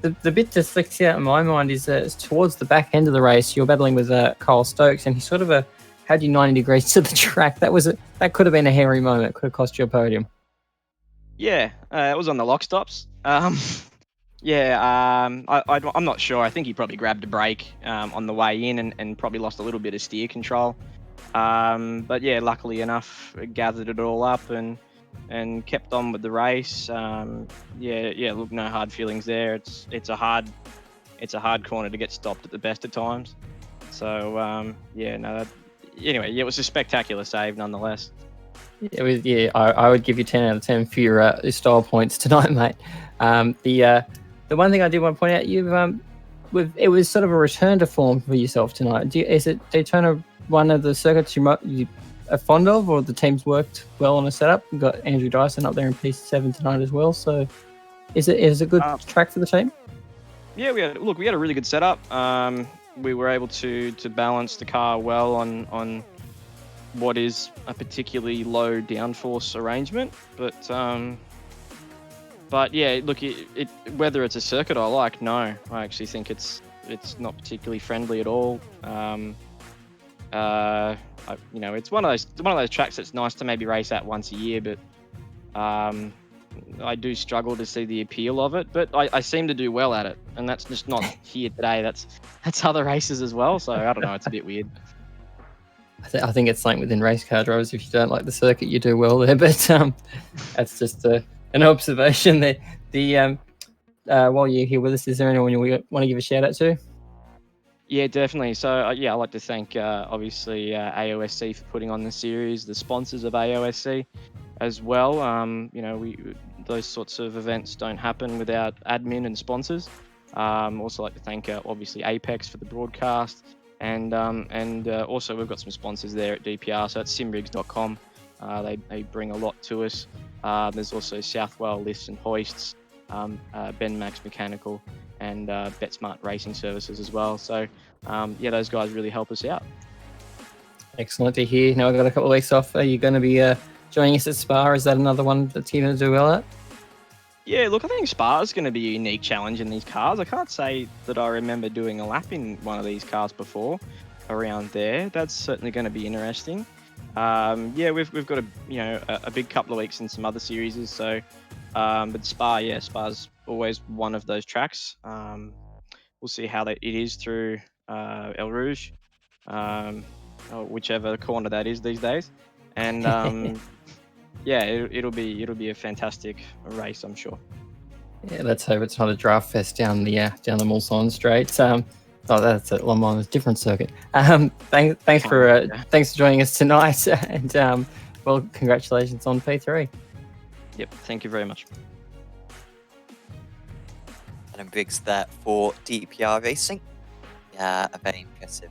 the bit that sticks out in my mind is towards the back end of the race, you're battling with Kyle Stokes, and he sort of had you 90 degrees to the track. That could have been a hairy moment. Could have cost you a podium. Yeah, it was on the lock stops. I'm not sure. I think he probably grabbed a brake on the way in and probably lost a little bit of steer control. But yeah, luckily enough, gathered it all up and kept on with the race. Look, no hard feelings there. It's a hard corner to get stopped at the best of times. So yeah, no. Anyway, it was a spectacular save nonetheless. It was, yeah. I would give you 10 out of 10 for your style points tonight, mate. The one thing I did want to point out, it was sort of a return to form for yourself tonight. Is it Daytona one of the circuits you are fond of, or the team's worked well on a setup? We've got Andrew Dyson up there in P7 tonight as well. So, is it a good track for the team? Yeah, we had a really good setup. We were able to balance the car well on what is a particularly low downforce arrangement, but yeah, look, whether it's a circuit I like, no, I actually think it's not particularly friendly at all. It's one of those tracks that's nice to maybe race at once a year, but I do struggle to see the appeal of it. But I seem to do well at it, and that's just not here today. That's other races as well. So I don't know. It's a bit weird. I think it's something within race car drivers. If you don't like the circuit, you do well there. But that's just an observation there. While you're here with us, is there anyone you want to give a shout out to? Yeah, definitely. So I'd like to thank obviously AOSC for putting on the series, the sponsors of AOSC as well. Those sorts of events don't happen without admin and sponsors. Also like to thank obviously Apex for the broadcast, and also we've got some sponsors there at DPR. So it's simrigs.com. They bring a lot to us. There's also Southwell Lifts and Hoists, Ben Max Mechanical, and BetSmart Racing Services as well. So those guys really help us out. Excellent to hear. Now I've got a couple of weeks off. Are you going to be joining us at Spa? Is that another one that's you're going to do well at? Yeah, look, I think Spa is going to be a unique challenge in these cars. I can't say that I remember doing a lap in one of these cars before around there. That's certainly going to be interesting. We've got a big couple of weeks in some other series. So, but Spa's always one of those tracks. We'll see how it is through El Rouge, or whichever corner that is these days, and it'll be a fantastic race, I'm sure. Yeah, let's hope it's not a draft fest down the Mulsanne Straight. That's at Le Mans, different circuit. Thanks for joining us tonight, and congratulations on P3. Yep, thank you very much. Adam Briggs there for DPR Racing. Yeah, a very impressive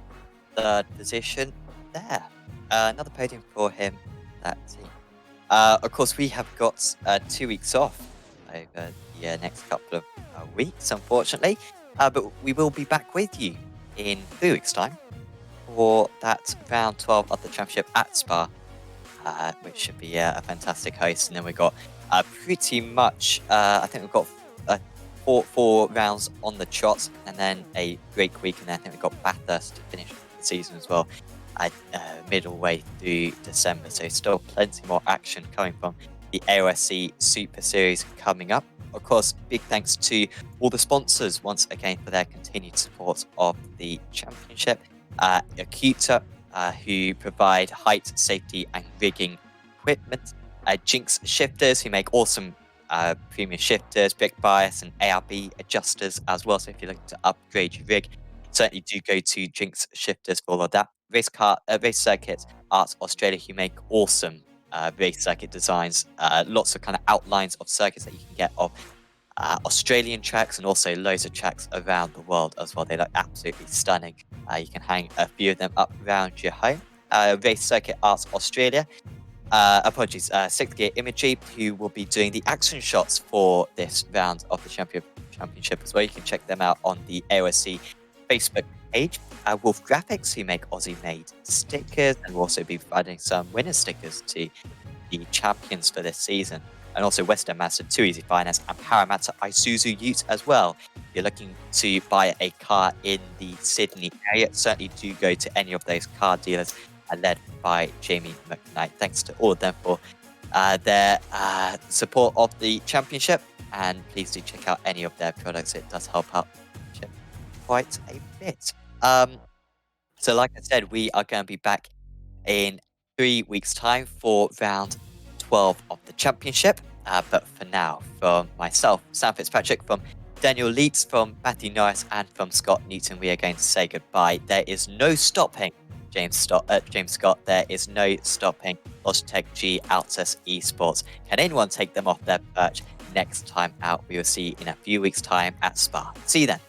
third position there. Another podium for him, that team. Of course, we have got 2 weeks off over the next couple of weeks, unfortunately. But we will be back with you in 3 weeks' time for that round 12 of the championship at Spa, which should be a fantastic host. And then we've got pretty much, I think we've got four rounds on the trot, and then a break week. And then I think we've got Bathurst to finish the season as well, middle way through December. So still plenty more action coming from the AOSC Super Series coming up. Of course, big thanks to all the sponsors once again for their continued support of the championship. Acuta, who provide height, safety, and rigging equipment. Jinx Shifters, who make awesome premium shifters, brick bias, and ARB adjusters as well. So if you're looking to upgrade your rig, certainly do go to Jinx Shifters for all of that. Race Circuit Arts Australia, who make awesome race circuit designs, lots of kind of outlines of circuits that you can get of Australian tracks, and also loads of tracks around the world as well. They look absolutely stunning. You can hang a few of them up around your home. Race Circuit Arts Australia, Sixth Gear Imagery, who will be doing the action shots for this round of the championship as well. You can check them out on the AOSC Facebook page. Wolf Graphics, who make Aussie-made stickers, and will also be providing some winner stickers to the champions for this season. And also Western Mazda 2 Easy Finance and Parramatta Isuzu Ute as well. If you're looking to buy a car in the Sydney area, certainly do go to any of those car dealers led by Jamie McKnight. Thanks to all of them for their support of the championship, and please do check out any of their products. It does help out quite a bit. So like I said, we are going to be back in 3 weeks' time for round 12 of the championship. But for now, from myself, Sam Fitzpatrick from Daniel Leeds, from Matthew Norris, and from Scott Newton, we are going to say goodbye. There is no stopping James Scott. There is no stopping Logitech G Altus Esports. Can anyone take them off their perch next time out? We will see you in a few weeks' time at Spa. See you then.